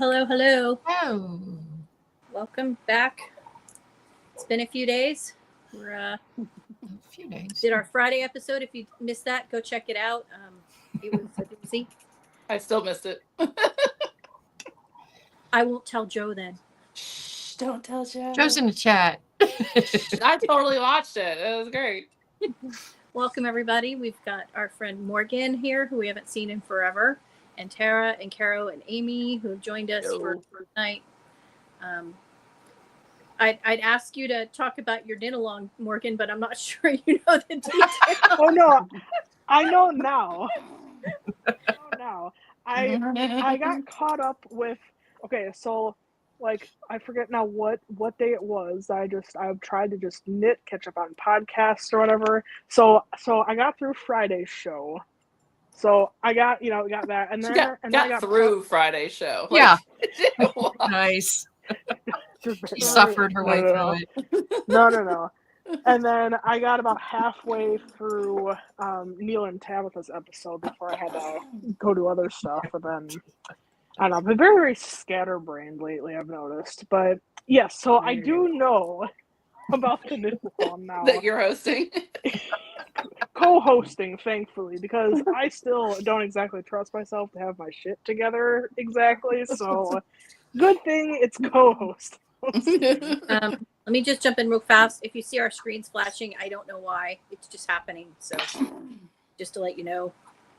hello. Oh. Welcome back. It's been a few days. We're A few days. did our Friday episode. If you missed that, go check it out. It was a doozy. I still missed it. I won't tell Joe then. Shh, don't tell Joe. Joe's in the chat. I totally watched it. It was great. Welcome everybody. We've got our friend Morgan here, who we haven't seen in forever, and Tara and Caro and Amy, who have joined us for tonight. I'd ask you to talk about your knit along, Morgan, but I'm not sure you know the details. Oh no, I know now. I got caught up with. Okay, so like I forget now what day it was. I've tried to just knit, catch up on podcasts or whatever. So I got through Friday's show. So I got that, and then I got through Friday's show. Yeah. Nice. She suffered her way through it. No. And then I got about halfway through Neil and Tabitha's episode before I had to go do other stuff. And then, I don't know, I've been very, very scatterbrained lately, I've noticed. But yes, so I do know about the knit along now. That you're hosting? Co-hosting, thankfully, because I still don't exactly trust myself to have my shit together exactly. So, good thing it's co-host. Let me just jump in real fast. If you see our screens flashing, I don't know why. It's just happening. So just to let you know.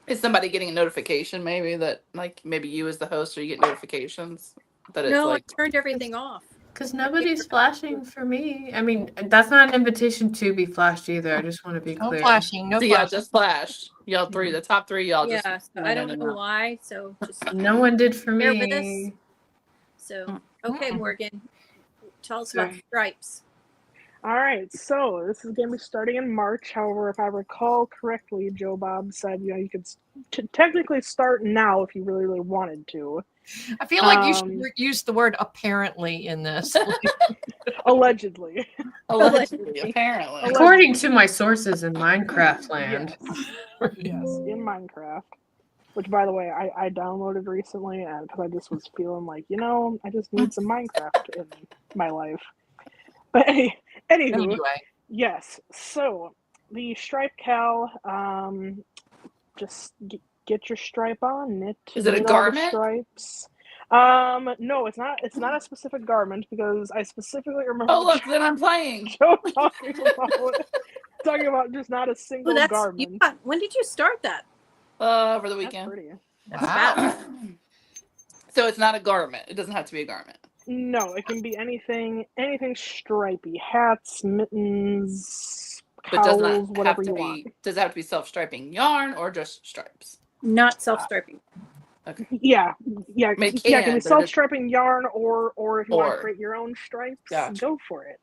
Is somebody getting a notification maybe that maybe you as the host or you get notifications? That it's I turned everything off. Because nobody's flashing for me. I mean, that's not an invitation to be flashed either. I just want to be clear. No flashing. Y'all just flashed. Y'all three, the top three, y'all just. Yeah, so I don't know why. So just no one did for bear me. with us. So okay, Morgan, tell us about stripes. All right, so this is going to be starting in March. However, if I recall correctly, Joe Bob said you could technically start now if you really, really wanted to. I feel like you should use the word apparently in this. Allegedly, apparently. According to my sources in Minecraft land. Yes, in Minecraft. Which, by the way, I downloaded recently, and because I just was feeling like, I just need some Minecraft in my life. But anyway, yes. So the stripe cal, just get your stripe on, knit. Is it a garment? Stripes. No, it's not. It's not a specific garment because I specifically remember. Oh look, then I'm playing. Joe talking about just not a single garment. When did you start that? Over the weekend. That's fast. So it's not a garment. It doesn't have to be a garment. No, it can be anything stripy. Hats, mittens, cowls, whatever you want. Does it have to be self-striping yarn or just stripes? Not self-striping. Okay. Yeah. It can be self-striping yarn or if you want to create your own stripes, go for it.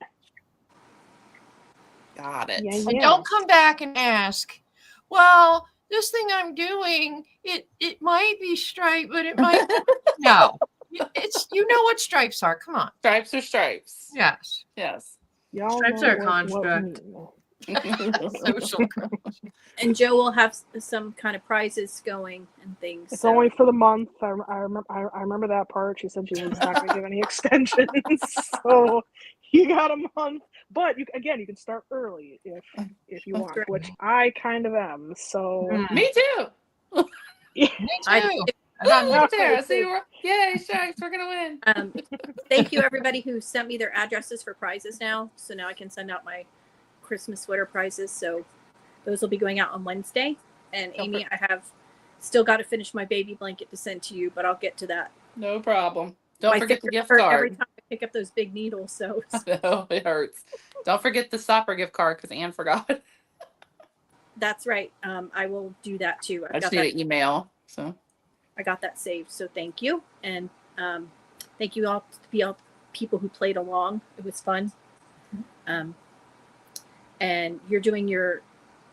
Got it. Yeah. And don't come back and ask, well, this thing I'm doing, it might be striped, but it might no. It's what stripes are. Come on. Stripes are stripes. Yes. Y'all stripes are a construct. Social. And Joe will have some kind of prizes going and things. It's only for the month. I remember that part. She said she was not going to give any extensions, so you got a month. But you can start early if you want, which I kind of am. So me too. Me too. Yay, stripes, we're gonna win. Thank you everybody who sent me their addresses for prizes now. So now I can send out my Christmas sweater prizes. So those will be going out on Wednesday. And Amy, I have still got to finish my baby blanket to send to you, but I'll get to that. No problem. Don't forget the gift card. Every time I pick up those big needles, so no, it hurts. Don't forget the Stopper gift card because Anne forgot. That's right. I will do that too. I just need an email. So I got that saved. So thank you. And thank you all to people who played along. It was fun. And you're doing your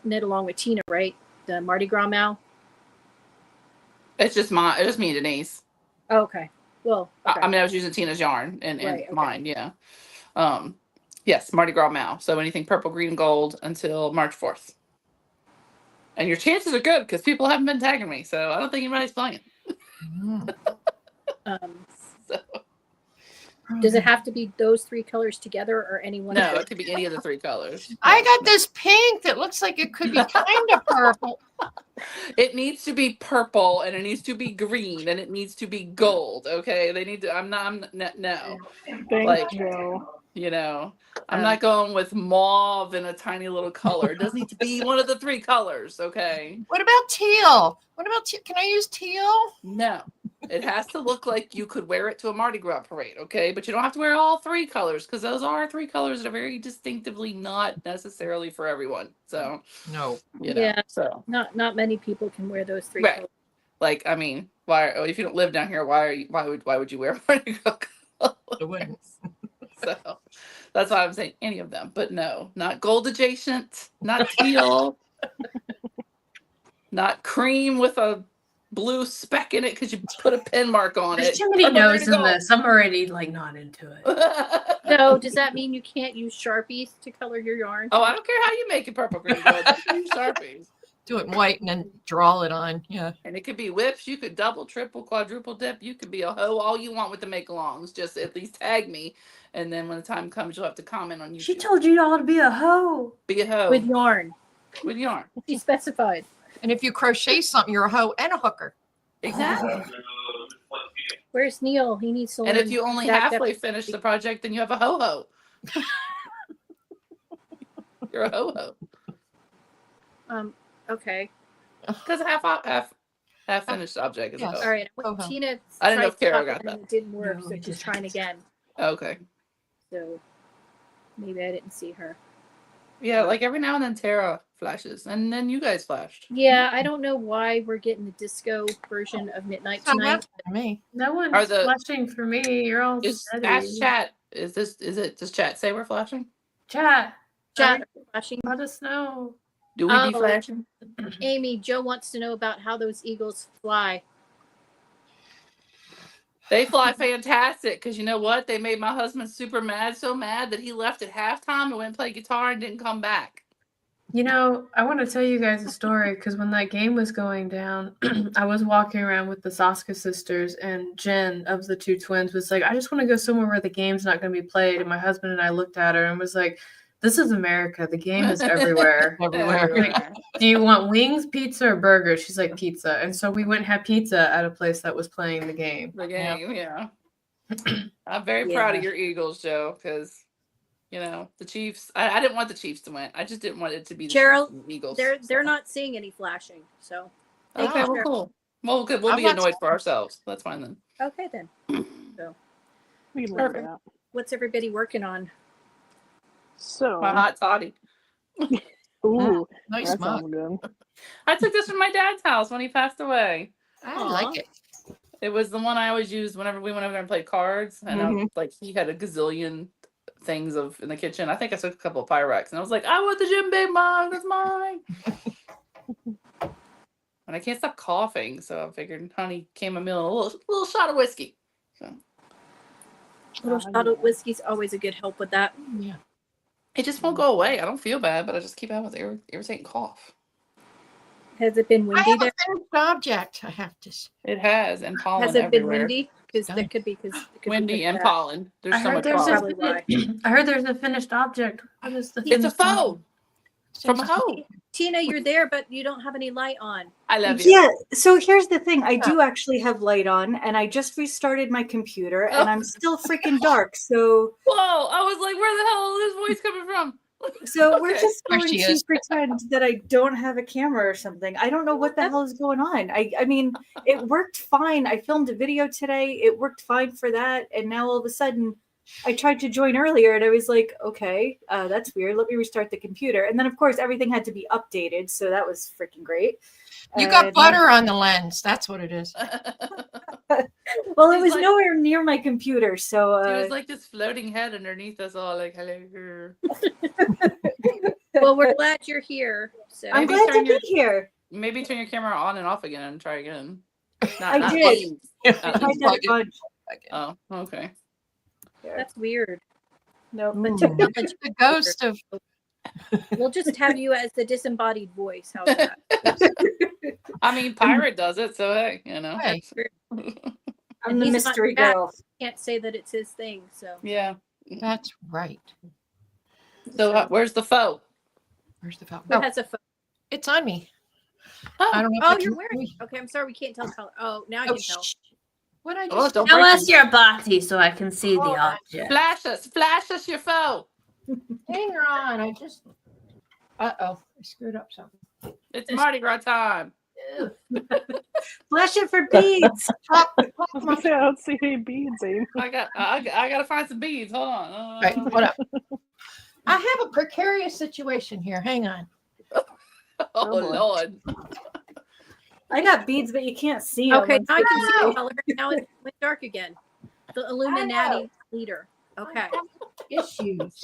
knit along with Tina, right? The Mardi Gras Mal? It's just me and Denise. Oh, okay. Well, okay. I was using Tina's yarn and mine, yeah. Yes, Mardi Gras Mal. So anything purple, green, and gold until March 4th. And your chances are good because people haven't been tagging me, so I don't think anybody's playing. So, Does it have to be those 3 colors together or any one? no, of it could be any of the 3 colors. I No, got no. this pink that looks like it could be kind of purple. It needs to be purple, and it needs to be green, and it needs to be gold. Okay, they need to. No. Thanks, Like, Joe. you know, I'm not going with mauve in a tiny little color. It doesn't need to be one of the 3 colors. Okay. What about teal? What about teal? Can I use teal? No, it has to look like you could wear it to a Mardi Gras parade, okay? But you don't have to wear all 3 colors because those are 3 colors that are very distinctively not necessarily for everyone. So, No. you know, Yeah. so Not many people can wear those 3 Right. colors. like, I mean, if you don't live down here, why would you wear Mardi Gras colors? I wouldn't. So that's why I'm saying any of them, but no, not gold adjacent, not teal, not cream with a blue speck in it because you put a pen mark on There's it. too many Purple, green, no's and in this. I'm already like not into it. gold. No, does that mean you can't use Sharpies to color your yarn? Oh, I don't care how you make it purple, green, gold. Just use Sharpies. Do it in white and then draw it on. Yeah. And it could be whips. You could double, triple, quadruple dip. You could be a hoe, all you want with the make alongs. Just at least tag me. And then when the time comes, you'll have to comment on YouTube. She told you all to be a hoe. Be a hoe With yarn. with yarn. She specified. And if you crochet something, you're a hoe and a hooker. Exactly. Where's Neil? He needs to learn. And if you only that halfway definition. finish the project, then you have a ho-ho. You're a ho-ho. Okay. Because half finished object is Yes. a ho. All right. Oh, Tina. I didn't know if tried Carol something got and It didn't work, No, so it she's didn't. trying again. Okay. So maybe I didn't see her. Yeah, like every now and then Tara flashes, and then you guys flashed. Yeah, I don't know why we're getting the disco version of Midnight So tonight. that's for me. No one's Are the- flashing for me. You're all Is steady. ask chat. Does chat say we're flashing? Chat. Chat flashing. Let us know. Do we be Oh. flashing? Amy, Joe wants to know about how those eagles fly. They fly fantastic because you know what? They made my husband super mad, so mad that he left at halftime and went and played guitar and didn't come back. You know, I want to tell you guys a story because when that game was going down, I was walking around with the Saska sisters, and Jen of the 2 twins was like, I just want to go somewhere where the game's not going to be played. And my husband and I looked at her and was like, this is America. The game is everywhere. Everywhere. Do you want wings, pizza, or burger? She's like, pizza. And so we went and had pizza at a place that was playing the game. The game, yeah. I'm very proud of Yeah. your Eagles, Joe, because you know the Chiefs. I didn't want the Chiefs to win. I just didn't want it to be the Gerald, Chiefs and Eagles. They're not seeing any flashing. So Okay, well, cool. Well, good. We'll I'm be not- annoyed for ourselves. That's fine then. okay then. We can leave Perfect. that. What's everybody working on? So, My hot toddy. ooh, Nice that mug. sounds good. I took this from my dad's house when he passed away. I Aw. like it. It was the one I always used whenever we went over there and played cards. And Mhm. like he had a gazillion things in the kitchen. I think I took a couple of Pyrex and I was like, I want the Jim Big mug. That's mine. And I can't stop coughing, so I figured honey chamomile, a little shot of whiskey. So Little shot of whiskey's always a good help with that. Yeah. it just won't go away. I don't feel bad, but I just keep having this irritating cough. Has it been I windy have there? a finished object, I have to say. It has, and pollen Has it been everywhere. windy? Because Done. that could be because Windy and pollen. There's I so heard much there's pollen. Probably why. I heard there's a finished object. What is the It's a finished object? phone from a hoe. Tina, you're there, but you don't have any light on. I love you. Yeah, so here's the thing. I do actually have light on, and I just restarted my computer, and I'm still freaking dark. So, Whoa! I was like, where the hell is this voice coming from? we're Okay. just There going she to is. pretend that I don't have a camera or something. I don't know what the hell is going on. I mean, it worked fine. I filmed a video today. It worked fine for that, and now all of a sudden, I tried to join earlier, and I was like, okay, that's weird. Let me restart the computer, and then of course everything had to be updated, so that was freaking great. You got And- butter on the lens. That's what it is. Well, it She's was like- nowhere near my computer, so She was like this floating head underneath us all, like hello. Well, we're glad you're here. So I'm maybe glad to turn be your- here. Maybe turn your camera on and off again and try again. I Not did. leave. I Uh, tried that a bunch. Oh, okay. that's weird. No, But Ooh. technology, The ghost of we'll just have you as the disembodied voice. How's that? I mean, pirate does it, so hey, you know. Hey. I'm And the he's not mystery back. girl. Can't say that it's his thing. So Yeah. That's right. So where's the foe? Where's the phone? who Oh, has a phone? it's on me. I Oh, don't know. If Oh, I you're can- wearing it. Okay, I'm sorry, we can't tell color. Oh, now I Oh, can tell. what I oh just don't Tell break us it. your boxy so I can see the Hold on. object. Flash us your foe. hang on. I just. I screwed up something. It's Mardi Gras time. Ew. Flash it for beads. Top, I was gonna say I don't see any beads, Amy. I gotta find some beads. Hold on. right, hold up. I have a precarious situation here. Hang on. Oh Oh, boy. Lord. I got beads, but you can't see them. Okay, now I can see the unfortunately. color. Now it went dark again. The Illuminati leader. Okay, Issues.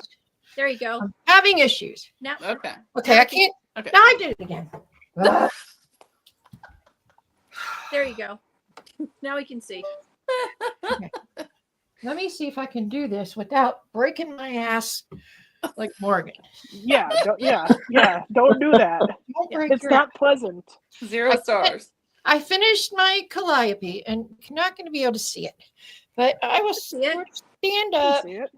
there you go. I'm having issues. Now, Okay. Okay, I can't. Okay. Now I did it again. Ugh. there you go. Now we can see. Let me see if I can do this without breaking my ass like Morgan. Yeah, don't do that. Don't break It's your- not pleasant. 0 stars. I finished my calliope and you're not going to be able to see it, but I was See it? stand I up. see it.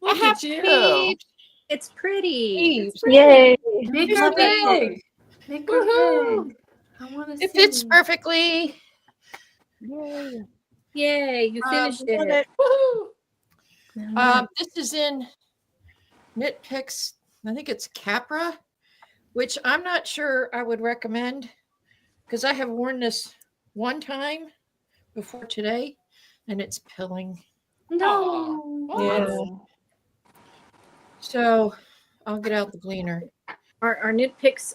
I Look have at you. beads. It's pretty. Beads. Yay! Make It's her big. big. Make her Woohoo! big. I want to see. It fits perfectly. Yay. Yay, you finished love it. Woohoo! This is in Knit Picks. I think it's Capra, which I'm not sure I would recommend because I have worn this one time before today and it's pilling. No. Yeah. So I'll get out the gleaner. Our Knit Picks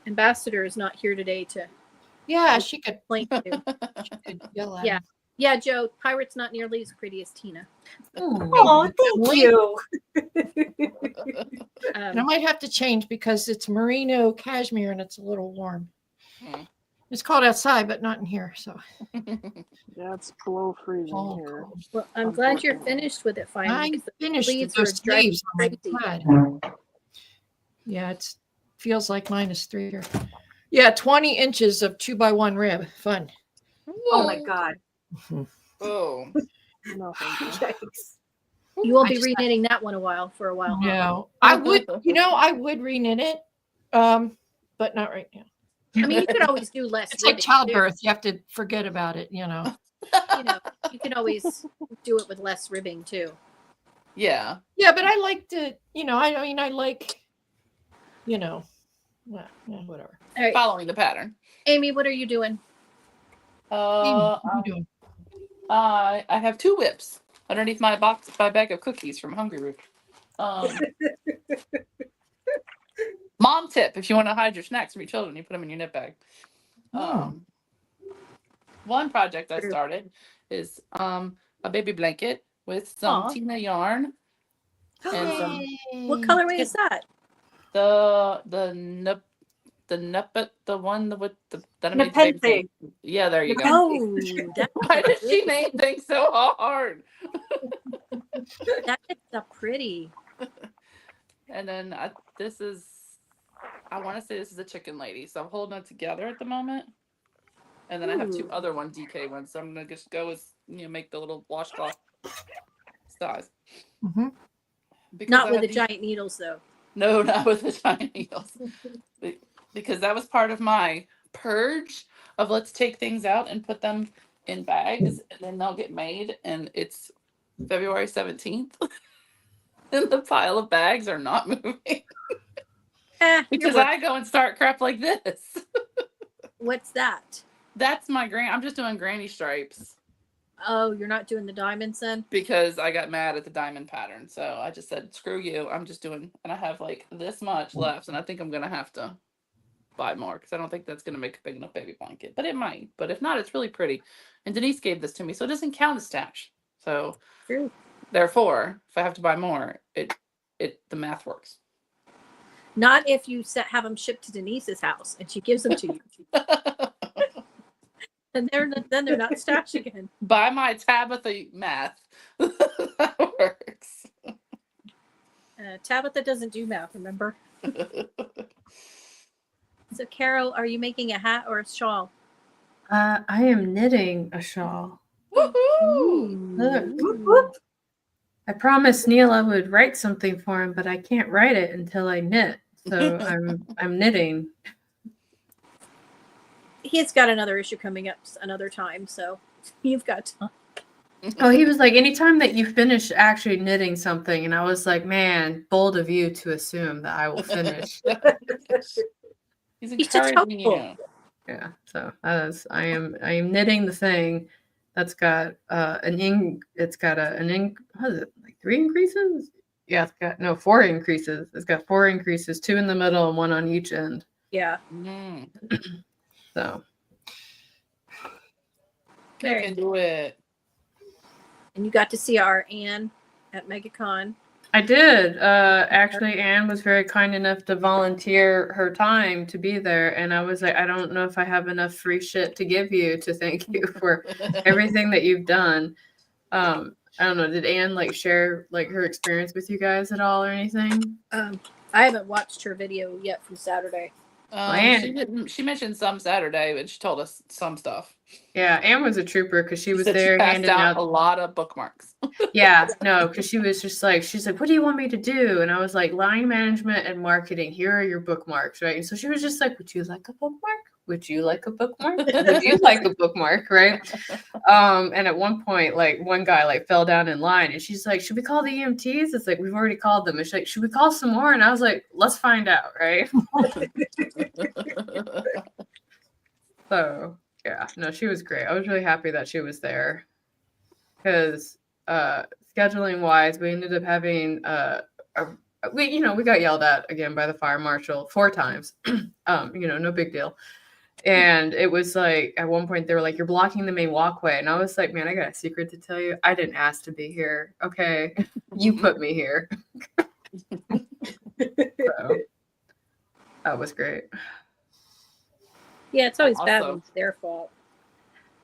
ambassador is not here today to Yeah, she could, point to. she could yell at Yeah. him. Yeah, Joe, Pirate's not nearly as pretty as Tina. Oh, thank you. And I might have to change because it's merino cashmere and it's a little warm. Hmm. It's cold outside, but not in here. So Yeah, it's below freezing oh, here. cold. Well, I'm glad you're Unfortunately. finished with it finally. I 'cause the finished sleeves those are driving sleeves on my crazy. pad. Yeah, it feels like -3 here. Yeah, 20 inches of 2x1 rib. Fun. Oh my god. Oh. No, thank you. Yikes. You won't I be just- reknitting that one for a while. Huh? No, I would, I would reknit it, but not right now. I mean, you could always do less. It's like ribbing, too. childbirth. You have to forget about it, you know. You know, you can always do it with less ribbing too. Yeah. Yeah, but I like to, I mean, I like, well, yeah, whatever. All right, Following the pattern. Amy, what are you doing? Amy, what are you doing? I have 2 whips underneath my bag of cookies from Hungry Root. Mom tip: if you want to hide your snacks from your children, you put them in your knit bag. One project I True. started is a baby blanket with some Aw. Tina yarn and some What colorway is that? the one with the that I made the baby Nepenthe. blanket. Yeah, there you go. Oh, Why did she name things so hard? that is a pretty. And then this is, I want to say this is a chicken lady. So I'm holding it together at the moment. And then I have 2 Ooh. other DK ones. So I'm going to just go with, make the little washcloth size. Mhm. Because Not I with have the giant needles though. No, not with the giant needles. Because that was part of my purge of let's take things out and put them in bags and then they'll get made. And it's February 17th. And the pile of bags are not moving. Because I go and start crap like this. What's that? That's my I'm just doing granny stripes Oh, you're not doing the diamonds then? because I got mad at the diamond pattern. So I just said, screw you. I'm just doing, and I have like this much left. And I think I'm going to have to buy more because I don't think that's going to make a big enough baby blanket, but it might. But if not, it's really pretty. And Denise gave this to me, so it doesn't count as stash. So True. therefore, if I have to buy more, the math works. Not if you have them shipped to Denise's house and she gives them to you. And then they're not stash again. By my Tabitha math, that works. Tabitha doesn't do math, remember? So, Carol, are you making a hat or a shawl? I am knitting a shawl. Woohoo! Look, Whoop, whoop. I promised Neil I would write something for him, but I can't write it until I knit. So I'm knitting. He's got another issue coming up another time, so you've got time. Oh, he was like, anytime that you finish actually knitting something, and I was like, man, bold of you to assume that I will finish. He's He's just encouraging you. hopeful. Yeah, so I am knitting the thing that's got it's got what is it, like 3 increases? Yeah, it's got 4 increases. It's got 4 increases, 2 in the middle and 1 on each end. Yeah. Mm, So you can do it. And you got to see our Anne at MegaCon. I did. Actually, Anne was very kind enough to volunteer her time to be there, and I was like, I don't know if I have enough free shit to give you to thank you for everything that you've done. I don't know. Did Anne like share like her experience with you guys at all or anything? I haven't watched her video yet from Saturday. She mentioned some Saturday, but she told us some stuff. Yeah, Anne was a trooper because she was said there she passed handing out out a lot of bookmarks. Yeah, no, because she was just like, she's like, what do you want me to do? And I was like, line management and marketing, here are your bookmarks, right? And so she was just like, would you like a bookmark? Would you like a bookmark? Would you like a bookmark, right? And at one point, like one guy like fell down in line and she's like, should we call the EMTs? It's like, we've already called them. And she's like, should we call some more? And I was like, let's find out, right? So yeah, no, she was great. I was really happy that she was there because scheduling wise, we ended up having we got yelled at again by the fire marshal 4 times. No big deal. And it was like at one point they were like, you're blocking the main walkway. And I was like, man, I got a secret to tell you. I didn't ask to be here. Okay. You put me here. So, that was great. Yeah, it's always bad Awesome. when it's their fault.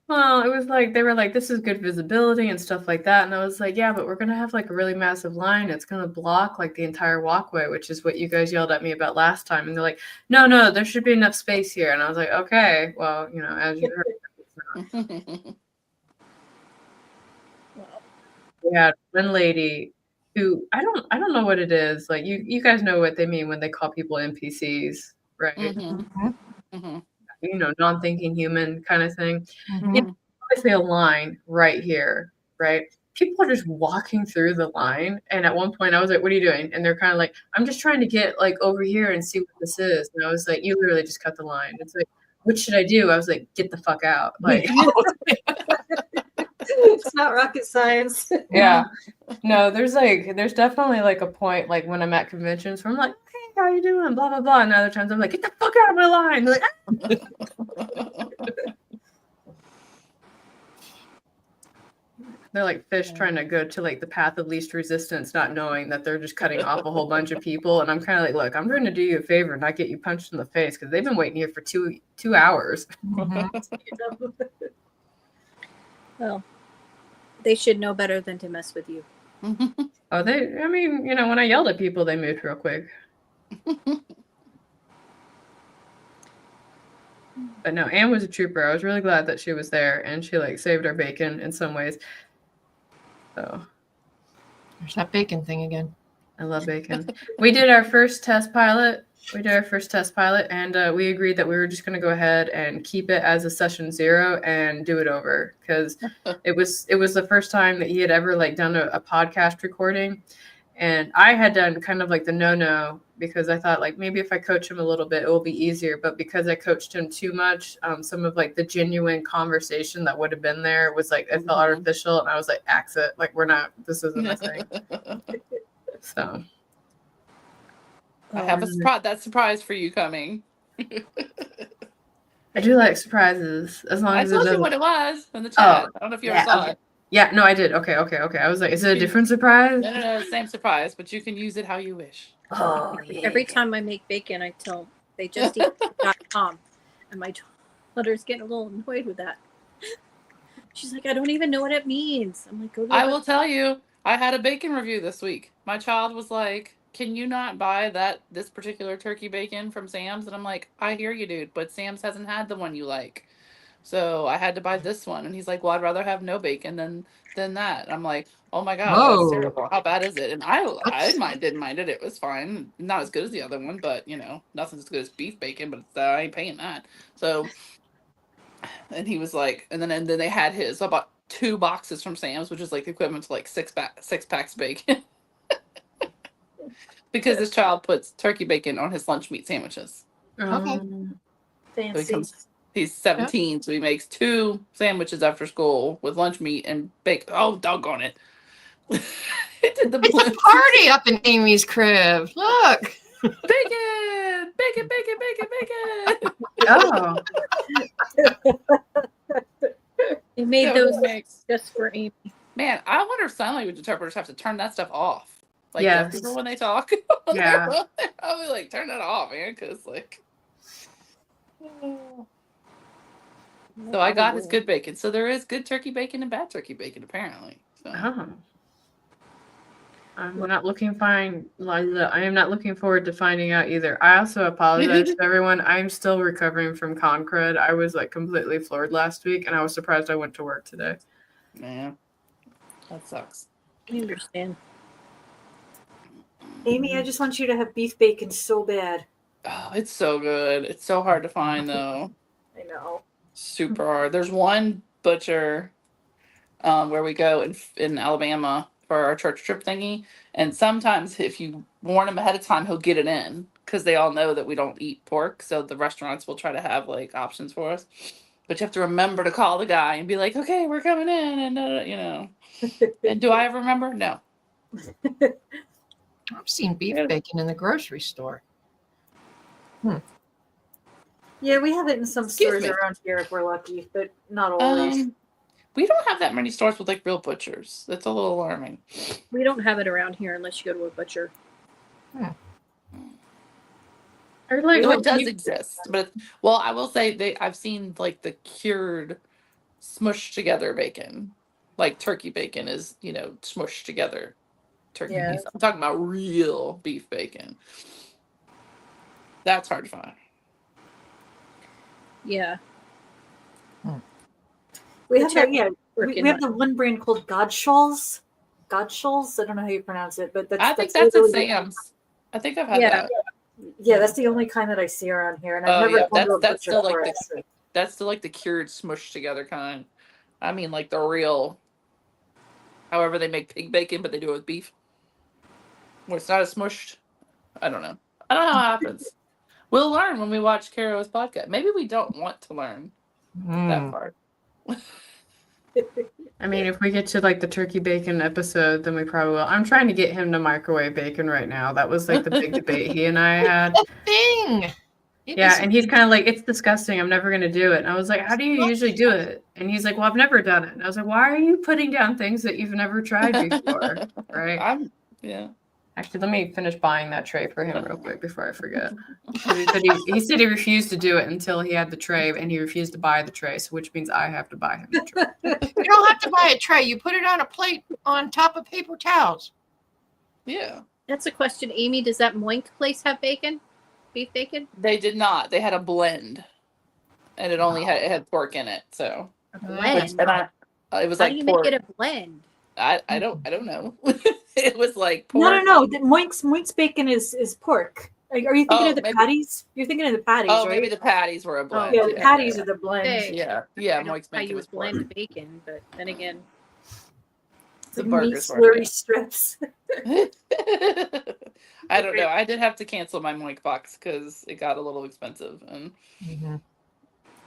Well, it was like they were like, this is good visibility and stuff like that. And I was like, yeah, but we're gonna have like a really massive line. It's gonna block like the entire walkway, which is what you guys yelled at me about last time. And they're like, no, there should be enough space here. And I was like, okay, well, as you heard, Well, we had one lady who I don't know what it is. Like you guys know what they mean when they call people NPCs, right? Mhm. Mhm. Non-thinking human kind of thing. Mhm. Obviously a line right here, right? People are just walking through the line. And at one point I was like, what are you doing? And they're kind of like, I'm just trying to get like over here and see what this is. And I was like, you literally just cut the line. It's like, what should I do? I was like, get the fuck out. Like, It's not rocket science. yeah. No, there's definitely like a point like when I'm at conventions where I'm like, hey, how you doing? Blah, blah, blah. And other times I'm like, get the fuck out of my line. They're like, they're like fish trying to go to like the path of least resistance, not knowing that they're just cutting off a whole bunch of people. And I'm kind of like, look, I'm trying to do you a favor and not get you punched in the face because they've been waiting here for two hours. well, they should know better than to mess with you. Oh, when I yelled at people, they moved real quick. But no, Anne was a trooper. I was really glad that she was there and she like saved our bacon in some ways. So There's that bacon thing again. I love bacon. We did our first test pilot. And we agreed that we were just going to go ahead and keep it as a session 0 and do it over because it was the first time that he had ever like done a podcast recording. And I had done kind of like the no because I thought like maybe if I coach him a little bit, it will be easier. But because I coached him too much, some of like the genuine conversation that would have been there was like, it felt artificial. And I was like, axe it. Like, this isn't a thing. So. I have that surprise for you coming. I do like surprises as long I as it told you doesn't. what it was in the chat. I don't know if you ever saw okay. it. Yeah, no, I did. Okay. I was like, is it a different surprise? No, same surprise, but you can use it how you wish. Oh, yeah. Every time I make bacon, I tell they just eat.com. And my daughter's getting a little annoyed with that. She's like, I don't even know what it means. I'm like, go to I will tell you, I had a bacon review this week. My child was like, can you not buy this particular turkey bacon from Sam's? And I'm like, I hear you, dude, but Sam's hasn't had the one you like. So I had to buy this one. And he's like, well, I'd rather have no bacon than that. And I'm like, oh my gosh, Whoa. that's terrible. How bad is it? And I That's- didn't mind it. It was fine. Not as good as the other one, but nothing's as good as beef bacon, but I ain't paying that. So, and he was like, and then they had his. So I bought 2 boxes from Sam's, which is like the equivalent to like 6 packs of bacon. Because this child puts turkey bacon on his lunch meat sandwiches. Okay. Fancy. He's 17, so he makes 2 sandwiches after school with lunch meat and bacon. Oh, doggone it. It did the It's a blend. party up in Amy's crib. Look. Bacon, bacon, bacon, bacon, bacon. Oh, They made So those it makes- just for Amy. Man, I wonder if sign language interpreters have to turn that stuff off. Like Yes. people when they talk. Yeah. I'll be like, turn that off, man, because like. So I got his good bacon. So there is good turkey bacon and bad turkey bacon, apparently. So. oh. I'm not looking fine. I am not looking forward to finding out either. I also apologize to everyone. I'm still recovering from Concred. I was like completely floored last week, and I was surprised I went to work today. Man, that sucks. I understand. Amy, I just want you to have beef bacon so bad. Oh, it's so good. It's so hard to find though. I know. Super hard. There's one butcher where we go in Alabama for our church trip thingy, and sometimes if you warn him ahead of time, he'll get it in because they all know that we don't eat pork. So the restaurants will try to have like options for us, but you have to remember to call the guy and be like, "Okay, we're coming in," and And do I ever remember? No. I've seen beef bacon in the grocery store. Yeah, we have it in some Excuse stores me. around here if we're lucky, but not always. We don't have that many stores with like real butchers. That's a little alarming. We don't have it around here unless you go to a butcher. Or like, So it does exist, but well, I will say I've seen like the cured, smushed together bacon, like turkey bacon is smushed together. Turkey. Yeah. I'm talking about real beef bacon. That's hard to find. Yeah. We The have that, yeah. Frickin' We have the one brand called Godshalls. Godshalls? I don't know how you pronounce it, but I think that's at literally- Sam's. I think I've had Yeah. that. Yeah, that's the only kind that I see around here, and I've Oh, never yeah, gone to a that's butcher still like for the- it. So- That's still like the cured, smushed together kind. I mean, like the real. However, they make pig bacon, but they do it with beef. Where it's not as smushed. I don't know. I don't know how it happens. We'll learn when we watch Caro's podcast. Maybe we don't want to learn that part. I mean, if we get to like the turkey bacon episode, then we probably will. I'm trying to get him to microwave bacon right now. That was like the big debate he and I had. The thing. It Yeah, is- and he's kind of like, it's disgusting. I'm never going to do it. And I was like, how do you usually do it? And he's like, well, I've never done it. And I was like, why are you putting down things that you've never tried before? Right? Yeah. Actually, let me finish buying that tray for him real quick before I forget. 'Cause he said he refused to do it until he had the tray, and he refused to buy the tray, so which means I have to buy him the tray. You don't have to buy a tray. You put it on a plate on top of paper towels. Yeah. That's a question, Amy. Does that Moink place have bacon? Beef bacon? They did not. They had a blend. And it only had pork in it. So A Nice. blend. and it was How like do you pork. make it a blend? I don't know. It was like pork. No. The Moink's bacon is pork. Like, are you thinking Oh, of the maybe- patties? You're thinking of the patties, Oh, right? maybe the patties were a blend. yeah, the patties are the blend. Hey. Yeah. I Yeah, don't know Moik's how you bacon was would pork. blend bacon, but then again, The Meat burgers were, slurry yeah. strips. I don't know. I did have to cancel my Moink box because it got a little expensive. And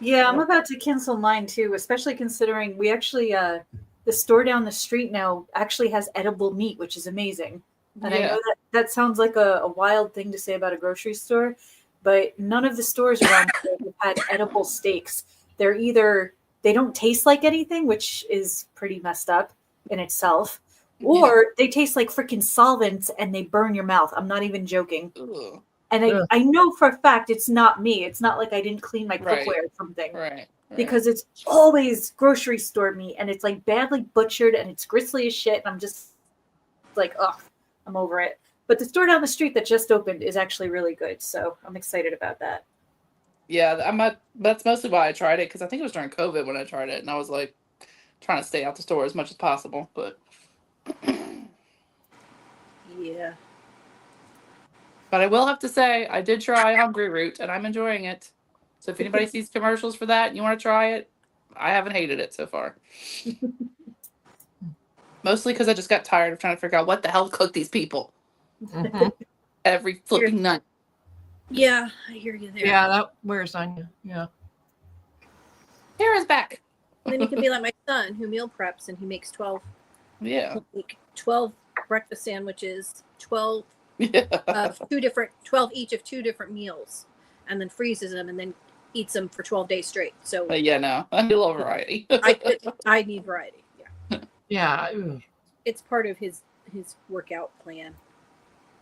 Yeah, I'm about to cancel mine too, especially considering we actually the store down the street now actually has edible meat, which is amazing. And I yeah, know that sounds like a wild thing to say about a grocery store, but none of the stores around here have had edible steaks. They're either they don't taste like anything, which is pretty messed up in itself, or they taste like freaking solvents and they burn your mouth. I'm not even joking. Ugh. And Ugh. I know for a fact it's not me. It's not like I didn't clean my Right. cookware or something. Right. Because it's always grocery store meat and it's like badly butchered and it's gristly as shit. And I'm just like, ugh, I'm over it. But the store down the street that just opened is actually really good. So I'm excited about that. Yeah, I'm not. That's mostly why I tried it because I think it was during COVID when I tried it, and I was like trying to stay out the store as much as possible. But Yeah. but I will have to say I did try Hungry Root, and I'm enjoying it. So if anybody sees commercials for that and you want to try it, I haven't hated it so far. Mostly because I just got tired of trying to figure out what the hell cooked these people Mhm. every flipping night. Yeah, I hear you there. Yeah, that wears on you. Yeah. Tara's back. And then you can be like my son who meal preps and he makes 12 Yeah. like 12 breakfast sandwiches, 12 Yeah. of 12 each of 2 different meals, and then freezes them and then eats them for 12 days straight. So But yeah, no, I need a little variety. I need variety. Yeah. Yeah. Ooh. It's part of his workout plan.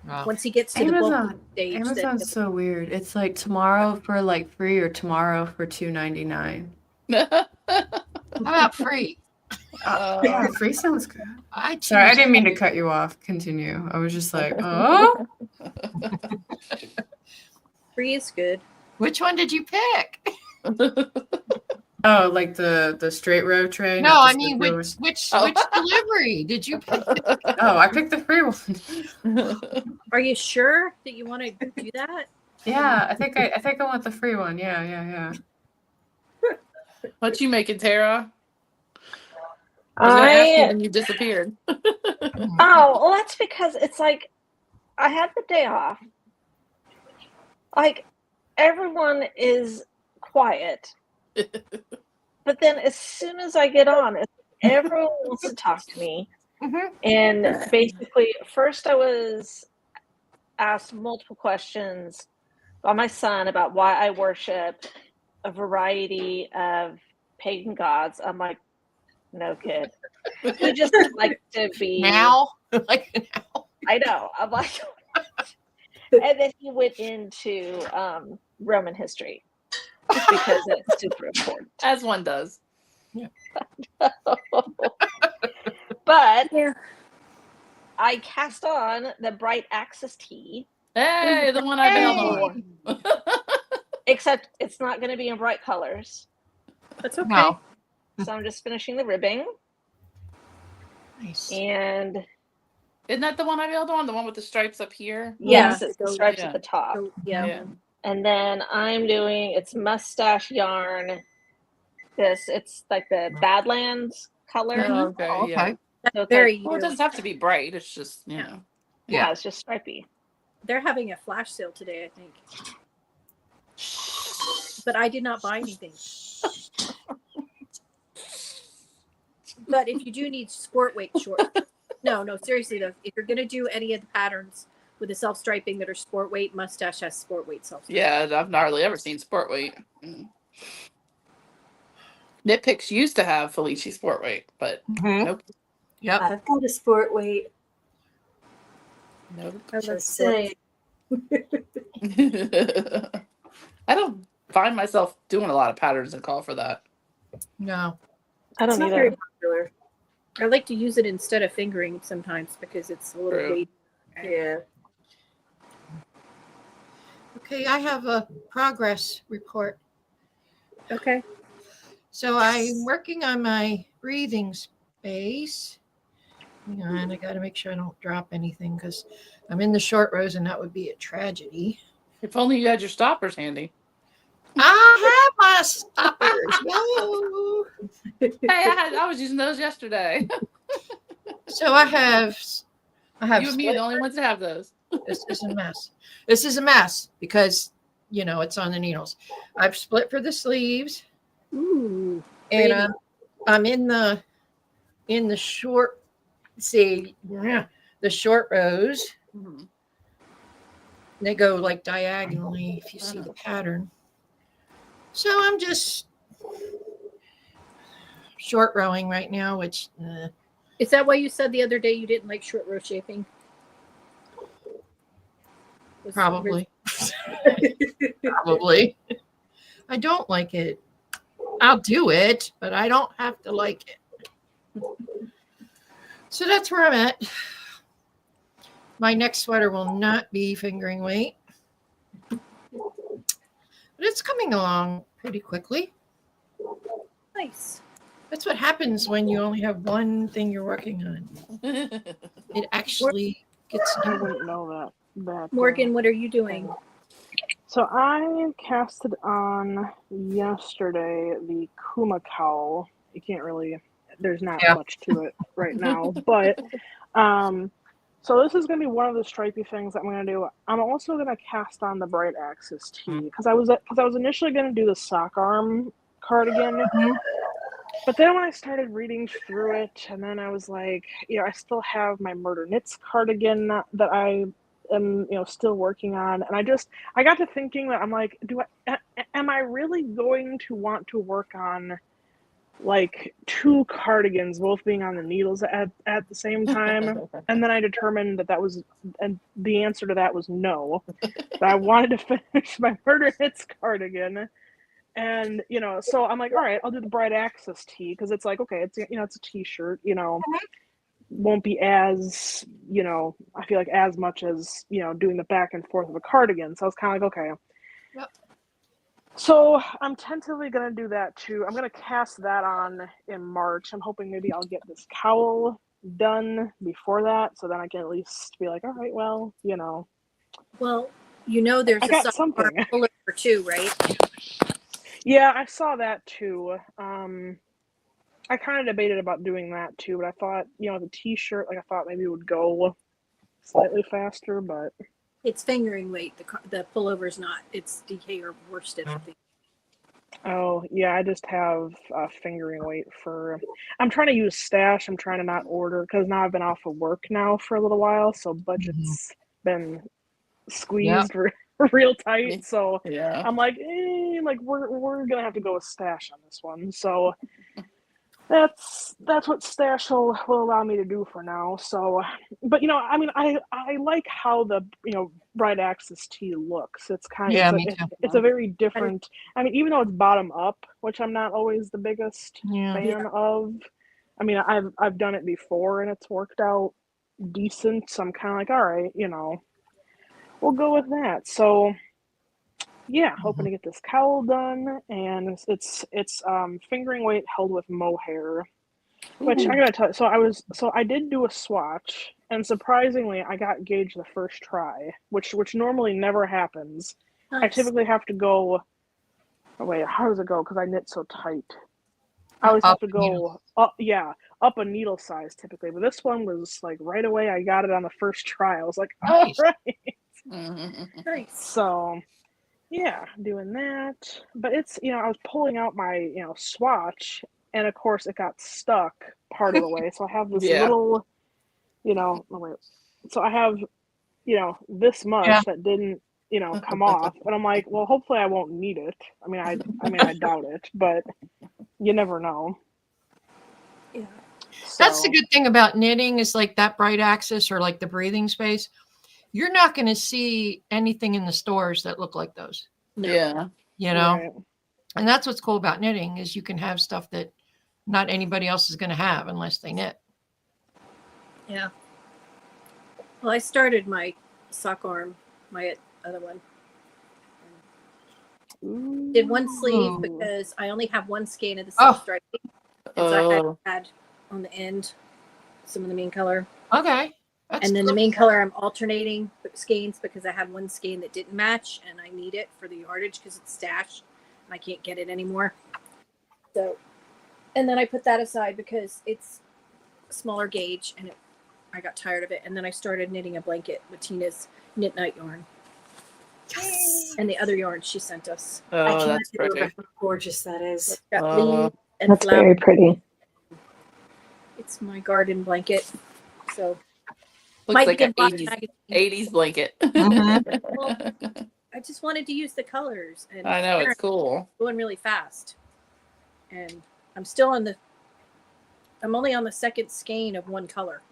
Wow. Once he gets to the bulk stage, then Amazon's so weird. It's like tomorrow for like free or tomorrow for $2.99. How about free? Yeah, free sounds good. I Sorry, I choose- didn't mean to cut you off. Continue. I was just like, oh. free is good. Which one did you pick? Oh, like the straight row tray? No, not the I mean slip row. which Oh. delivery did you pick? Oh, I picked the free one. Are you sure that you want to do that? Yeah, I think I want the free one. Yeah. What you making, Tara? I was gonna ask you and you disappeared. Oh, well, that's because it's like I had the day off. Like everyone is quiet, but then as soon as I get on, everyone wants to talk to me. Mhm. And basically, first I was asked multiple questions by my son about why I worship a variety of pagan gods. I'm like, no kid. We just like to be Now, like now. I know. I'm like, and then he went into Roman history because it's super important. As one does. But Yeah. I cast on the Bright Axis tea, Hey, the one I bailed on. except it's not going to be in bright colors. That's okay. No. So I'm just finishing the ribbing, Nice. and Isn't that the one I bailed on? The one with the stripes up here? yes, Yeah. it's the stripes Yeah. at the top. So, yeah. Yeah. And then I'm doing it's mustache yarn. It's like the Badlands color. Oh, okay. Oh, Yeah. okay. That's So it's very like, Well, it doesn't have to be bright. It's just, you Yeah. know. yeah, it's just stripy. They're having a flash sale today, I think. But I did not buy anything. But if you do need squirt weight short, no, seriously though, if you're gonna do any of the patterns with the self striping that are sport weight, mustache has sport weight self. Yeah, I've not really ever seen sport weight. Nitpicks used to have Felici sport weight, but Mhm. nope. Yep. I've got a sport weight. Nope. I love Just sport. saying. I don't find myself doing a lot of patterns and call for that. No. I It's don't not very either. popular. I like to use it instead of fingering sometimes because it's a little True. weight. Yeah. Okay, I have a progress report. Okay. So I'm working on my breathing space. Hang on, I got to make sure I don't drop anything because I'm in the short rows and that would be a tragedy. If only you had your stoppers handy. I have my stoppers. Yo. Hey, I was using those yesterday. So I have You and me are split- the only ones that have those. This is a mess. This is a mess because it's on the needles. I've split for the sleeves. Ooh. And Pretty. I'm in the short the short rows. Mhm. They go like diagonally if you see the pattern. So I'm just short rowing right now, which Is that why you said the other day you didn't like short row shaping? Was- probably probably I don't like it. I'll do it, but I don't have to like it. So that's where I'm at. My next sweater will not be fingering weight. But But it's coming along pretty quickly. Nice. That's what happens when you only have one thing you're working on. It actually gets I done. wouldn't know that. Morgan, what are you doing? So I casted on yesterday the Kuma Cowl. You can't really. There's not Yeah. much to it right now, but so this is gonna be one of the stripy things that I'm gonna do. I'm also gonna cast on the Bright Axis tee because I was initially gonna do the sock arm cardigan, but then when I started reading through it, and then I was like, I still have my Murder Knits cardigan that I am, still working on, and I got to thinking that I'm like, am I really going to want to work on like two cardigans both being on the needles at the same time? And then I determined and the answer to that was no. That I wanted to finish my Murder Hits cardigan, and so I'm like, all right, I'll do the Bright Axis tee because it's like, okay, it's it's a t-shirt, won't be as I feel like as much as doing the back and forth of a cardigan. So I was kind of like, okay. Yep. So I'm tentatively going to do that too. I'm going to cast that on in March. I'm hoping maybe I'll get this cowl done before that, so then I can at least be like, all right, well, Well, there's I a got sock something. arm pullover too, right? Yeah, I saw that too. I kind of debated about doing that too, but I thought, the t-shirt, like I thought maybe it would go slightly faster, but It's fingering weight. The pullover's not. It's DK or worsted. I think. oh yeah, I just have fingering weight for. I'm trying to use Stash. I'm trying to not order because now I've been off of work now for a little while, so budget's been squeezed real tight. So Yeah. I'm like, like we're gonna have to go with Stash on this one. So that's what Stash will allow me to do for now. So, but I mean, I like how the Bright Axis tee looks. It's kind of Me too. it's a very different. I mean, even though it's bottom up, which I'm not always the biggest Yeah. fan of. I mean, I've done it before and it's worked out decent. So I'm kind of like, all right, we'll go with that. So yeah, hoping to get this cowl done, and it's fingering weight held with mohair, which I gotta tell you. So I did do a swatch, and surprisingly, I got gauged the first try, which normally never happens. I Nice. typically have to go. Oh wait, how does it go? Because I knit so tight. I always have to go up, up a needle size typically, but this one was like right away. I got it on the first try. I was like, all Nice. right. Nice. So, yeah, doing that. But it's, I was pulling out my, swatch, and of course it got stuck part of the way. So I have this Yeah. little, oh, wait. So I have, this much that didn't, come off. And I'm like, well, hopefully I won't need it. I mean, I doubt it, but you never know. Yeah. That's So, the good thing about knitting is like that Bright Axis or like the breathing space. You're not going to see anything in the stores that look like those, No. Yeah. right. And that's what's cool about knitting is you can have stuff that not anybody else is going to have unless they knit. Yeah. Well, I started my sock arm, my other one. Did one sleeve Ooh. because I only have one skein of the Oh. silk striping. And so I Oh. had on the end some of the main color. Okay. That's And then the cool. main color I'm alternating skeins because I had one skein that didn't match and I need it for the yardage because it's stashed and I can't get it anymore. So, and then I put that aside because it's smaller gauge and I got tired of it. And then I started knitting a blanket with Tina's Knit Night yarn and the other yarn she sent us. I Oh, cannot that's get over pretty. how gorgeous that is. It's got Oh. leaves and That's flowers. very pretty. It's my garden blanket. So Looks might like be in an Box 80s, Magazine. 80s blanket. I just wanted to use the colors and I know, it's cool. going really fast. And I'm only on the second skein of one color.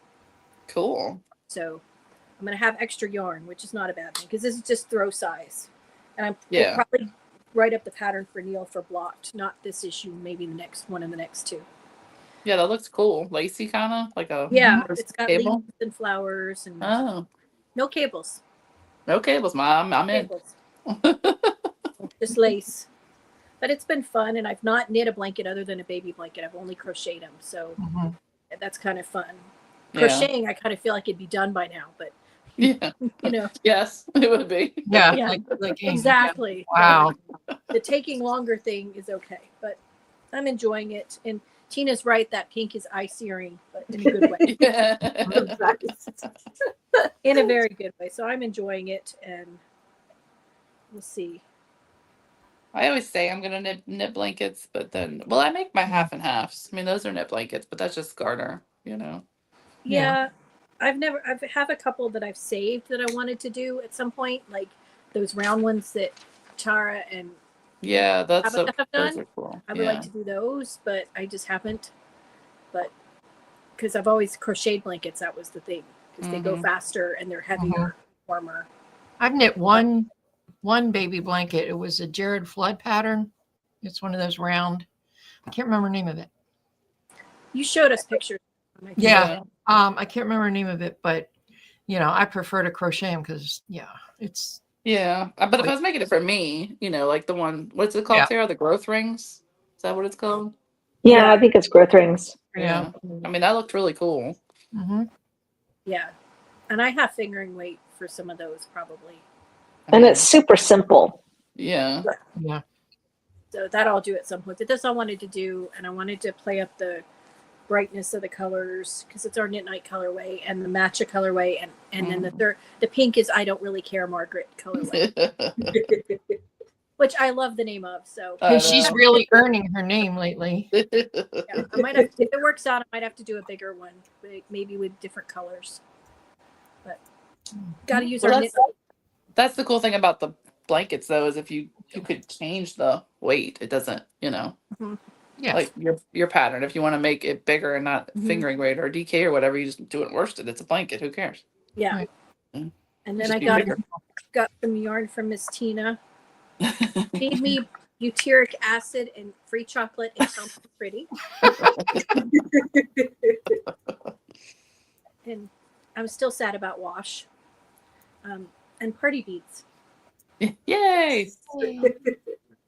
Cool. So I'm going to have extra yarn, which is not a bad thing because this is just throw size. And I'm Yeah. probably write up the pattern for Neil for blocked, not this issue, maybe the next one and the next two. Yeah, that looks cool. Lacy kind of like a Yeah, horse it's got cable. leaves and flowers and Oh, no cables. no cables, Mom. I'm in. Cables. just lace. But it's been fun, and I've not knit a blanket other than a baby blanket. I've only crocheted them, so Mhm. that's kind of fun. Yeah. Crocheting, I kind of feel like it'd be done by now, but Yeah. you know, Yes, it would be. Yeah, Yeah. like game. exactly. Wow. The taking longer thing is okay, but I'm enjoying it. And Tina's right, that pink is eye searing, but in a good way. Yeah. In a very good way. So I'm enjoying it, and we'll see. I always say I'm gonna knit blankets, but then, well, I make my half and halves. I mean, those are knit blankets, but that's just garter, you know. Yeah, I have a couple that I've saved that I wanted to do at some point, like those round ones that Tara and Yeah, that's Tabitha have those done. are cool. I would like to do those, but I just haven't. But because I've always crocheted blankets, that was the thing, because they go Mhm. faster and they're heavier, warmer. I've knit one baby blanket. It was a Jared Flood pattern. It's one of those round. I can't remember the name of it. You showed us pictures. Yeah. I can't remember the name of it, but I prefer to crochet them because it's Yeah. But if I was making it for me, like the one, what's it called, Yeah. Sarah? The growth rings? Is that what it's called? Yeah, I think it's growth rings. yeah. I mean, that looked really cool. Hmm. Yeah, and I have fingering weight for some of those probably. And it's super simple. Yeah. Yeah. So that I'll do at some point. But this I wanted to do, and I wanted to play up the brightness of the colors because it's our knit night colorway and the matcha colorway, and then the pink is I don't really care Margaret colorway, which I love the name of. So She's really earning her name lately. yeah, I might have, if it works out, I might have to do a bigger one, maybe with different colors. But got to use Well, our knit. That's the cool thing about the blankets, though, is if you could change the weight, it doesn't, Yeah. like your pattern. If you want to make it bigger and not Mhm. fingering weight or DK or whatever, you just do it worsted. It's a blanket. Who cares? Yeah. Right. And then Just I be got bigger. some yarn from Miss Tina. Feed me butyric acid and free chocolate and something pretty. And I'm still sad about wash. And party beads. Yay!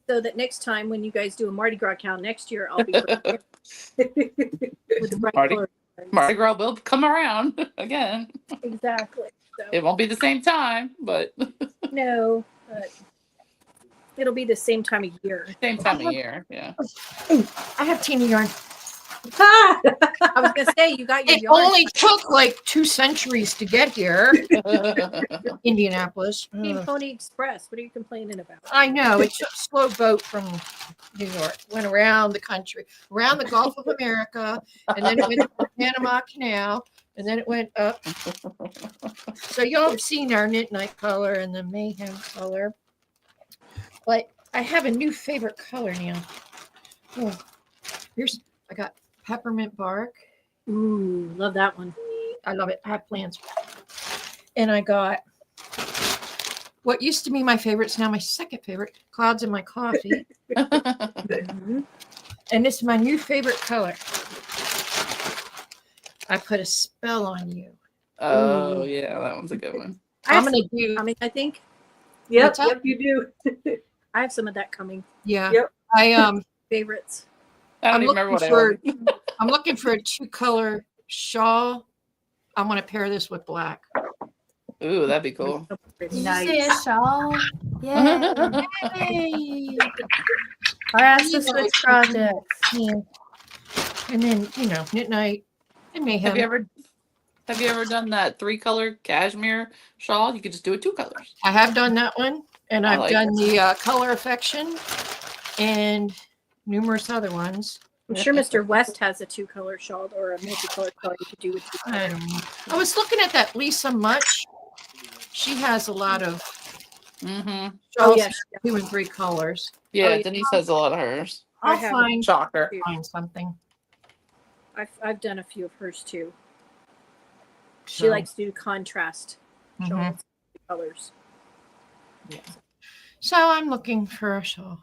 So that next time when you guys do a Mardi Gras count next year, I'll be prepared with the right Mardi- color. Mardi Gras will come around again. Exactly. So It won't be the same time, but no, but it'll be the same time of year. same time of year. Yeah. I have teeny yarn. I was gonna say you got your It yarn. only took like 2 centuries to get here, Indianapolis. Team Ugh. Pony Express. What are you complaining about? I know. It's a slow boat from New York. Went around the country, around the Gulf of America, and then it went to the Panama Canal, and then it went up. So y'all have seen our knit night color and the mayhem color. But I have a new favorite color now. Oh, I got peppermint bark. Ooh, love that one. I love it. I have plans. And I got what used to be my favorite, it's now my second favorite, clouds in my coffee. Mhm. And this is my new favorite color. I put a spell on you. Oh yeah, that one's a good one. I'm gonna do I think Yep, What's up? you do. I have some of that coming. yeah. Yep. I Favorites. I don't I'm even remember what I looking ordered. I'm looking for a 2-color shawl. I want to pair this with black. Ooh, that'd be cool. So pretty. Nice. shawl. Yeah. Hey. Our ass to switch projects. Yeah. And then, knit night and mayhem. Have you ever done that 3-color cashmere shawl? You could just do it 2 colors. I have done that one, and I I've like done the color affection and numerous other ones. I'm sure Mr. West has a 2-color shawl or a multicolored shawl you could do with 2 I colors. don't know. I was looking at that Lisa Much. She has a lot of Mm-hmm. Oh shawls, yes, 2 and 3 colors. Yeah, yeah. Denise has a lot of hers. I I'll have find Shocker. something. I've done a few of hers too. She So, likes to do contrast mhm. shawls, colors. So I'm looking for a shawl.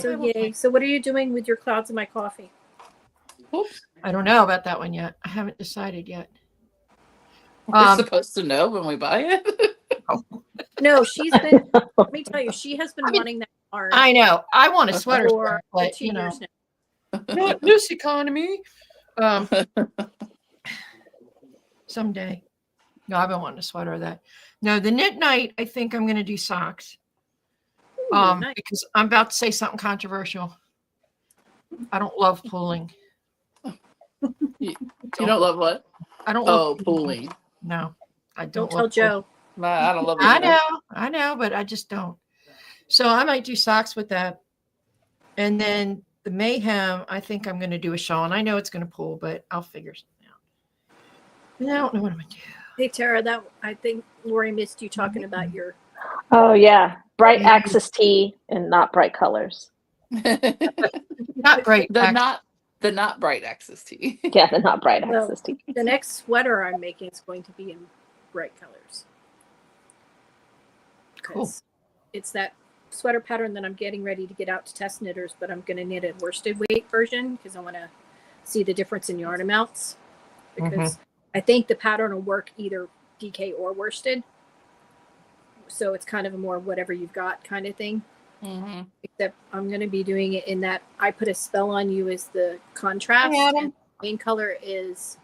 So yay! So what are you doing with your clouds in my coffee? Oops. I don't know about that one yet. I haven't decided yet. We're supposed to know when we buy it. No, she's been. Let me tell you, she has been wanting that yarn I know. I want a sweater, for but 2 you know, years now. not this economy. Someday. No, I've been wanting a sweater of that. No, the knit night, I think I'm going to do socks. Ooh, nice. Because I'm about to say something controversial. I don't love pulling. You don't love what? I don't Oh, love pooling. No, I Don't don't tell love pulling. Joe. No, I don't love it. I either. know, but I just don't. So I might do socks with that. And then the mayhem, I think I'm going to do a shawl. And I know it's going to pull, but I'll figure something out. And I don't know what I'm going to do. Hey Tara, that I think Lori missed you talking about your Oh yeah, bright Mhm. axis tee and not bright colors. Not bright. the actually. not bright axis tee. Yeah, the not bright Well, axis tee. the next sweater I'm making is going to be in bright colors. Cool. 'Cause it's that sweater pattern that I'm getting ready to get out to test knitters, but I'm going to knit a worsted weight version because I want to see the difference in yarn amounts. Because I think the pattern will work either DK or worsted. So it's kind of a more whatever you've got kind of thing. hmm Except I'm going to be doing it in that I put a spell on you as the contrast. Hi, Adam. And main color is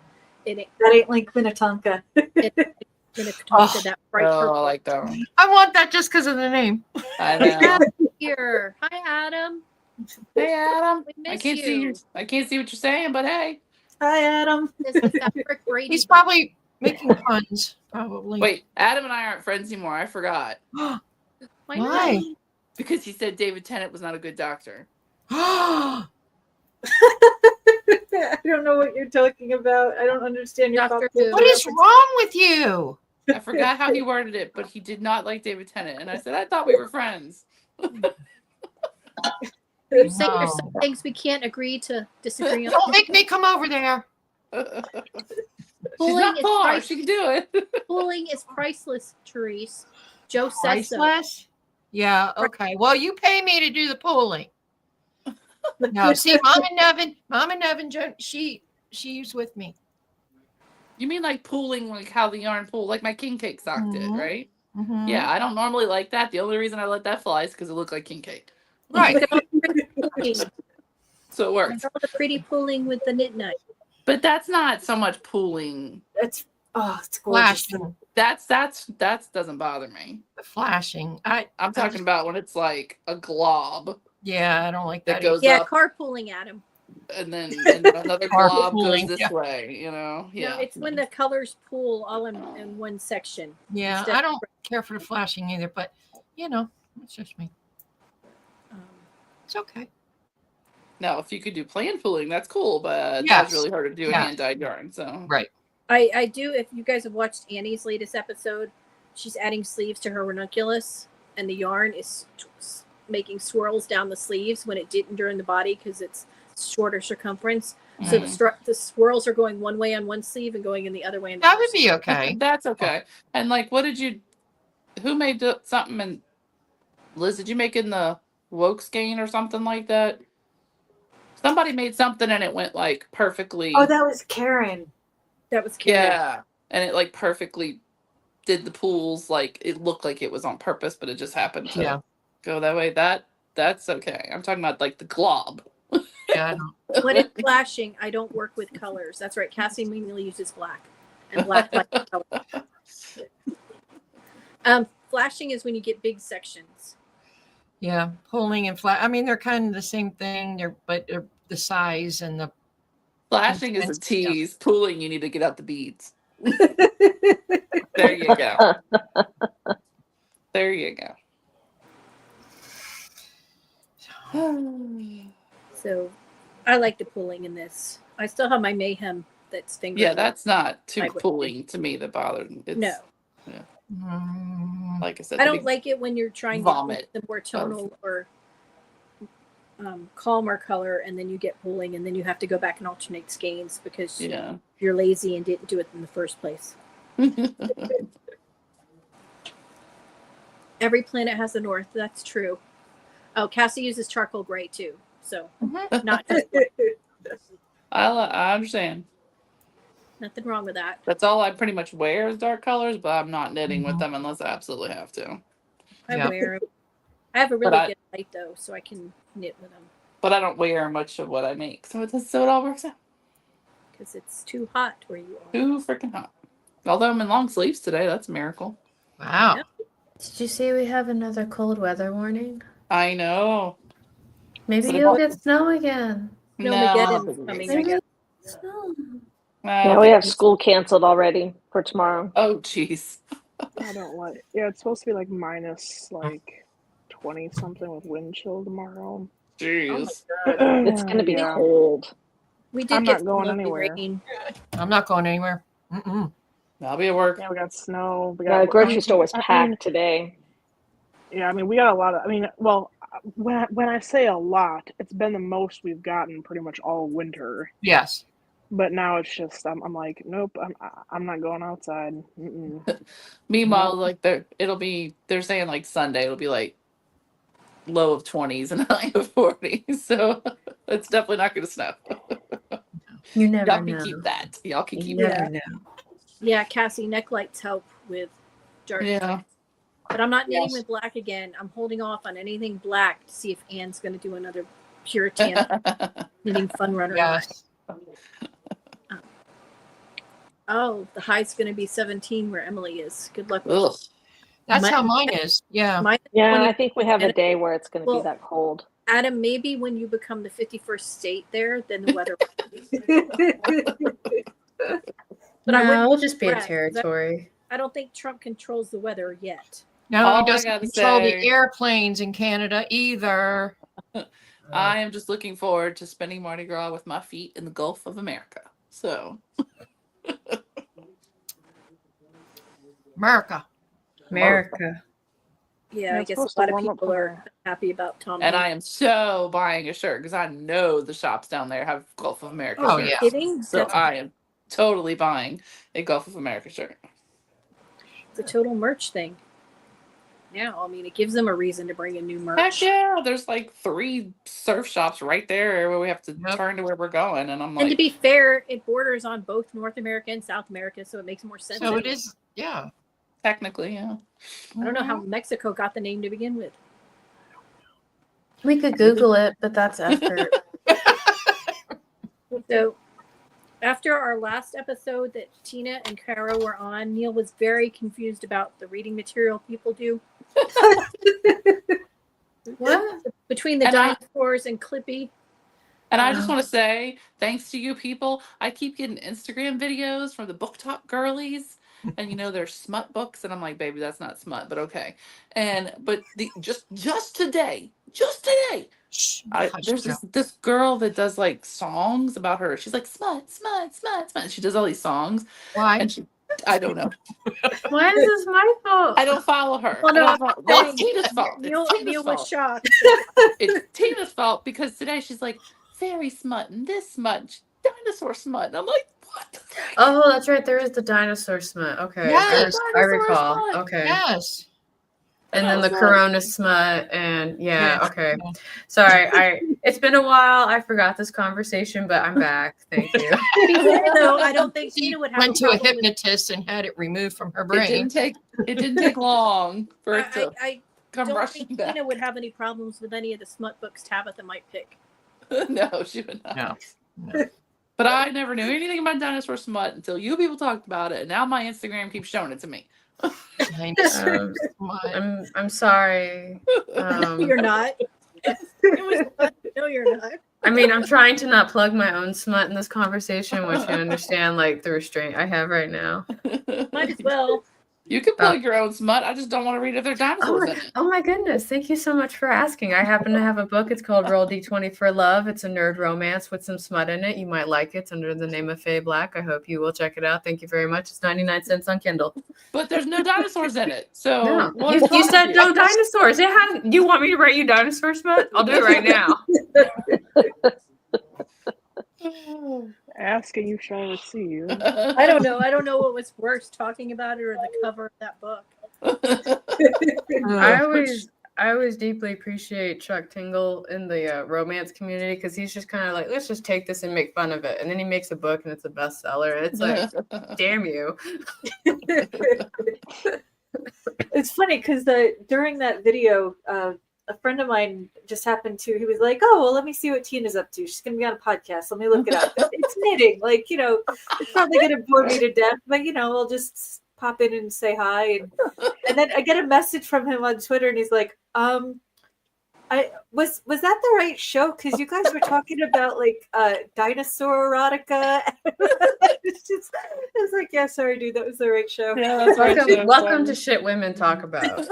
it That ain't like Minnetonka. going to talk to that bright Oh, I purple. like that one. I want that just because of the name. I know. Here. Hi, Adam. Hey, Adam. We I miss can't see you. I can't see what you're saying, but hey. Hi, Adam. This is that Rick Brady. He's probably making puns. Probably. Wait, Adam and I aren't friends anymore. I forgot Why Why? not? because he said David Tennant was not a good doctor. I don't know what you're talking about. I don't understand your Dr. thought Who. What is wrong with you? I forgot how he worded it, but he did not like David Tennant, and I said I thought we were friends. You say there's No. some things we can't agree to disagree on. Don't make me come over there. She's Pulling not is far. price- She can do it. Pulling is priceless, Therese. Joe says so. Priceless? Yeah, okay. Well, you pay me to do the pulling. No, see, Mama Nevin, she's with me. You mean like pooling, like how the yarn pull, like my king cake sock did, Mhm. right? Mhm. Yeah, I don't normally like that. The only reason I let that fly is because it looked like king cake. Right. Look at all the pretty pulling. So it works. All the pretty pulling with the knit knife. But that's not so much pooling. It's gorgeous. Flashing. That doesn't bother me. Flashing. I'm talking about when it's like a glob Yeah, I don't like that that. goes Yeah, up carpooling, Adam. and then another glob Carpooling, goes this yeah. way, Yeah. No, it's when the colors pool all in one section. Yeah, instead I of- don't care for the flashing either, but it's just me. It's okay. Now, if you could do plan pooling, that's cool, but Yes. that's really hard to do in Yes. hand-dyed yarn. So Right. I do, if you guys have watched Annie's latest episode, she's adding sleeves to her ranunculus, and the yarn is making swirls down the sleeves when it didn't during the body because it's shorter circumference. So the swirls are going one way on one sleeve and going in the other way. On the That other would be okay. that's okay. And like, who made something in, Liz, did you make in the woke skein or something like that? Somebody made something and it went like perfectly. Oh, that was Karen. That was cute. yeah. And it like perfectly did the pools. Like it looked like it was on purpose, but it just happened to Yeah. go that way. That's okay. I'm talking about like the glob. Yeah, I don't- When it's flashing, I don't work with colors. That's right. Cassie mainly uses black, and black like color. Flashing is when you get big sections. yeah. Pulling and flash. I mean, they're kind of the same thing. They're the size and the. Flashing is a Intense stuff. tease. Pooling, you need to get out the beads. There you go. There you go. So I like the pulling in this. I still have my mayhem that's finger. Yeah, that's not too I would- pooling to me that bothered me. It's, no. Mm, Like I said, I the don't big- like it when you're trying vomit to the more tonal or calmer color, and then you get pulling, and then you have to go back and alternate skeins because Yeah. you're lazy and didn't do it in the first place. Every planet has a north. That's true. Oh, Cassie uses charcoal gray too. So not just I understand. nothing wrong with that. That's all I pretty much wear is dark colors, but I'm not knitting with Mhm. them unless I absolutely have to. I Yeah. wear 'em. I have a really I- good light though, so I can knit with them But I don't wear much of what I make, so it all works out. because it's too hot where you are. Too freaking hot. Although I'm in long sleeves today, that's a miracle. Wow. Yep. Did you see we have another cold weather warning? I know. Maybe But you'll about- get snow again. No, I don't Mageddon's think it coming, is. I guess. Snow. I Yeah, don't we think have it's- school canceled already for tomorrow. Oh, jeez. I don't like. Yeah, it's supposed to be like minus like 20 something with wind chill tomorrow. Jeez. It's going to be Yeah. cold. We did I'm get not some going lovely anywhere. rain. I'm not going anywhere. Mm-mm. I'll be at work. Yeah, we got snow. We Yeah, got the grocery store was I mean, packed today. yeah, I mean, we got a lot of. I mean, well, when I say a lot, it's been the most we've gotten pretty much all winter. Yes. But now it's just I'm like, nope, I'm not going outside. Mm-mm. Meanwhile, Nope. like they're saying like Sunday it'll be like low of 20s and high of 40s. So it's definitely not gonna snow. You never Y'all can know. keep that. Y'all can You keep never that. know. Yeah, Cassie, neck lights help with dark. Yeah. But I'm not knitting Yes. with black again. I'm holding off on anything black to see if Anne's going to do another Puritan knitting fun runner. Yes. Oh, the high's going to be 17 where Emily is. Good luck with Ugh. That's My- how mine is. Yeah. mine. Yeah, 20 I think we have a and- day where it's going to Well- be that cold. Adam, maybe when you become the 51st state there, then the weather. But I no, wouldn't it'll just be a brag, 'cause territory. I don't think Trump controls the weather yet. No, All I he doesn't gotta control say- the airplanes in Canada either. I am just looking forward to spending Mardi Gras with my feet in the Gulf of America. So America. America. Yeah, I it's guess a supposed to lot of warm up people from are there. happy about Tom. and Hanks. I am so buying a shirt because I know the shops down there have Gulf of America Oh, shirts. yeah. Kidding? So That's I am totally buying a Gulf of America shirt. the total merch thing. Now, I mean, it gives them a reason to bring in new merch. Heck yeah, there's like 3 surf shops right there where we have to Yep. turn to where we're going, and I'm And to like, be fair, it borders on both North America and South America, so it makes more sense. So it anyway. is, yeah. technically, yeah. I don't know how Mexico got the name to begin with. We could Google it, but that's effort. So, after our last episode that Tina and Kara were on, Neil was very confused about the reading material people do What? between the And I- dinosaurs and Clippy. And I just Oh. want to say, thanks to you people, I keep getting Instagram videos from the Book Talk girlies, and you know they're smut books, and I'm like, baby, that's not smut, but okay. But just today, Shh, there's hush, Joe. this girl that does like songs about her. She's like smut, smut, smut, smut. She does all these songs, Why? and I don't know. Why is this my fault? I don't follow her. Well, no, I don't follow- well, saying- it's Tina's fault. Neil, It's Tina's Neil was fault. shocked. It's Tina's fault because today she's like fairy smut and this smut, dinosaur smut. And I'm like, what the heck? Oh, that's right. There is the dinosaur smut. Okay, Yes, I dinosaur recall. smut. Okay, Yes. and I then the was like- Corona smut, and yeah. Yeah. Okay, sorry. It's been a while. I forgot this conversation, but I'm back. Thank you. To be fair, though, I don't think She Tina would have went to a problem with- hypnotist and had it removed from her It brain. didn't take long for it to I come don't rushing think back. Tina would have any problems with any of the smut books Tabitha might pick. No, she would not. No. No. But I never knew anything about dinosaur smut until you people talked about it, and now my Instagram keeps showing it to me. Um, My- I'm sorry. You're not. It was fun. No, you're not. I mean, I'm trying to not plug my own smut in this conversation, which you understand, like the restraint I have right now. Might as well. You can plug your own smut. I just don't want to read if there are dinosaurs in it. Oh my goodness. Thank you so much for asking. I happen to have a book. It's called Roll D20 for Love. It's a nerd romance with some smut in it. You might like it. It's under the name of Faye Black. I hope you will check it out. Thank you very much. It's 99 cents on Kindle. But there's no dinosaurs in it. So No, what you, is you wrong said with no dinosaurs. It hadn't. You want me to write you dinosaur smut? I'll do it right now. you? Ask and you shall receive. I don't know. I don't know what was worse, talking about it or the cover of that book. I always deeply appreciate Chuck Tingle in the romance community because he's just kind of like, let's just take this and make fun of it, and then he makes a book and it's a bestseller. It's like, damn you. It's funny because during that video a friend of mine just happened to. He was like, "Oh, well, let me see what Tina's up to. She's going to be on a podcast. Let me look it up." It's knitting. Like, it's probably going to bore me to death, but I'll just pop in and say hi. And then I get a message from him on Twitter, and he's like, I was that the right show? Because you guys were talking about like dinosaur erotica. It's like, yeah, sorry, dude, that was the right show. Yeah, that's right. Welcome to shit women talk about.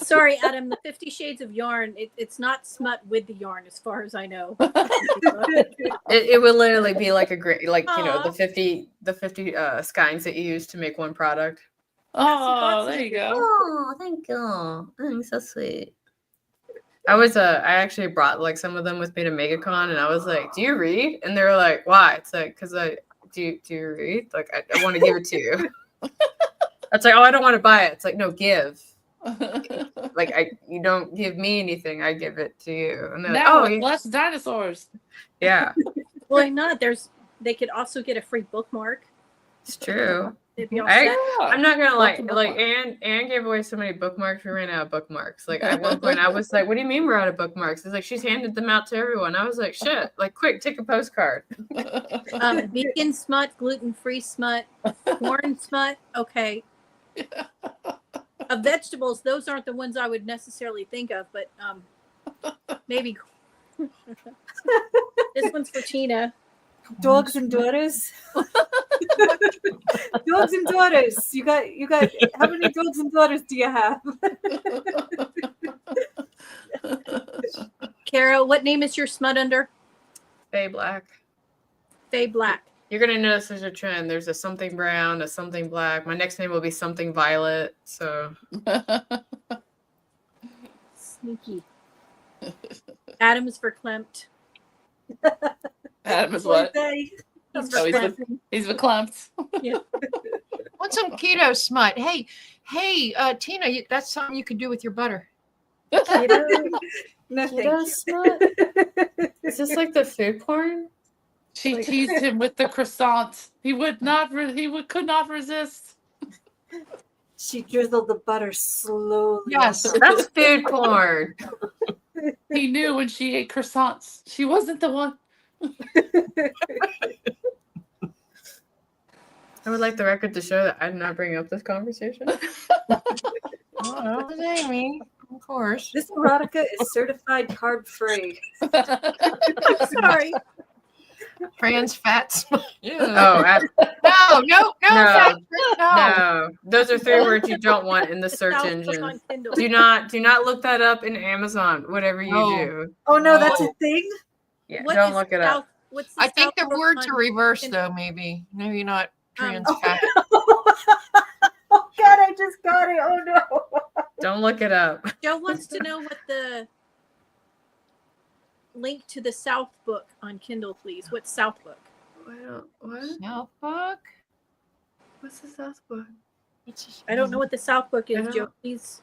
Sorry, Adam. The 50 Shades of Yarn. It's not smut with the yarn, as far as I know. It would literally be like a great, like Aw. the 50 skeins that you use to make one product. Oh, there you go. Oh, thank you. Thanks, so sweet. I actually brought like some of them with me to MegaCon, and I was like, "Do you read?" And they were like, "Why?" It's like, "Cause do you read? Like, I want to give it to you." It's like, "Oh, I don't want to buy it." It's like, "No, give." Like, you don't give me anything; I give it to you. And they're like, Now "Oh, with less dinosaurs. yeah, Why not? They could also get a free bookmark. it's true." They'd be all I- set. I'm not gonna Lots like of like bookmarks. Anne gave away so many bookmarks. We ran out of bookmarks. Like at one point, I was like, "What do you mean we're out of bookmarks?" It's like she's handed them out to everyone. I was like, "Shit! Like quick, take a postcard." Vegan smut, gluten-free smut, corn smut. Okay. Of vegetables, those aren't the ones I would necessarily think of, but maybe. This one's for Tina. Dogs and daughters. Dogs and daughters. You got. How many dogs and daughters do you have? Kara, what name is your smut under? Faye Black. Faye Black. You're gonna notice there's a trend. There's a something brown, a something black. My next name will be something violet. So Sneaky. Adam is for Klimt. Adam is what? Birthday. He's Oh, for he's Klimt. He's verklempt. What's some keto smut? Hey, Tina, that's something you could do with your butter. No, thank you. smut? Is this like the food porn? She teased him with the croissant. He would not. Could not resist. She drizzled the butter slowly. Yes. That's food porn. He knew when she ate croissants. She wasn't the one. I would like the record to show that I did not bring up this conversation. Oh, Amy, of course. This erotica is certified carb free. Sorry. Trans fat smut. Oh, No, fat, no. no. Those are 3 words you don't want in the search South Book engine. on Kindle. Do not look that up in Amazon. Whatever you No. do. Oh no, that's a thing. Yeah, What don't is look it South- up. What's the I think the South Book words on are reversed Kindle? though, maybe. Maybe not trans Oh. fat. Oh God, I just got it. Oh no. Don't look it up. Joe wants to know what the link to the South Book on Kindle, please. What's South Book? What? South Book? What's the South Book? I don't know what the South Book I is, don't- Joe. Please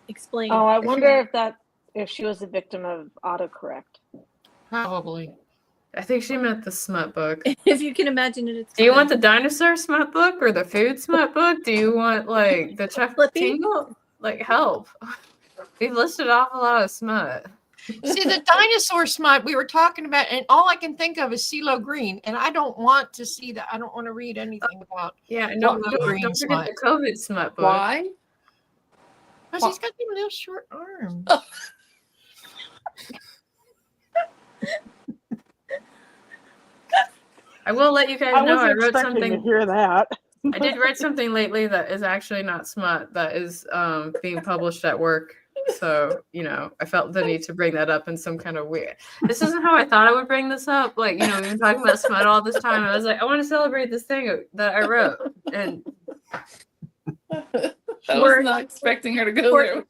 explain. Oh, I wonder if she was a victim of autocorrect. Probably. I think she meant the smut book. If you can imagine it, it's Do you coming. want the dinosaur smut book or the food smut book? Do you want like the Chuck Flippy? Tingle? Like help. We've listed off a lot of smut. See, the dinosaur smut we were talking about, and all I can think of is CeeLo Green, and I don't want to see that. I don't want to read anything about. Yeah, and don't Well, green forget smut. the COVID smut book. Why? Because he's got them little short arms. I will let you guys I know I wasn't wrote expecting to something. hear that. I did write something lately that is actually not smut, that is being published at work. So, I felt the need to bring that up in some kind of weird. This isn't how I thought I would bring this up. Like, we've been talking about smut all this time. I was like, I want to celebrate this thing that I wrote. And I was not expecting her to go there.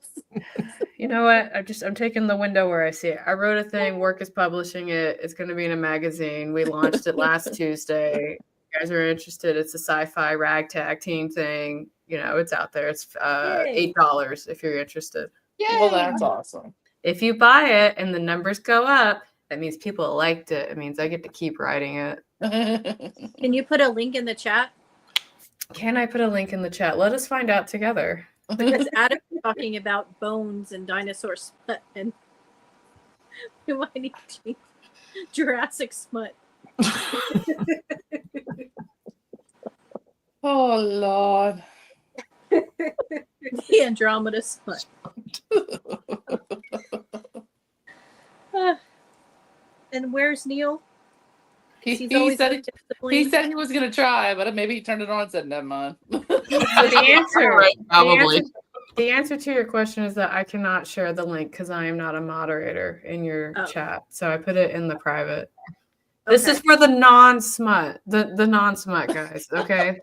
you know what? I'm taking the window where I see it. I wrote a thing, work is publishing it. It's going to be in a magazine. We launched it last Tuesday. If you guys are interested, it's a sci-fi ragtag team thing. It's out there. It's $8 if you're interested. Well, that's awesome. If you buy it and the numbers go up, that means people liked it. It means I get to keep writing it. Can you put a link in the chat? Can I put a link in the chat? Let us find out together. Because talking about bones and dinosaur smut, and we might need to change Jurassic smut. Oh Lord. The Andromeda smut. And where's Neil? He, He's he always said with his he siblings. said he was gonna try, but maybe he turned it on and said, "Never mind." So the answer, Right, probably. the answer to your question is that I cannot share the link because I am not a moderator in your Oh. chat. So I put it in the private. This Okay. is for the non-smut, the non-smut guys. Okay.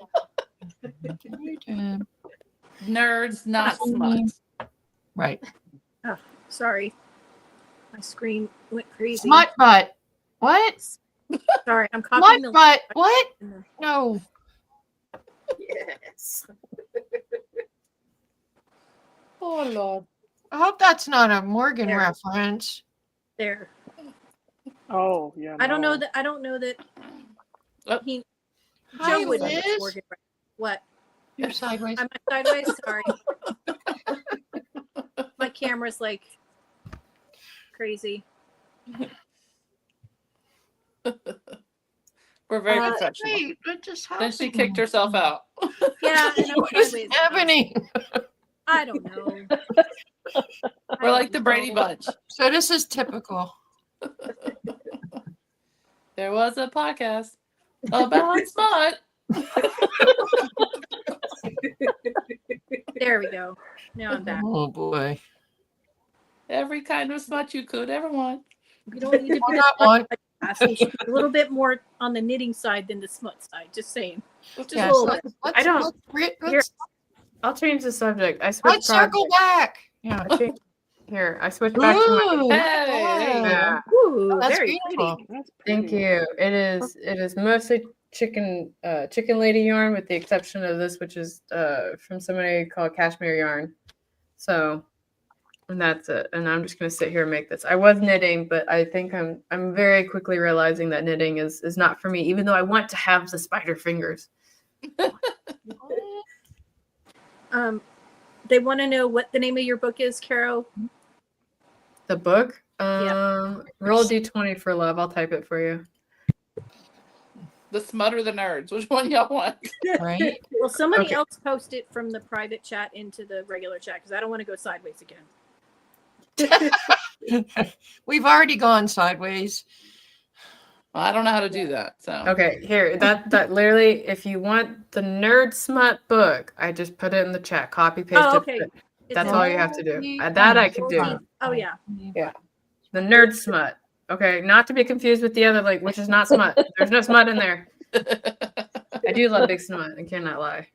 Nerds, not smut. Right. Sorry. My screen went crazy. Smut butt. What? Sorry, I'm Smut copying the butt. What? No. Yes. Oh Lord. I hope that's not a Morgan There. reference. there. Oh yeah. I don't know no. that. I don't know that. Oh. He. Hi, Joe would know Liz. it's Morgan. What? You're sideways. Am I sideways? Sorry. My camera's like crazy. We're very Uh, professional. Wait, what just Then happened? she kicked herself out. Yeah, and I'm What is sideways. happening? I don't know. We're like the Brady Bunch. So this is typical. There was a podcast about smut. There we go. Now I'm back. Oh boy. Every kind of smut you could ever want. You don't need to Well, be that one. a little bit more on the knitting side than the smut side. Just saying. Just Yes, a little bit. let's, I don't- Here. I'll change the subject. I let's switched circle back. Yeah. Here, I switched back to my. Ooh, Hey, there you go. Yeah. Ooh, that's very beautiful. pretty. That's Thank pretty. you. It is mostly chicken lady yarn, with the exception of this, which is from somebody called Cashmere Yarn. So, and that's it. And I'm just gonna sit here and make this. I was knitting, but I think I'm very quickly realizing that knitting is not for me, even though I want to have the spider fingers. They want to know what the name of your book is, Caro. The book, Yeah. roll D20 for love. I'll type it for you. The smut or the nerds? Which one y'all want? Right? Well, somebody Okay. else post it from the private chat into the regular chat because I don't want to go sideways again. We've already gone sideways. Well, I don't know how to do that. So Okay, here. That literally, if you want the nerd smut book, I just put it in the chat. Copy paste Oh, it. okay. That's in all the- you have to do. Oh, That I can do. 14th. Oh yeah. The nerd smut. Okay, not to be confused with the other link, which is not smut. There's no smut in there. I do love big smut. I cannot lie.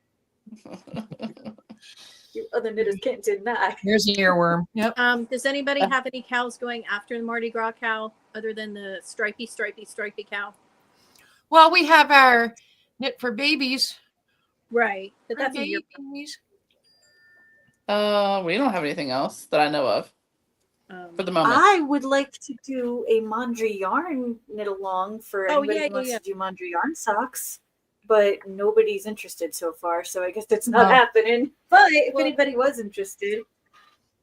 You other knitters can't deny. Here's the earworm. Yep. Does anybody have any cows going after the Mardi Gras cow other than the stripy cow? Well, we have our knit for babies. Right, but For that's a year. babies. we don't have anything else that I know of for the moment. I would like to do a Mondri yarn knit along for Oh, anybody yeah, who wants yeah. to do Mondri yarn socks, but nobody's interested so far, so I guess that's not No. happening. But if Well- anybody was interested,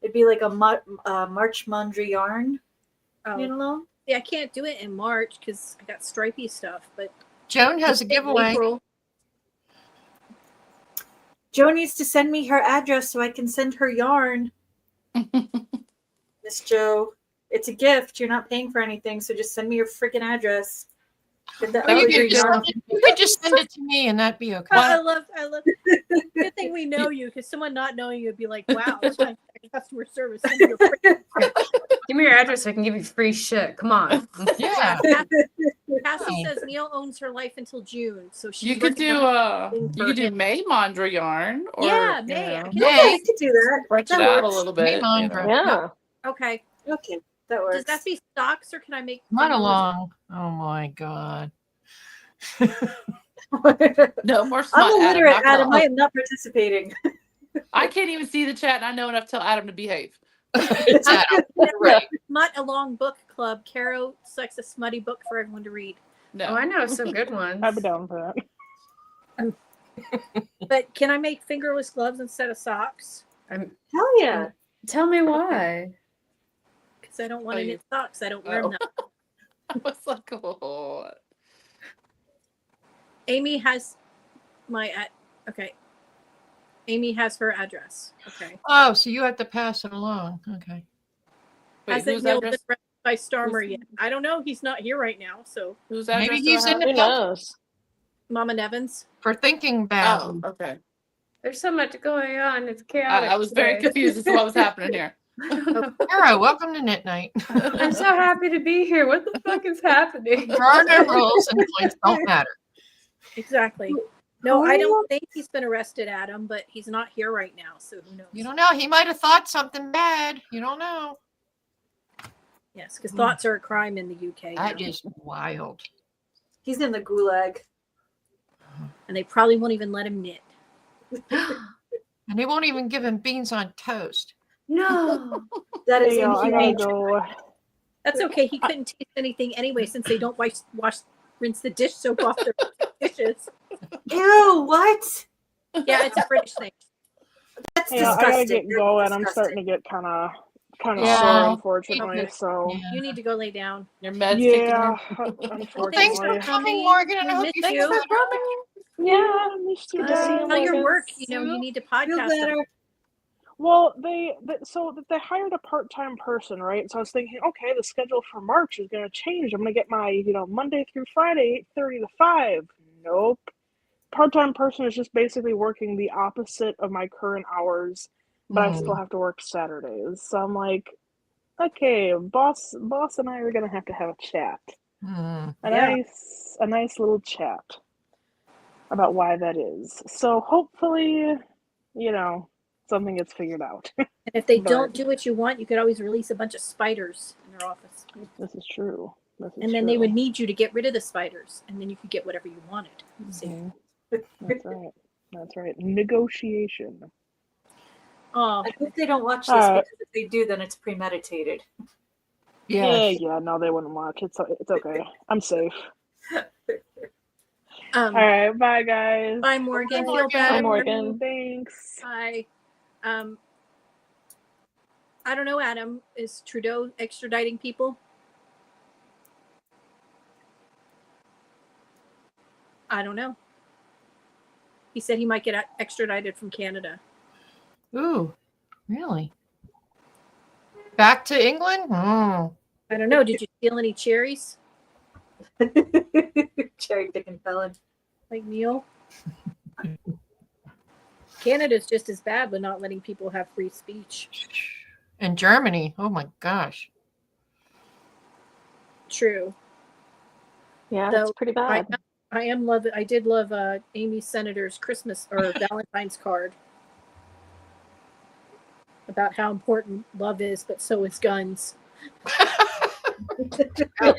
it'd be like a March Mondri yarn knit Oh, along. yeah, I can't do it in March because I got stripy stuff. But Joan has a giveaway. April, Jo needs to send me her address so I can send her yarn. Miss Jo, it's a gift. You're not paying for anything, so just send me your freaking address. Get that Or you other could just, yarn. you could just send it to me and that'd be okay. I love. Good thing we know you because someone not knowing you would be like, "Wow, it's my customer service." Send me your freaking- Give me your address so I can give you free shit. Come on. Yeah. Cassie says Neil owns her life until June, so she's You could working do on something you for could do him. May Mondra yarn, or Yeah, you May. I know, can- Yeah, I could do that. stretch That it out works. a little May bit. Mondra. Yeah. Okay. Okay, that works. Does that be stocks or can I make Run fingerless- along. Oh my God. No more smut. I'm illiterate, knock it Adam. off. I am not participating. I can't even see the chat, and I know enough to tell Adam to behave. It's Adam. Right. Smut Along Book Club. Caro selects a smutty book for everyone to read. No, Oh, I know some good ones. I'd be down for that. But can I make fingerless gloves instead of socks? Hell yeah. Tell me why. Because I don't want Oh, to you- knit socks. I don't wear them. I was like, oh. Amy has my okay. Amy has her address. Okay. Oh, so you have to pass it along. Okay. Wait, Hasn't whose mailed been address? read by Starmer yet. I don't know. He's not here right now. So Whose Maybe address do he's I in have? Who the dump knows? Mama Nevins. for thinking Oh, badly. okay. There's so much going on. It's chaotic. I was very today. confused as to what was happening here. Tara, welcome to Knit Night. I'm so happy to be here. What the fuck is happening? There are no rules and place don't matter. Exactly. No, I don't think he's been arrested, Adam, but he's not here right now. So who knows? You don't know. He might have thought something bad. You don't know. Yes, because thoughts are a crime in the UK. That now. is wild. He's in the gulag. And they probably won't even let him knit. And they won't even give him beans on toast. No. That is Hey, y'all, I gotta inhumane. go. That's okay. He couldn't taste anything anyway since they don't rinse the dish soap off their dishes. Ew, what? Yeah, it's a British thing. That's Hey, y'all, I disgusting. gotta get That's going. I'm disgusting. starting to get kind of Yeah. sore, unfortunately. Okay. So Yeah. You need to go lay down. Your meds yeah, kicking Well, Thanks for unfortunately. coming, Morgan, and I We hope missed you you. feel better. Yeah. I missed you I see guys. you Tell your Morgan. work, you need to Feel podcast. better. Well, they hired a part-time person, right? So I was thinking, okay, the schedule for March is going to change. I'm going to get my, Monday through Friday, 8:30 to 5. Nope. Part-time person is just basically working the opposite of my current hours, but I still have to work Saturdays. So I'm like, okay, boss and I are going to have a chat. Hmm. Yeah. A nice little chat about why that is. So hopefully, something gets figured out. And if they But- don't do what you want, you could always release a bunch of spiders in their office. This is true. And then they would need you to get rid of the spiders, and then you could get whatever you wanted. See? Mhm. That's right. Negotiation. Oh, I hope they don't watch this Alright. because if they do, then it's premeditated. Yeah. No, they wouldn't watch. It's okay. I'm safe. All right. Bye, guys. bye, Morgan. Feel Morgan. better. Bye, Morgan. Thanks. Bye. I don't know, Adam. Is Trudeau extraditing people? I don't know. He said he might get extradited from Canada. Ooh, really? Back to England? Oh. I don't know. Did you steal any cherries, Cherry picking felon. like Neil? Canada's just as bad with not letting people have free speech. In Germany. Oh my gosh. True. Yeah, So, it's pretty bad. I did love Amy Senator's Christmas or Valentine's card about how important love is, but so is guns. True.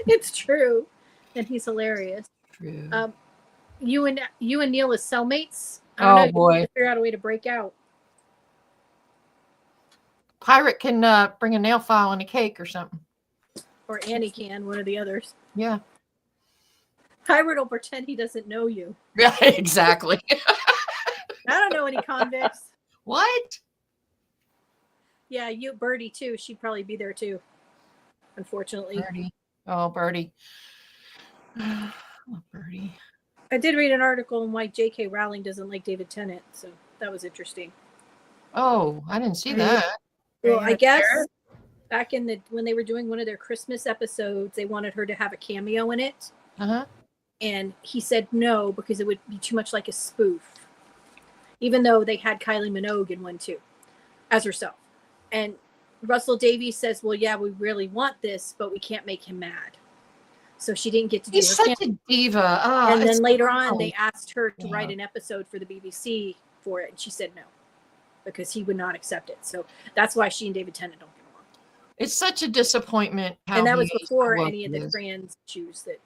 It's true, and he's hilarious. True. You and Neil as cellmates. I don't know. Oh You boy. need to figure out a way to break out. Pirate can bring a nail file and a cake or something. Or Annie can, one of the others. Yeah. Pirate will pretend he doesn't know you. Yeah, exactly. I don't know any convicts. What? Yeah, you Birdie too. She'd probably be there too. Unfortunately, Birdie. Oh, Birdie. Oh, Birdie. I did read an article on why J.K. Rowling doesn't like David Tennant, so that was interesting. Oh, I didn't see that. Well, Yeah, I guess sure. back in when they were doing one of their Christmas episodes, they wanted her to have a cameo in it, Uh-huh. and he said no because it would be too much like a spoof. Even though they had Kylie Minogue in one too, as herself, and Russell Davies says, "Well, yeah, we really want this, but we can't make him mad." So she didn't get to do He's her such cameo. a diva. Oh, And then it's later on, so- they asked her to Yeah. write an episode for the BBC for it, and she said no because he would not accept it. So that's why she and David Tennant don't get along. It's such a disappointment. How And that he was is, before how woke any of he the is. trans issues that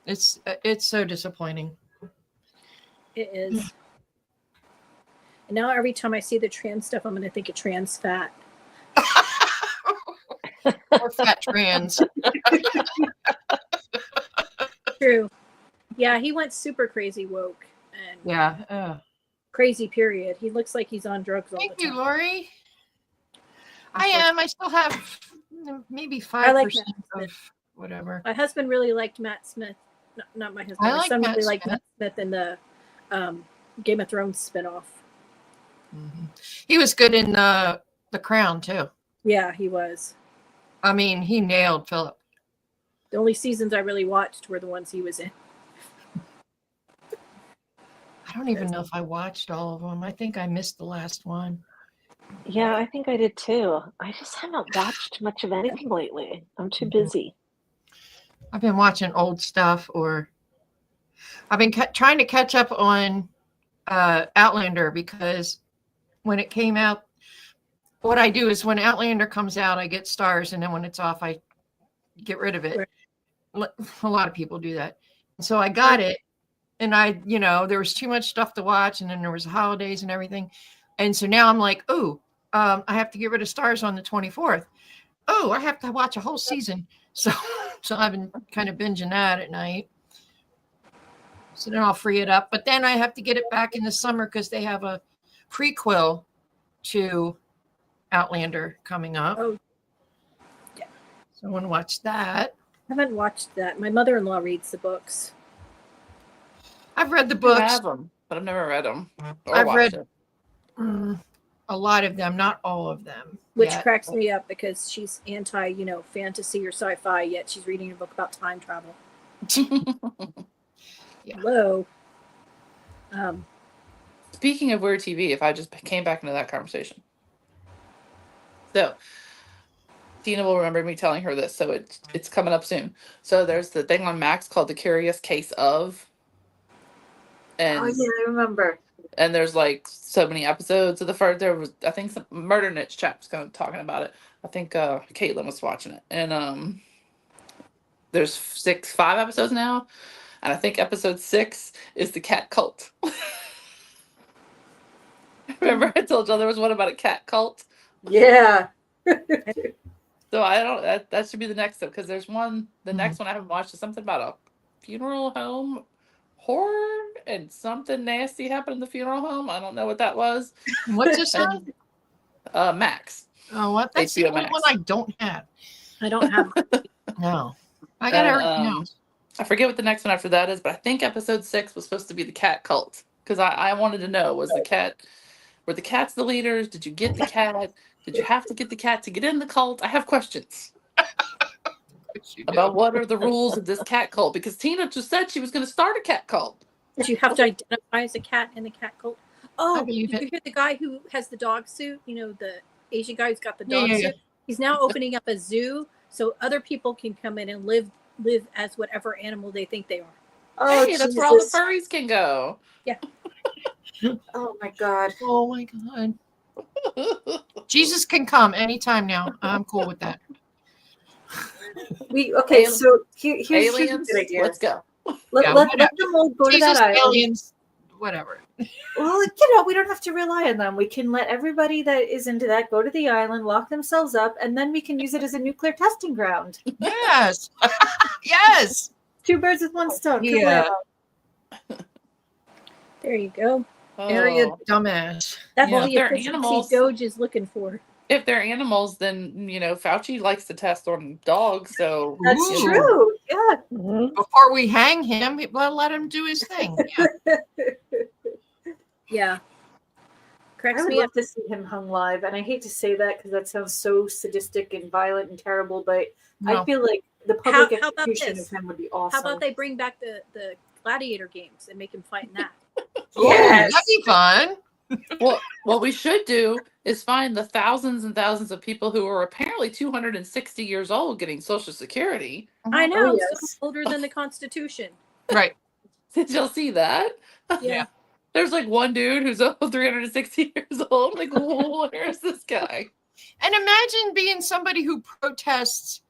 It's so disappointing. it is. And now every time I see the trans stuff, I'm going to think of trans fat. Or fat trans. True. Yeah, he went super crazy woke. and Yeah. crazy period. He looks like he's on drugs all Thank the you, time. Lori. I am. I still have maybe 5% I like Matt of Smith. whatever. My husband really liked Matt Smith. Not my husband. I My like son Matt really liked Smith. Matt Smith in the Game of Thrones spinoff. He was good in The Crown too. Yeah, he was. I mean, he nailed Philip. The only seasons I really watched were the ones he was in. I don't even know if I watched all of them. I think I missed the last one. Yeah, I think I did too. I just haven't watched much of anything lately. I'm too busy. I've been watching old stuff, or I've been trying to catch up on Outlander, because when it came out, what I do is when Outlander comes out, I get Stars, and then when it's off, I get rid of it. Right. A lot of people do that. So I got it, and there was too much stuff to watch, and then there was the holidays and everything. And so now I'm like, I have to get rid of Stars on the 24th. Oh, I have to watch a whole season. So I've been kind of binging that at night. So then I'll free it up. But then I have to get it back in the summer because they have a prequel to Outlander coming up. Oh, yeah. So I want to watch that. I haven't watched that. My mother-in-law reads the books. I've read the I books. have them, but I've never read them. I've read a lot of them, not all of them. Which yet. cracks me up because she's anti, fantasy or sci-fi, yet she's reading a book about time travel. Yeah. Hello. Speaking of Weird TV, if I just came back into that conversation. So, Tina will remember me telling her this, so it's coming up soon. So there's the thing on Max called The Curious Case of. And Oh yeah, I remember. and there's like so many episodes of the first. There was, I think, some Murder Niche chap's kind of talking about it. I think Caitlin was watching it, and there's 5 episodes now, and I think episode 6 is the cat cult. Remember, I told y'all there was one about a cat cult. Yeah. So I don't. That should be the next one, because there's one. The next one I haven't watched is something about a funeral home horror, and something nasty happened in the funeral home. I don't know what that was. What's this one? Max. Oh, what? That's the HBO only Max. one I don't have. I don't have. No. I got everything else. I forget what the next one after that is, but I think episode 6 was supposed to be the cat cult, because I wanted to know, were the cats the leaders? Did you get the cat? Did you have to get the cat to get in the cult? I have questions about what are the rules of this cat cult, because Tina just said she was going to start a cat cult. Do you have to identify as a cat in the cat cult? Oh, I believe did it. you hear the guy who has the dog suit? The Asian guy who's got the dog Yeah. suit? He's now opening up a zoo so other people can come in and live as whatever animal they think they are. Oh, Hey, that's where all the Jesus. furries can go. Oh my God. Oh my God. Jesus can come anytime now. I'm cool with that. Okay, Alien- so here's a Aliens, good idea. let's go. Let whatever. them all go to Jesus, that island. aliens, whatever. Well, we don't have to rely on them. We can let everybody that is into that go to the island, lock themselves up, and then we can use it as a nuclear testing ground. Yes. Yes. 2 birds with 1 stone. Good Yeah. plan. There you go. Area Oh. dumbass. That's Yeah. the They're efficiency animals. Doge is looking for. If they're animals, then Fauci likes to test on dogs. So That's Ooh. true. Yeah. Before we hang him, we'll let him do his thing. Yeah. Yeah. I Cracks would me love up. to see him hung live, and I hate to say that because that sounds so sadistic and violent and terrible, but No. I feel like the public How about execution this? of him would be awesome. How about they bring back the gladiator games and make him fight in that? Yes. That'd be fun. Well, what we should do is find the thousands and thousands of people who are apparently 260 years old getting Social Security. I know, yes. so older than the Constitution. Right. Did y'all see that? Yeah. There's like one dude who's 360 years old. Like, where's this guy? And imagine being somebody who protests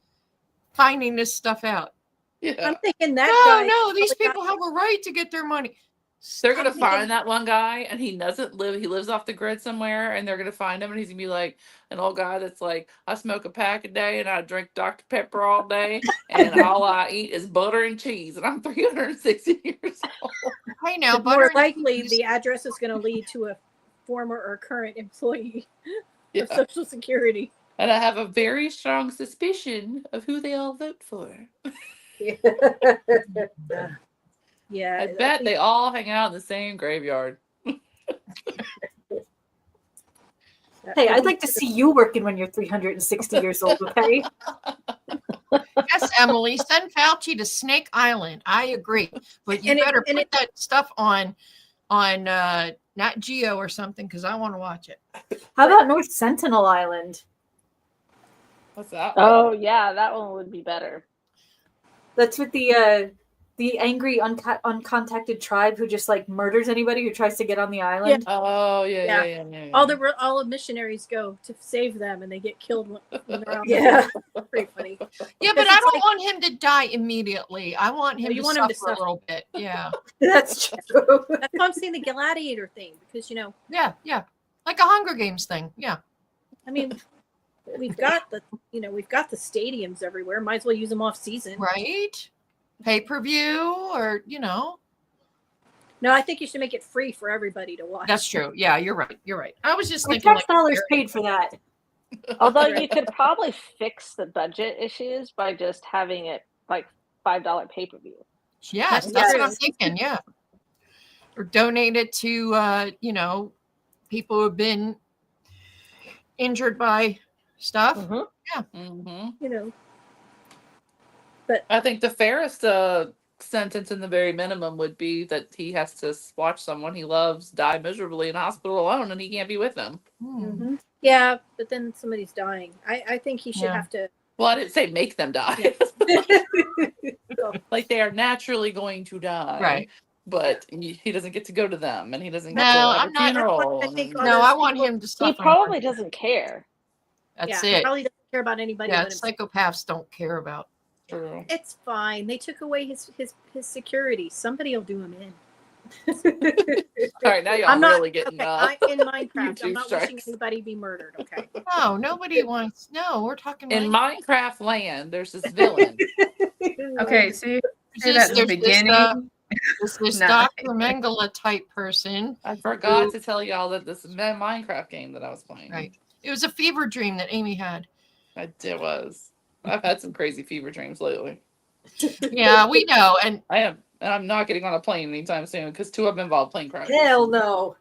finding this stuff out. Yeah. I'm thinking that No, guy. no, these probably people have a right to get their money. They're gonna I'm thinking- find that one guy, and he doesn't live. He lives off the grid somewhere, and they're gonna find him, and he's gonna be like an old guy that's like, I smoke a pack a day, and I drink Dr Pepper all day, and all I eat is butter and cheese, and I'm 360 years old. Hey, now, But butter more and likely, cheese. the address is going to lead to a former or current employee Yeah. of Social Security. And I have a very strong suspicion of who they all vote for. Yeah, I bet they all hang out in the same graveyard. Hey, I'd like to see you working when you're 360 years old, okay? Yes, Emily, send Fauci to Snake Island. I agree, but you And it- better and put that stuff on Nat Geo or something because I want to watch it. How about North Sentinel Island? What's that? Oh yeah, that one would be better. That's with the angry uncontacted tribe who just like murders anybody who tries to get on the island. Oh Yeah. yeah. all the missionaries go to save them, and they get killed when they're out. Yeah. Pretty funny. Yeah, but Because I it's don't like- want him to die immediately. I want him, you to, want suffer him to suffer. a little bit. Yeah, That's true. That's why I'm saying the gladiator thing, because yeah. Like a Hunger Games thing. Yeah. I mean, we've got the stadiums everywhere. Might as well use them off season. Right? Pay-per-view or, No, I think you should make it free for everybody to watch. That's true. Yeah, you're right. You're right. I was just My thinking tax dollars paid for that. Although you could probably fix the budget issues by just having it like $5 pay-per-view. yes, That's that's what I'm true. thinking. Yeah. Or donate it to, people who have been injured by stuff. Mm-hmm. But I think the fairest sentence in the very minimum would be that he has to watch someone he loves die miserably in hospital alone, and he can't be with them. Hmm. yeah, but then somebody's dying. I think he should Yeah. have to. Well, I didn't say make them die. So, Like they are naturally going to die. Right. But he doesn't get to go to them, and he doesn't get No, to have I'm a not- funeral. I think and- No, I want him to He suffer. probably doesn't care. That's yeah, he it. probably doesn't care about anybody. Yeah, but psychopaths don't care about. True. it's fine. They took away his security. Somebody will do him in. All right, now y'all I'm not really getting in Minecraft. I'm YouTube not wishing strikes. anybody be murdered. Okay. No, nobody wants. No, we're talking. in like, Minecraft land. There's this villain. Okay, so you say This- that in the there's this, beginning. this No. Dr. Mengele type person. I forgot to tell y'all that this Minecraft game that I was playing. Right. It was a fever dream that Amy had. It was. I've had some crazy fever dreams lately. Yeah, we know. And I'm not getting on a plane anytime soon because 2 of them involve plane crashes. Hell no.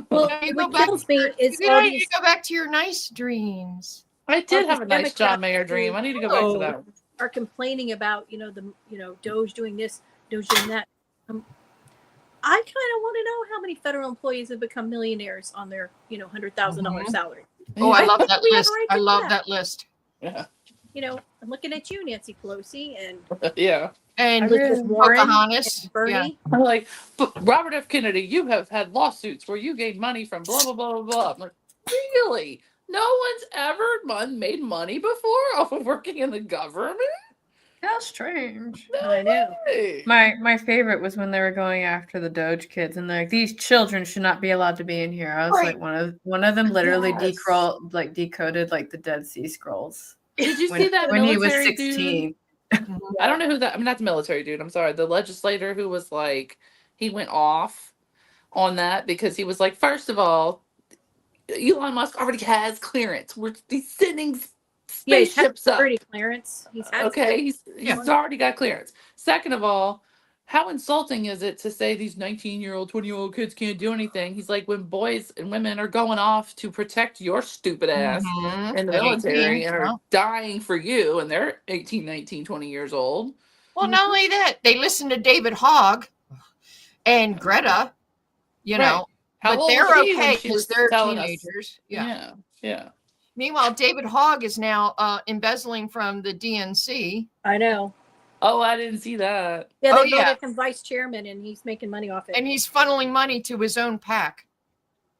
Well, you go what back kills me is you all need these to go back to your nice dreams. I did all have a these nice John Democrats Mayer who- dream. I need to go back to that. are complaining about Doge doing this, Doge doing that. I kind of want to know how many federal employees have become millionaires on their $100,000 Mhm. salary. Oh, I I love think that we have a list. right I to do love that. that list. Yeah. I'm looking at you, Nancy Pelosi, and Yeah. And Elizabeth Warren, Pocahontas. and Bernie. I'm like, but Robert F. Kennedy, you have had lawsuits where you gained money from blah, blah, blah, blah, blah. I'm like, really? No one's ever made money before off of working in the government? How strange. No I know. way. My favorite was when they were going after the Doge kids, and they're like, these children should not be allowed to be in here. I was Right. like, one of them literally Yes. decoded like the Dead Sea Scrolls Did you when, see that when he was military dude? 16. I don't know who that. I'm not the military dude. I'm sorry. The legislator who was like, he went off on that because he was like, first of all, Elon Musk already has clearance. He's sending Yeah, he's had spaceships up. security clearance. He's had Okay, he's Yeah. already got clearance. Second of all, how insulting is it to say these 19-year-old, 20-year-old kids can't do anything? He's like, when boys and women are going off to protect your stupid ass Mhm. in the At military 18, and well. are dying for you, and they're 18, 19, 20 years old. Well, not only that, they listen to David Hogg and Greta, Right. know, How but old they're was he when okay she because was they're telling us? teenagers. Yeah, yeah. Meanwhile, David Hogg is now embezzling from the DNC. I know. Oh, I didn't see that. Yeah, Oh, they yeah. voted him vice chairman, and he's making money off it. And he's funneling money to his own PAC.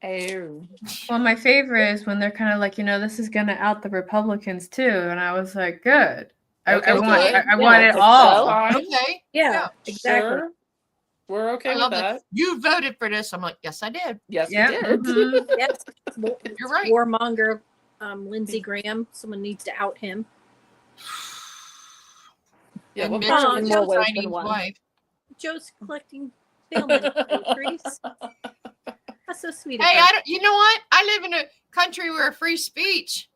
Oh. Well, my favorite is when they're kind of like, this is gonna out the Republicans too, and I was like, good. I Okay, want good. I want Yeah, it so- all. Fine. Okay. yeah, yeah, exactly. Sure. We're okay I with love that. it. You voted for this. I'm like, yes, I did. Yes, Yeah. we did. Mhm. Yes, You're right. warmonger, Lindsey Graham. Someone needs to out him. Yeah, And what Mitch Oh, is in more ways than Chinese one. wife. Joe's collecting bail money. Trees. That's so sweet. of Hey, her. I don't. You know what? I live in a country where free speech.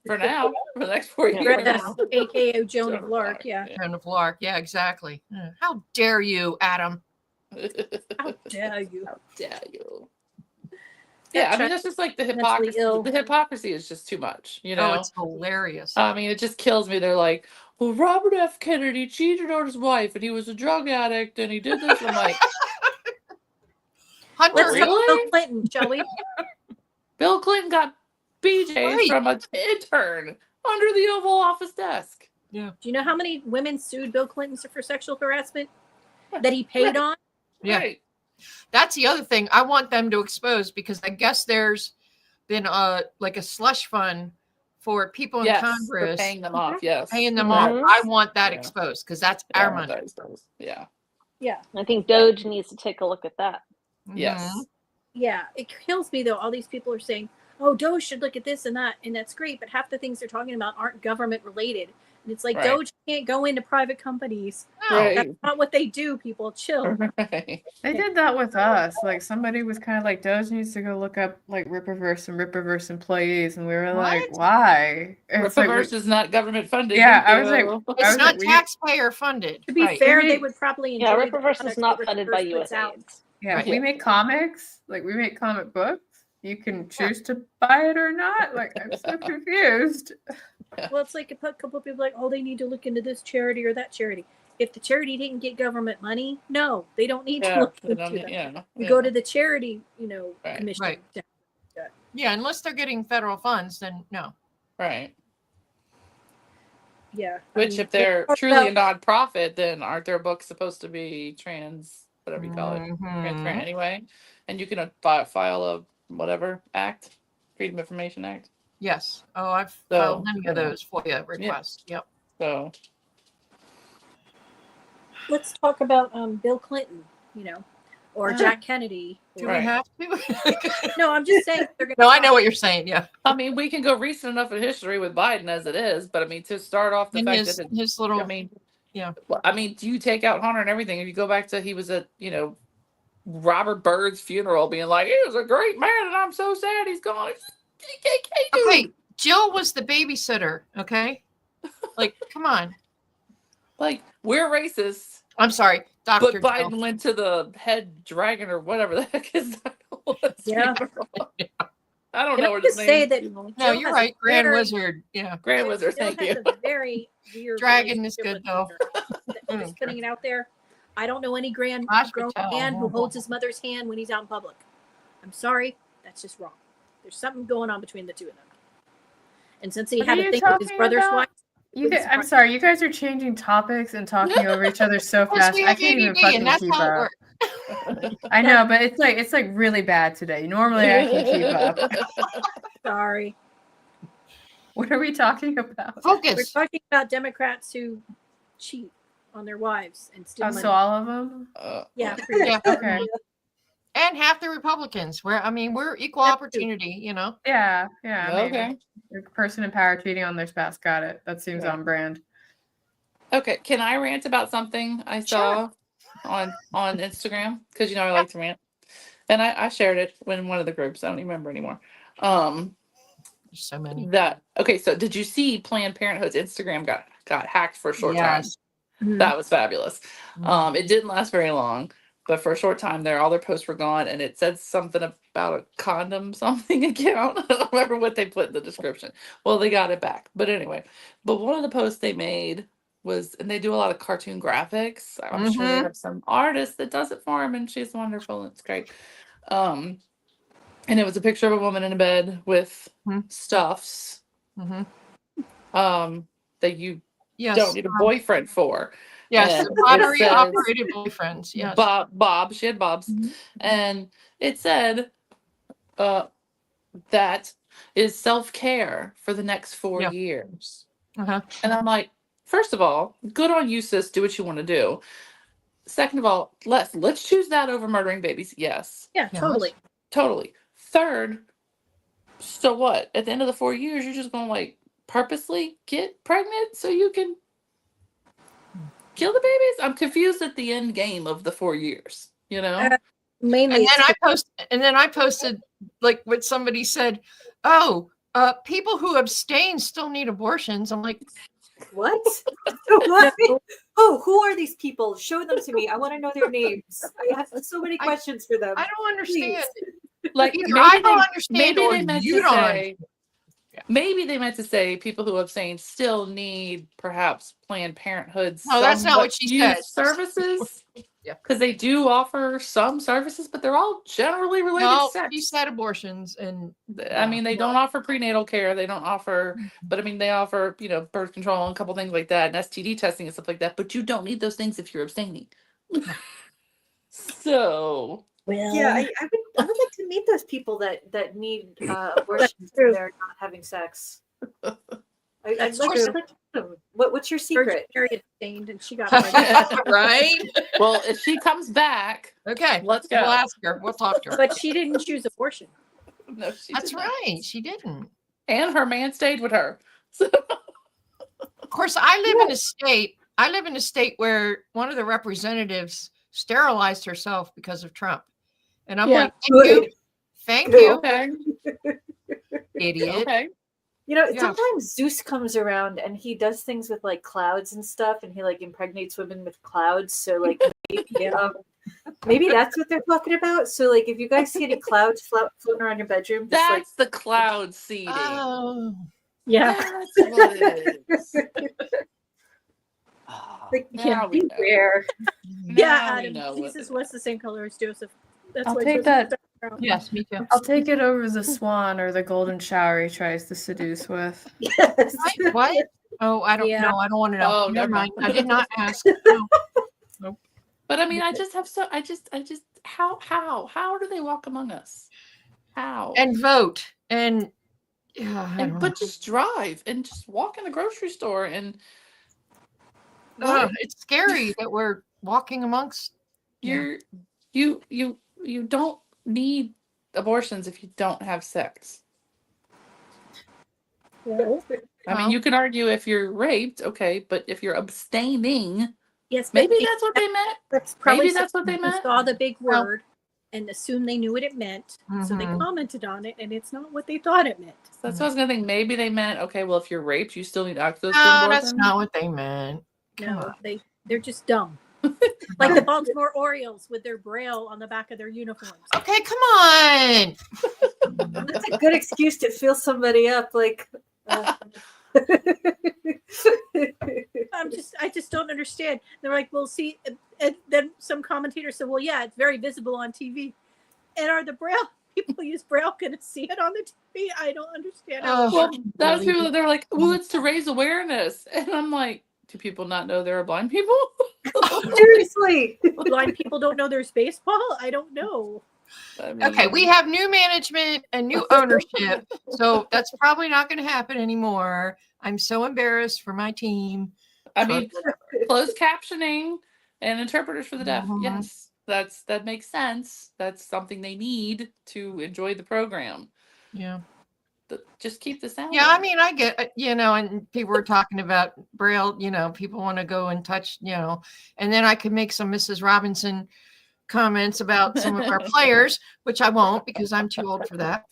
for now, for the next 4 Yeah. years. Greta, aka Joan of Joan of Arc. Arc, Yeah. Joan of Arc. Yeah, exactly. How dare you, Adam? How dare you? How dare you? That Yeah, I mean child that's just like the mentally hypocrisy. ill. The hypocrisy is just too much, you Oh, know. it's hilarious. I mean, it just kills me. They're like, "Well, Robert F. Kennedy cheated on his wife, and he was a drug addict, and he did this." I'm like, Hunter, Let's talk Really? Bill Clinton, shall we? Bill Clinton got BJ's Right. from an intern under the Oval Office desk. Do you know how many women sued Bill Clinton for sexual harassment that he paid on? Yeah. Right. that's the other thing I want them to expose, because I guess there's been like a slush fund for people in Yes, for Congress paying them off. Yes. paying them Mhm. off. I want that Yeah. exposed, because that's Yeah, our money. that is those. Yeah. Yeah. I think Doge needs to take a look at that. Yes. Mhm. Yeah. It kills me though. All these people are saying, oh, Doge should look at this and that. And that's great. But half the things they're talking about aren't government related. And it's like Right. Doge can't go into private companies. No. Right. That's not what they do, people. Chill. Right. They did that with us. Like somebody was kind of like, Doge needs to go look up like Rippaverse and Rippaverse employees, and we were like, What? why? And it's like, Rippaverse is not government funded. Yeah, Thank I was like, you. It's was not like, we- taxpayer funded. To be Right. fair, Maybe- they would probably enjoy Yeah, the Rippaverse products is not that funded by Rippaverse puts out. USAID. yeah, Right. we make comics. Like we make comic books. You can choose to buy it or not. Like I'm so confused. Well, it's like a couple of people like, oh, they need to look into this charity or that charity. If the charity didn't get government money, no, they don't need to Yeah, look they into don't them. need- yeah, You yeah. go to the charity, Right. commission. Right. Yeah, unless they're getting federal funds, then no. Right. Yeah. I Which, mean, if they're talk truly a about- nonprofit, then aren't their books supposed to be trans, whatever you call it, transparent Mhm. anyway? And you can file a whatever act, Freedom of Information Act. Yes. Oh, I've So, filed many of yeah. those FOIA requests. Yep. So let's talk about Bill Clinton, or Ah. Jack Kennedy. Do Right. we have to? No, I'm just saying they're gonna. No, I know what you're saying. Yeah. I mean, we can go recent enough in history with Biden as it is, but I mean, to start off the And fact his, that his little. I mean, yeah. Well, I mean, do you take out Hunter and everything? If you go back to he was at Robert Byrd's funeral, being like, he was a great man, and I'm so sad he's gone. He's a KKK dude. Okay, Jill was the babysitter. Okay, like, come on. Like, we're racist, I'm sorry, but Doctor. Biden went to the head dragon or whatever the heck his title was. Yeah. I don't Can know I what his just say name that- is. No, Jill you're has a right. Grand very- Wizard. Yeah. Grand Wizard, Jill thank has you. a very weird Dragon is relationship good, with Hunter. I'm just Okay. putting it out there. I don't know any grown Hospital. man who holds his mother's hand when he's out in public. I'm sorry, that's just wrong. There's something going on between the two of them. And since he What had are a you thing with his talking brother's about? wife, I'm sorry, you guys are changing topics and talking over each other so Because fast. we I have can't even ADD, fucking and that's keep how it up. works. I know, but it's like really bad today. Normally I can keep up. sorry. What are we talking about? We're Focus. talking about Democrats who cheat on their wives and steal Oh, money. so all of them? Yeah, Yeah. Okay. And half the Republicans. We're equal That's opportunity. Yeah, maybe. Okay. A person in power cheating on their spouse. Got it. That seems Yeah. on brand. Okay, can I rant about something I saw on Instagram? Because I like to rant, and I shared it in one of the groups. I don't even remember anymore. There's so many. So did you see Planned Parenthood's Instagram got hacked for a short time? Yes. Mhm. That was fabulous. Mhm. It didn't last very long, but for a short time there, all their posts were gone, and it said something about a condom something account. I don't remember what they put in the description. Well, they got it back, but anyway. But one of the posts they made was, and they do a lot of cartoon graphics. I'm sure they Mhm. have some artist that does it for them, and she's wonderful. And it's great. And it was a picture of a woman in a bed with Mhm. stuffs Mhm. that you Yes. don't need a boyfriend for. Yes. and The it lottery says- operated boyfriends. Yes. Bob, she had Bob's, Mhm. and it said that is self-care for the next 4 Yeah. years. Uh-huh. And I'm like, first of all, good on you, sis. Do what you want to do. second of all, let's choose that over murdering babies. Yes. Yeah, Yes. totally. Totally. Third, so what? At the end of the 4 years, you're just gonna like purposely get pregnant so you can kill the babies? I'm confused at the end game of the 4 years, you know? Mainly, And then I posted like what somebody said, oh, people who abstain still need abortions. I'm like, What? What? Oh, who are these people? Show them to me. I want to know their names. I have so many questions for them. I don't understand. Like Either maybe I don't they, understand maybe or they meant you to don't say understand. Yeah. maybe they meant to say people who abstain still need perhaps Planned Parenthood No, that's not what she somewhat said. services. Yeah. Because they do offer some services, but they're all generally related No, to sex. she said abortions, and I mean, they don't offer prenatal care. They don't offer, but I mean, they offer, birth control and a couple things like that, and STD testing and stuff like that. But you don't need those things if you're abstaining. So, Yeah, I would like to meet those people that need abortions true. and they're not having sex. I'd like to meet them. What's your secret? Mary abstained and she got pregnant. right? well, if she comes back, Okay, let's we'll go. ask her. We'll talk to her. But she didn't choose abortion. No, she That's did not. right. She didn't. And her man stayed with her. So, Of course, I live in a state. I live in a state where one of the representatives sterilized herself because of Trump, and I'm Yeah. like, thank you, thank you, okay, idiot. okay. You know, Yeah. sometimes Zeus comes around and he does things with like clouds and stuff, and he like impregnates women with clouds. So like, maybe that's what they're talking about. So like, if you guys see any clouds floating around your bedroom, just like That's the cloud seeding. Oh, Yeah. That's what it is. Oh, like now we know. beware. Yeah, Now we Adam. know what Jesus it was the same color as Joseph. That's I'll why take Joseph that. was background. yes, me too. I'll take it over the swan or the golden shower he tries to seduce with. Yes. What? Oh, I don't Yeah. know. I don't want to know. Oh, Never never mind. mind. I did not ask. No. But I mean, I just how do they walk among us? How? And vote and yeah, I don't but just drive and just walk in the grocery store and know. It's scary that we're walking amongst. you don't need abortions if you don't have sex. Well, I mean, Well. you can argue if you're raped, okay, but if you're abstaining, yes, but maybe that's what they meant. that's probably Maybe that's what they someone who meant. saw the big Well. word and assumed they knew what it meant. So they Mhm. commented on it, and it's not what they thought it meant. That's what I was gonna think. Maybe they meant, okay, well, if you're raped, you still need access to No, abortion. that's not what they meant. Come No, on. they're just dumb. Like the Baltimore Orioles with their braille on the back of their uniforms. Okay, come on. That's a good excuse to fill somebody up. Like, I just don't understand. They're like, well, see, and then some commentators said, well, yeah, it's very visible on TV. And are the braille people who use braille going to see it on the TV? I don't understand. how Oh, Well, that's really? people. They're like, well, it's to raise awareness, and I'm like, do people not know there are blind people? seriously. blind people don't know there's baseball. I don't know. I Okay, mean, we have new management and new ownership, so that's probably not going to happen anymore. I'm so embarrassed for my team. I mean, closed captioning and interpreters for the deaf. Mhm. Yes, that makes sense. That's something they need to enjoy the program. Yeah. Just keep the sound. Yeah, I on. mean, I get, and people were talking about Braille, people want to go and touch, and then I could make some Mrs. Robinson comments about some of our players, which I won't because I'm too old for that.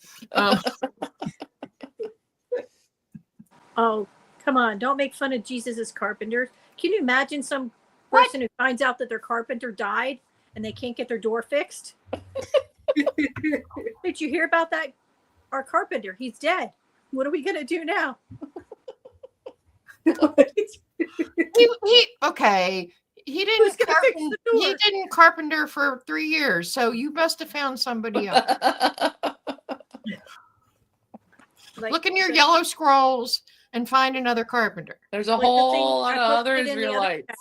Oh, come on. Don't make fun of Jesus' carpenter. Can you imagine some What? person who finds out that their carpenter died and they can't get their door fixed? Did you hear about that? Our carpenter, he's dead. What are we going to do now? Okay. He Who's didn't gonna fix the he door? didn't carpenter for 3 years, so you must have found somebody else. Like, Look in your the- yellow scrolls and find another carpenter. There's a like the thing whole lot I of other posted in the other Israelites. chat,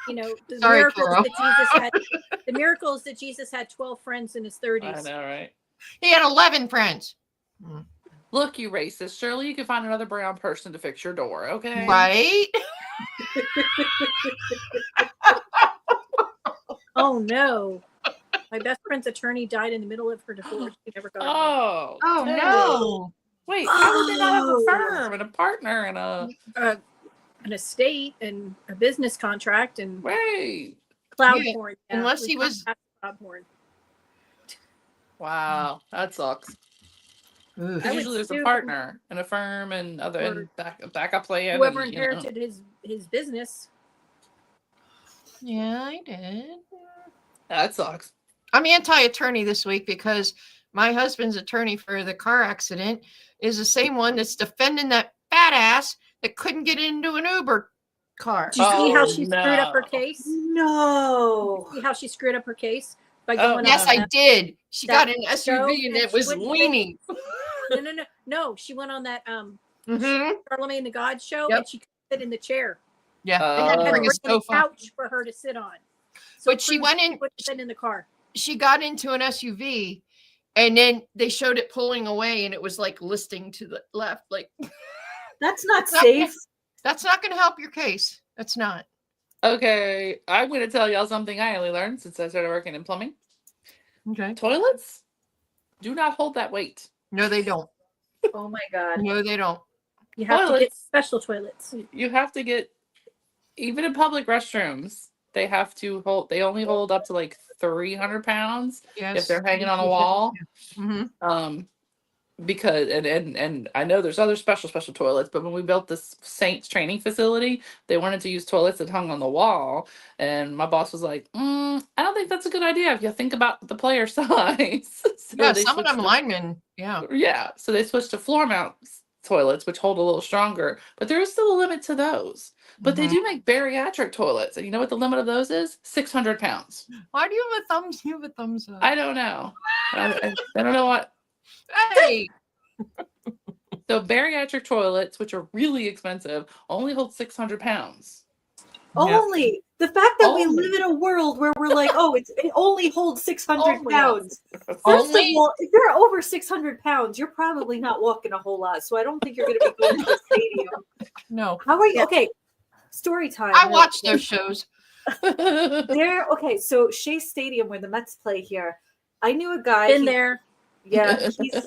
You know, the Sorry, miracles Carol. that Jesus had. The miracles that Jesus had 12 friends in his I 30s. know, right? He had 11 friends. Look, you racist. Surely you can find another brown person to fix your door, okay? Right? Oh no. My best friend's attorney died in the middle of her divorce. She never got it. Oh. Oh dude. no. Wait, how would they not have a Oh. firm and a partner and a An estate and a business contract and wait? cloud Yeah, porn. unless we he can't was- have cloud porn. Wow, that sucks. Oof. I would Usually there's sue a partner and a firm and other Or and backup plan. Whoever and, you know. inherited his business. Yeah, I did. That sucks. I'm anti-attorney this week because my husband's attorney for the car accident is the same one that's defending that fat ass that couldn't get into an Uber car. Did you see how Oh, she screwed up her no. case? No. See how she screwed up her case by Oh, going Yes, on I that- did. She got that an show, SUV and and it she was wouldn't say- leaning. No. She went on that hmm Charlemagne the God show, Yep. and she couldn't sit in the chair. Yeah, Oh. and had to Had to bring a bring in a sofa. couch for her to sit on. So But she prove went she in- wouldn't sit in the car. She got into an SUV, and then they showed it pulling away, and it was like listing to the left. Like That's not It's not- safe. that's not going to help your case. That's not. Okay, I'm going to tell y'all something I only learned since I started working in plumbing. Okay. Toilets do not hold that weight. No, they don't. Oh my god. No, they don't. You have to get Toilets. special toilets. You have to get, even in public restrooms, they have to hold. They only hold up to like 300 pounds Yes. if they're hanging on a wall. hmm Because and I know there's other special toilets, but when we built this Saints training facility, they wanted to use toilets that hung on the wall, and my boss was like, I don't think that's a good idea if you think about the player size. So Yeah, they some of switched them to- linemen. Yeah. Yeah, so they switched to floor mount toilets, which hold a little stronger, but there is still a limit to those. But they Mhm. do make bariatric toilets, and you know what the limit of those is? 600 pounds. Why do you have a thumbs? You have a thumbs up. I don't know. I don't know what. Hey. So bariatric toilets, which are really expensive, only hold 600 pounds. Yeah. Only the fact that we Only. live in a world where we're like, oh, it only holds 600 Only. pounds. First Only- of all, if you're over 600 pounds, you're probably not walking a whole lot. So I don't think you're going to be going to the stadium. No. How are you? Okay, story time. I real watch quick. those shows. There. Okay, so Shea Stadium, where the Mets play here, I knew a guy. Been he- there. Yeah, he's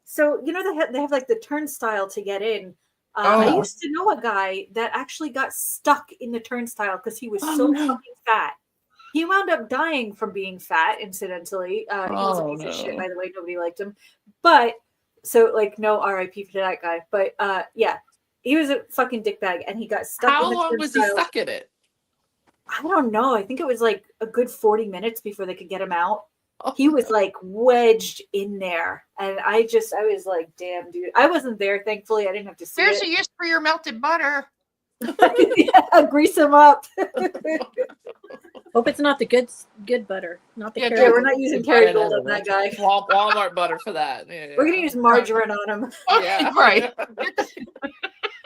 so you know they have like the turnstile to get in. I Oh. used to know a guy that actually got stuck in the turnstile because he was Oh, so no. fucking fat. He wound up dying from being fat, incidentally. He was a Oh, piece of shit, no. by the way. Nobody liked him. But so like no RIP for that guy. But yeah, he was a fucking dickbag and he got stuck How in the long was he turnstile. stuck in it? I don't know. I think it was like a good 40 minutes before they could get him out. He was like wedged in there. And I was like, damn, dude. I wasn't there, thankfully. I didn't have to see There's a it. use for your melted butter. Yeah, grease him up. Hope it's not the good butter, not the Yeah, carrot. Yeah, we're not using Kerrygold on that guy. Walmart butter for that. Yeah, We're gonna use margarine on him. Okay, Yeah. right.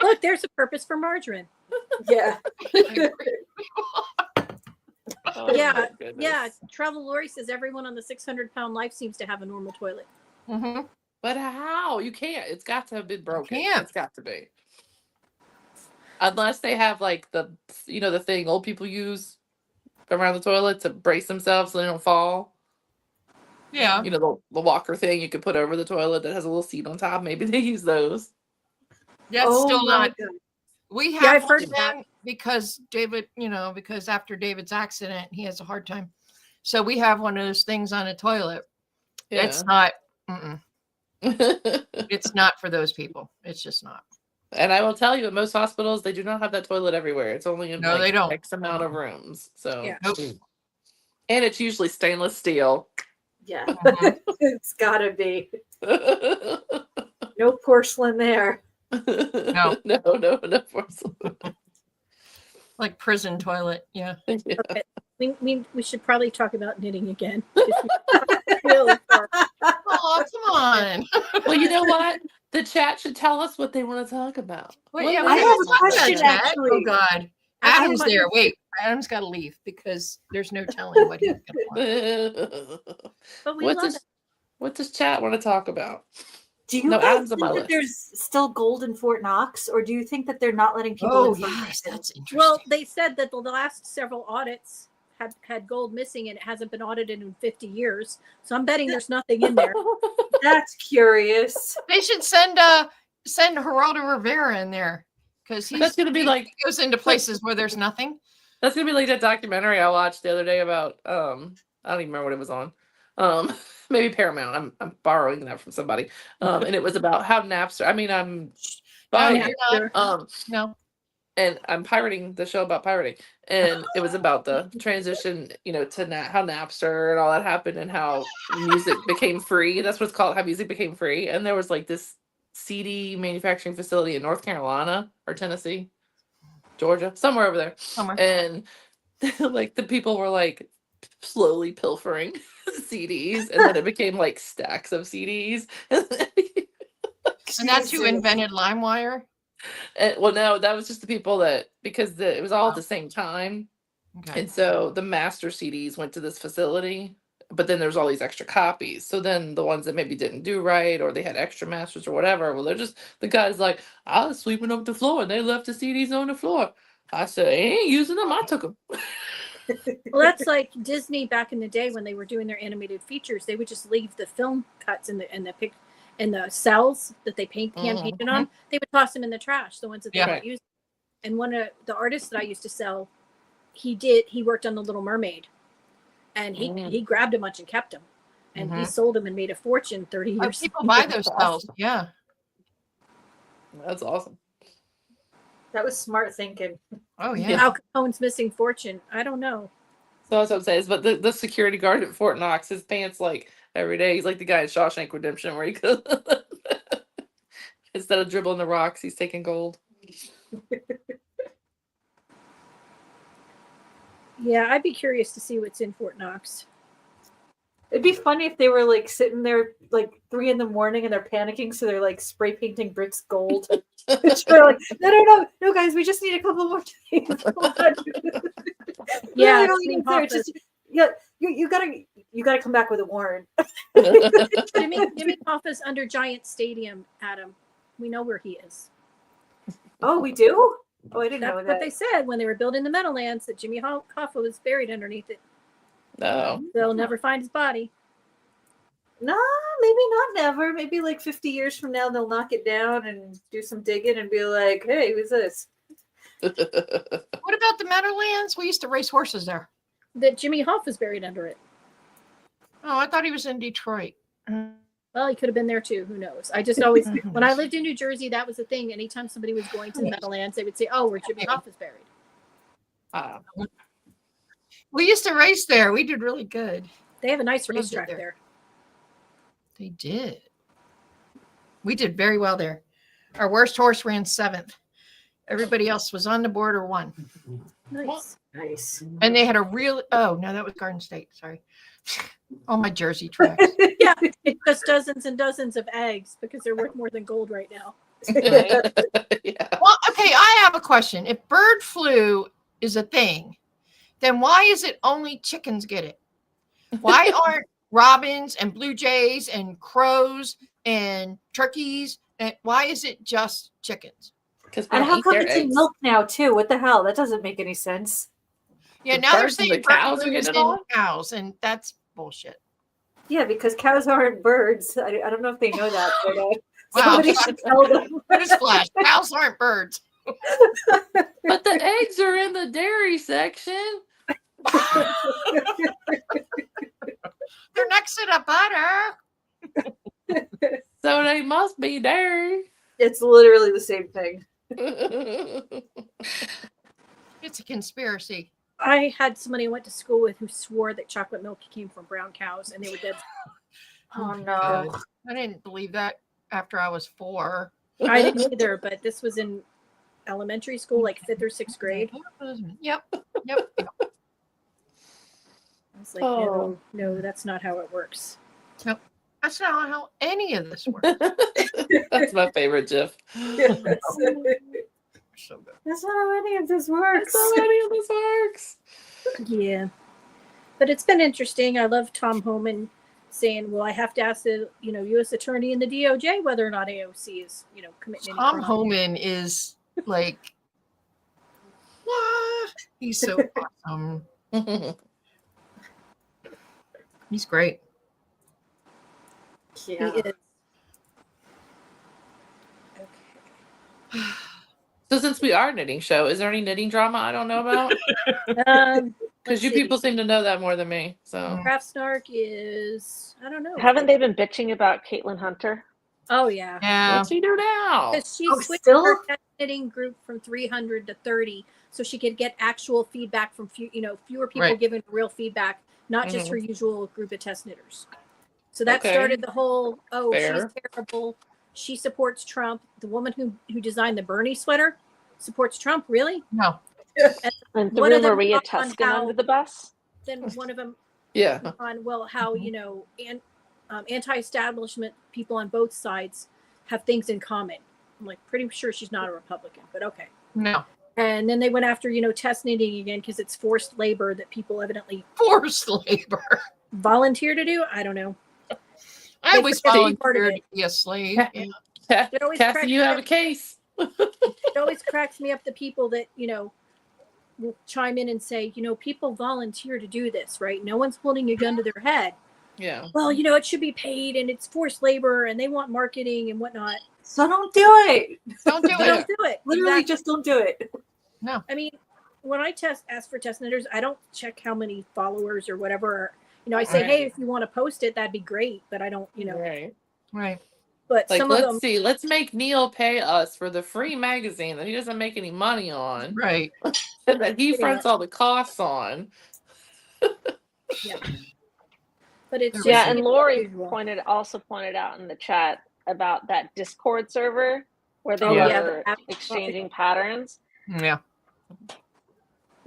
Look, there's a purpose for margarine. Yeah. Oh, Yeah, my goodness. Yeah, Travel Lori says everyone on the 600-pound life seems to have a normal toilet. hmm But how? You can't. It's got to have been broken. can't. It's got to be. Unless they have like the the thing old people use around the toilet to brace themselves so they don't fall. Yeah. You know, the walker thing you could put over the toilet that has a little seat on top. Maybe they use those. That's Oh still my not. God. We have Yeah, I've one heard of of that. them because David, because after David's accident, he has a hard time. So we have one of those things on a toilet. It's not. Mm-mm. It's not for those people. It's just not. And I will tell you, at most hospitals, they do not have that toilet everywhere. It's only in No, they don't. X amount of rooms. So, Yeah. Nope. And it's usually stainless steel. Yeah. Mhm. It's gotta be. no, No porcelain there. no porcelain. Like prison toilet. Yeah. Yeah. Okay. We should probably talk about knitting again. Really far. Oh, come on. Well, you know what? The chat should tell us what they want to talk about. Wait, yeah, I we have gotta a talk about question, that. actually. Oh God. I have Adam's a- there. Wait, Adam's got to leave because there's no telling what he's gonna want. But we what love does it. what does chat want to talk about? Do you No, guys Adam's on think my that list. there's still gold in Fort Knox, or do you think that they're not letting people Oh in? yes, that's interesting. Well, they said that the last several audits had gold missing and it hasn't been audited in 50 years. So I'm betting there's nothing in there. That's curious. They should send Geraldo Rivera in there because That's gonna be like he goes into places where there's nothing. That's gonna be like that documentary I watched the other day about I don't even remember what it was on. Maybe Paramount. I'm borrowing that from somebody. And it was about how Napster. I mean, I'm buying it. you're not. No. And I'm pirating the show about pirating, and it was about the transition, to how Napster and all that happened, and how music became free. That's what it's called, how music became free. And there was like this CD manufacturing facility in North Carolina or Tennessee, Georgia, somewhere over there. Somewhere. And like the people were like slowly pilfering CDs, and then it became like stacks of CDs. And that's who invented LimeWire. Well, no, that was just the people that, because it was all at the same time. Okay. And so the master CDs went to this facility, but then there's all these extra copies. So then the ones that maybe didn't do right, or they had extra masters or whatever, well, the guy's like, I was sweeping up the floor and they left the CDs on the floor. I said, I ain't using them. I took them. Well, that's like Disney back in the day when they were doing their animated features. They would just leave the film cuts in the cells that they hand painted on. They would toss them in the trash, the ones that they weren't using. And one of the artists that I used to sell, he worked on The Little Mermaid, and he grabbed a bunch and kept them, and he sold them and made a fortune 30 years. People buy those cells. Yeah. That's awesome. That was smart thinking. Oh yeah. Al Capone's missing fortune. I don't know. So that's what I'm saying. But the security guard at Fort Knox, his pants like every day. He's like the guy in Shawshank Redemption where he goes instead of dribbling the rocks, he's taking gold. Yeah, I'd be curious to see what's in Fort Knox. It'd be funny if they were like sitting there like 3 a.m. and they're panicking, so they're like spray painting bricks gold. They're like, no, guys, we just need a couple more days. Yeah, you gotta come back with a warrant. Jimmy Hoffa's under Giant Stadium, Adam. We know where he is. Oh, we do? Oh, I didn't That's know that. what they said when they were building the Meadowlands, that Jimmy Hoffa was buried underneath it. No. They'll never find his body. No, maybe not never. Maybe like 50 years from now, they'll knock it down and do some digging and be like, hey, who's this? What about the Meadowlands? We used to race horses there. That Jimmy Hoffa's buried under it. Oh, I thought he was in Detroit. Well, he could have been there too. Who knows? I just always, when I lived in New Jersey, that was the thing. Anytime somebody was going to the Meadowlands, they would say, oh, where Jimmy Hoffa's buried. We used to race there. We did really good. They have a nice Loved it racetrack there. there. They did. We did very well there. Our worst horse ran 7th. Everybody else was on the board or won. Nice. And they had a real, oh, no, that was Garden State. Sorry. All my Jersey tracks. Yeah, it's just dozens and dozens of eggs because they're worth more than gold right now. Yeah. Well, okay, I have a question. If bird flu is a thing, then why is it only chickens get it? Why aren't robins and blue jays and crows and turkeys? And why is it just chickens? And how come it's in milk now too? What the hell? That doesn't make any sense. Yeah, The now they're birds and saying the cows bird are flu is getting in it all? cows, and that's bullshit. Yeah, because cows aren't birds. I don't know if they know that, but Wow. somebody should tell them. Newsflash, cows aren't birds. But the eggs are in the dairy section. They're next to the butter. So they must be dairy. It's literally the same thing. It's a conspiracy. I had somebody I went to school with who swore that chocolate milk came from brown cows, and they were dead. Oh no. God. I didn't believe that after I was 4. I didn't either, but this was in elementary school, like 5th or 6th grade. Yep. I was like, no, that's not how it works. That's not how any of this works. That's my favorite GIF. So good. That's not how any of this works. That's how any of this works. Yeah. But it's been interesting. I love Tom Homan saying, well, I have to ask the, U.S. attorney and the DOJ whether or not AOC is, committing any Tom crime. Homan is like, what? He's so awesome. He's great. He Yeah. is. Okay. So since we are a knitting show, is there any knitting drama I don't know about? Because Because you people seem to know that more than me. So Craft Snark is, I don't know. Haven't they been bitching about Caitlin Hunter? Oh yeah. Yeah. what's she do now? Because she Oh, switched still? her test knitting group from 300 to 30, so she could get actual feedback from fewer people Right. giving real feedback, not just Mhm. her usual group of test knitters. So that Okay. started the whole, oh, Fair. she's terrible. She supports Trump. The woman who designed the Bernie sweater supports Trump. Really? No. And One threw of them Maria talked on Tuscan how- under the bus? Then one of them Yeah. on how anti-establishment people on both sides have things in common. I'm like pretty sure she's not a Republican, but okay. No. And then they went after test knitting again because it's forced labor that people evidently Forced labor. volunteer to do. I don't know. I They always forget to be part of volunteered it. to be a slave. Yeah. Yeah. It always Cassie, cracks you me have a up. case. It always cracks me up the people that will chime in and say, people volunteer to do this, right? No one's holding a gun to their head. Yeah. Well, it should be paid and it's forced labor and they want marketing and whatnot. So don't do it. Don't do So it. don't do it. Literally, Exactly. just don't do it. I mean, when I ask for test knitters, I don't check how many followers or whatever. I say, Right. hey, if you want to post it, that'd be great. But I don't, Right. Right. But Like, some of let's them, see. Let's make Neil pay us for the free magazine that he doesn't make any money on, Right. and that he Yeah. fronts all the costs on. but it's Yeah, Yeah, just and Lori usual. also pointed out in the chat about that Discord server where they Oh, yeah, were the app- exchanging patterns. Yeah.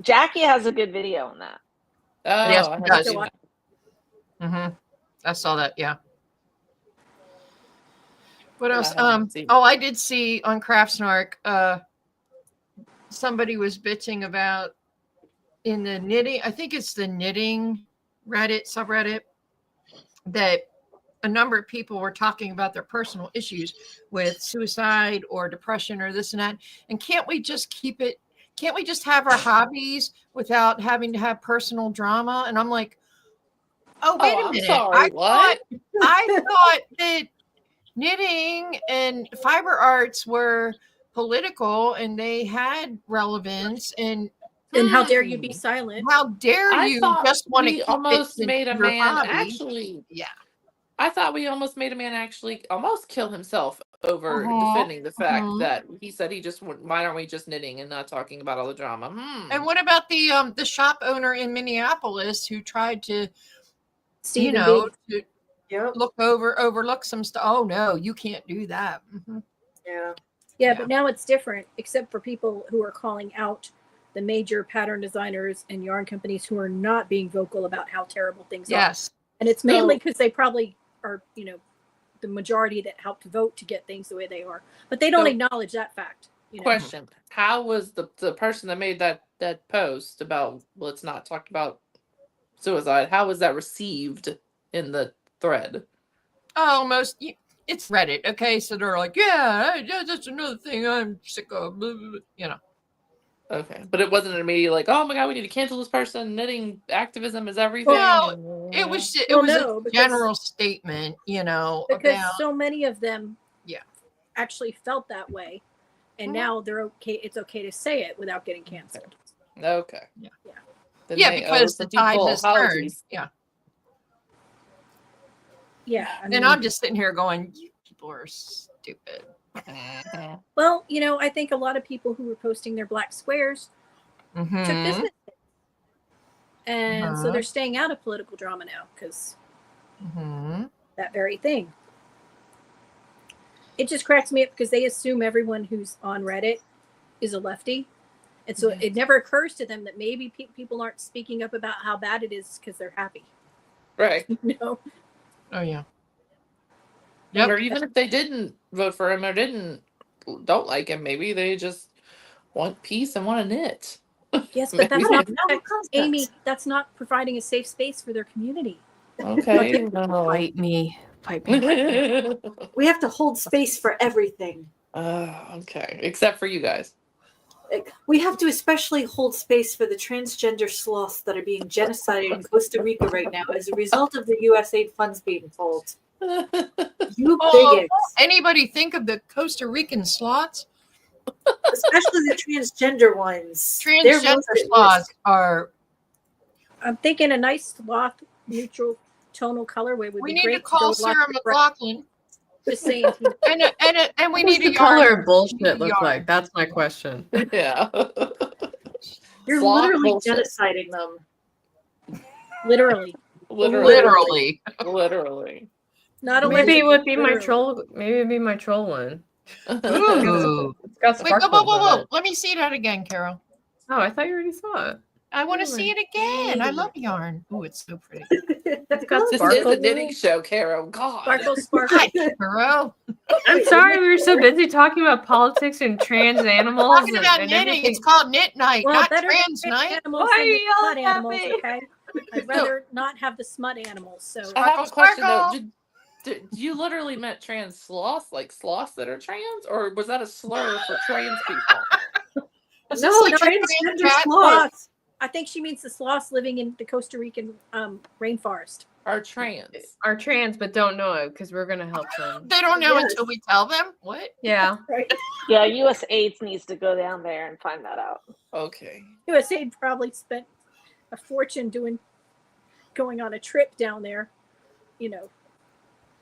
Jackie has a good video on that. Oh, Yes, I it haven't does. seen that. Mm-hmm. I saw that. Yeah. What Yeah, I else? haven't seen it. Oh, I did see on Craftsnark, somebody was bitching about in the knitting. I think it's the knitting Reddit subreddit that a number of people were talking about their personal issues with suicide or depression or this and that. And can't we just keep it? Can't we just have our hobbies without having to have personal drama? And I'm like, oh, wait a I'm minute. sorry. What? I thought that knitting and fiber arts were political and they had relevance. And how dare you be silent? how dare I you thought just want to we keep almost it made a your man hobby? actually. Yeah. I thought we almost made a man actually almost kill himself over Uh-huh, defending the fact uh-huh. that he said he just why aren't we just knitting and not talking about all the drama? And what about the shop owner in Minneapolis who tried to, Stephen Big. to Yep. overlook some stuff? Oh no, you can't do that. Mhm. Yeah. Yeah, but now it's different, except for people who are calling out the major pattern designers and yarn companies who are not being vocal about how terrible things are. Yes. And it's mainly So- because they probably are, the majority that helped vote to get things the way they are. But they don't So- acknowledge that fact. Question: how was the person that made that post about let's not talk about suicide? How was that received in the thread? Oh, it's Reddit. Okay, so they're like, yeah, that's another thing I'm sick of. Blah, blah, blah, Okay, but it wasn't immediately like, oh my god, we need to cancel this person. Knitting activism is everything. Well, It was Well, a no, because- general statement, Because about so many of them Yeah. actually felt that way. And now they're okay. It's okay to say it without getting canceled. Okay. Yeah. Then yeah, they owe because the some tide people has turned. apologies. Yeah. Yeah. I And mean, I'm just sitting here going, you people are stupid. Mhm. well, I think a lot of people who were posting their black squares took Mhm. business. And so Uh-huh. they're staying out of political drama now because Mhm. that very thing. It just cracks me up because they assume everyone who's on Reddit is a lefty. And so it never occurs to them that maybe people aren't speaking up about how bad it is because they're happy. Right. Oh yeah. Yep. Or even if they didn't vote for him or don't like him, maybe they just want peace and want to knit. Yes, but that's Maybe. not, No concepts. Amy, that's not providing a safe space for their community. Okay. no. Fight me. Fight me. We have to hold space for everything. Okay. Except for you guys. We have to especially hold space for the transgender sloths that are being genocided in Costa Rica right now as a result of the USAID funds being pulled. You Oh, bigots. anybody think of the Costa Rican sloths? Especially the transgender ones. They're Transgender most at sloths risk. are. I'm thinking a nice sloth neutral tonal colorway would We be need great to call go with lots Sarah of bright- McLaughlin, Just saying. and we What does need a the color yarn. of bullshit We need a look yarn. like? That's my question. Yeah. You're Sloth literally bullshit. genociding them. Literally. Literally. Literally. Literally. Not Maybe it allegedly, would be my literally. troll. Maybe it'd be my troll one. Ooh. It's got Wait, whoa, sparkles whoa, whoa, on whoa. it. Let me see that again, Carol. Oh, I thought you already saw it. I want to see it again. I Maybe. love yarn. Oh, it's so pretty. It's got This is sparkles a in knitting it. show, Carol. God. Sparkle, sparkle. God, Carol. I'm sorry, we were so busy talking about politics and trans animals. Talking about and knitting, everything. it's called knit night, Well, not better trans trans night. animals Why than are the you all smut animals, happy? okay? I'd rather not have the smut animals. So I have a Sparkle, question though. sparkle. Did you literally meant trans sloths, like sloths that are trans, or was that a slur for trans people? Is No, this like transgender trans sloths. I think she means the sloths living in the Costa Rican rainforest. Are trans? Are trans but don't know it because we're gonna help them. They don't know Yes. until we tell them. What? Yeah. Right. Yeah, USAID needs to go down there and find that out. Okay. USAID probably spent a fortune going on a trip down there. You know,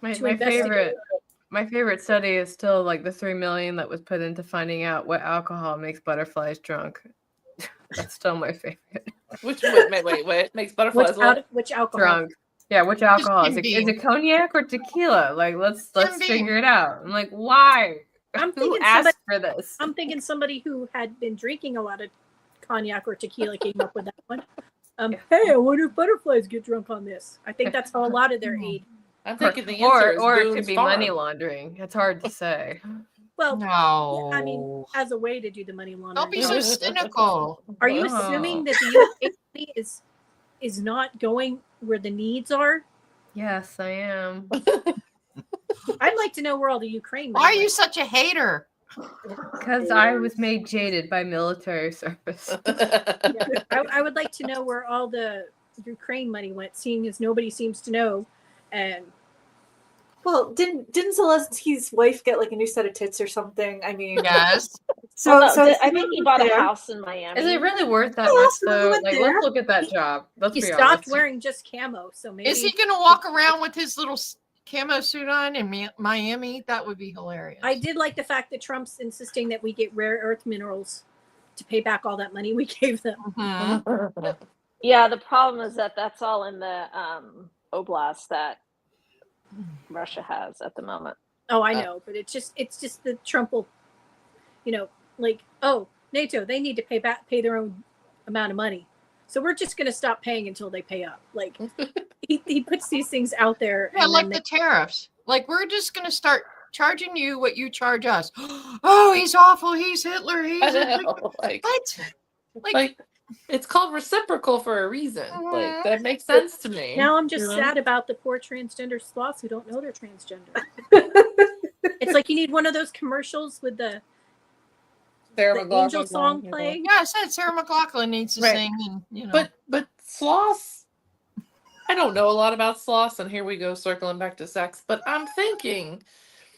My, to my investigate. favorite study is still like the 3 million that was put into finding out what alcohol makes butterflies drunk. That's still my favorite. Which wait, makes butterflies what? Which alcohol? Drunk. Yeah, which alcohol is Jim it? Is Beam. it cognac or tequila? Like let's Beam. figure it out. I'm like, why? I'm Who thinking asked somebody- for this? I'm thinking somebody who had been drinking a lot of cognac or tequila came up with that one. Hey, I wonder if butterflies get drunk on this. I think that's how a lot of their aid. I'm thinking the answer is or it Boone's could be Farm. money laundering. It's hard to say. Well, No. I mean, as a way to do the money laundering. Don't be so cynical. Are you Oh. assuming that the USAID money is not going where the needs are? Yes, I am. I'd like to know where all the Ukraine. Why are money you went. such a hater? Because I was made jaded by military service. Yeah, I would like to know where all the Ukraine money went, seeing as nobody seems to know. And Well, didn't Zelensky's wife get like a new set of tits or something? I mean, Yes. so Well, no, so I think he bought a there. house in Miami. Is it really worth that Oh, much that's why we though? went Like, there. let's look at that job. Let's he be stopped honest. wearing just camo, so maybe Is he going to walk around with his little camo suit on in Miami? That would be hilarious. I did like the fact that Trump's insisting that we get rare earth minerals to pay back all that money we gave them. Mhm. Yeah, the problem is that that's all in the oblast that Russia has at the moment. Oh, I know, but it's just the Trump will, like, oh, NATO, they need to pay their own amount of money, so we're just going to stop paying until they pay up. Like, he puts these things out there. Yeah, and like then the tariffs. Like we're just going to start charging you what you charge us. Oh, he's awful. He's Hitler. He's I a- know, like, what? it's called reciprocal for a reason. Mhm. Like that makes sense to me. now I'm just you know? sad about the poor transgender sloths who don't know they're transgender. It's like you need one of those commercials with the Sarah the McLachlan angel song playing. Yeah, I said Sarah McLaughlin needs to Right. sing, and But sloths, I don't know a lot about sloths, and here we go circling back to sex. But I'm thinking,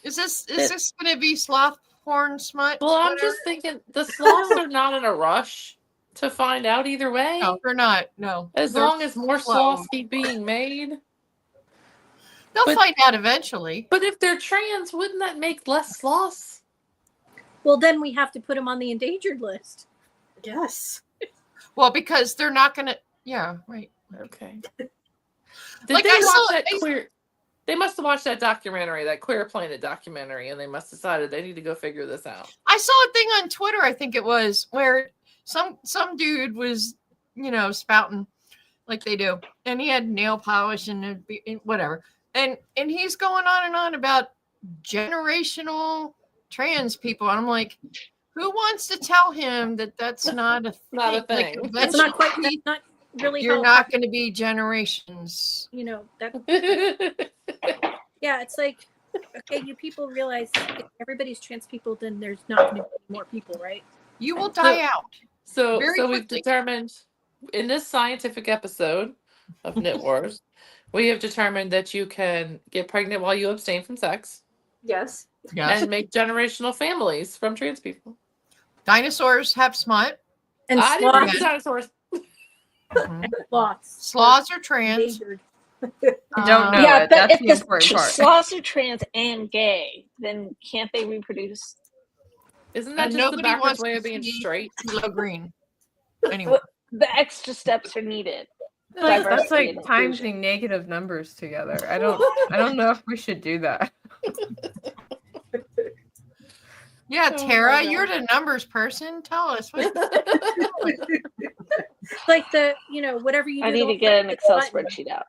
is this going to be sloth porn smut? well, I'm Twitter? just thinking the sloths are not in a rush to find out either way. No, they're not. No, As They're long as more slow. sloths keep being made. They'll but- find out eventually. But if they're trans, wouldn't that make less sloths? Well, then we have to put them on the endangered list. Yes. Well, because they're not going to. Yeah, right. Okay. Did Like, they I watch saw- that queer? They must have watched that documentary, that Queer Planet documentary, and they must have decided they need to go figure this out. I saw a thing on Twitter, I think it was, where some dude was, spouting like they do, and he had nail polish and whatever, and he's going on about generational trans people, and I'm like, who wants to tell him that that's not a Not a Like, thing. That's not quite. eventually, That's not really. you're how, not going to be generations. That. Yeah, it's like, okay, you people realize if everybody's trans people, then there's not going to be more people, right? You will die out. So Very we've quickly. determined in this scientific episode of Knit Wars, we have determined that you can get pregnant while you abstain from sex Yes. Yes. and make generational families from trans people. Dinosaurs have smut. And I didn't read the sloths. dinosaurs. Mhm. Sloths. Sloths are trans. Endangered. You don't know Yeah, it. but That's if the the important part. sloths are trans and gay, then can't they reproduce? Isn't that And just the nobody backwards wants way to of being see straight? CeeLo Green. Anyway, The extra steps are needed. That's Diversity like and inclusion. timesing negative numbers together. I don't know if we should do that. yeah, Oh my Tara, God. you're the numbers person. Tell us. What, Like the, whatever you do. I need to don't get an click Excel the button. spreadsheet out.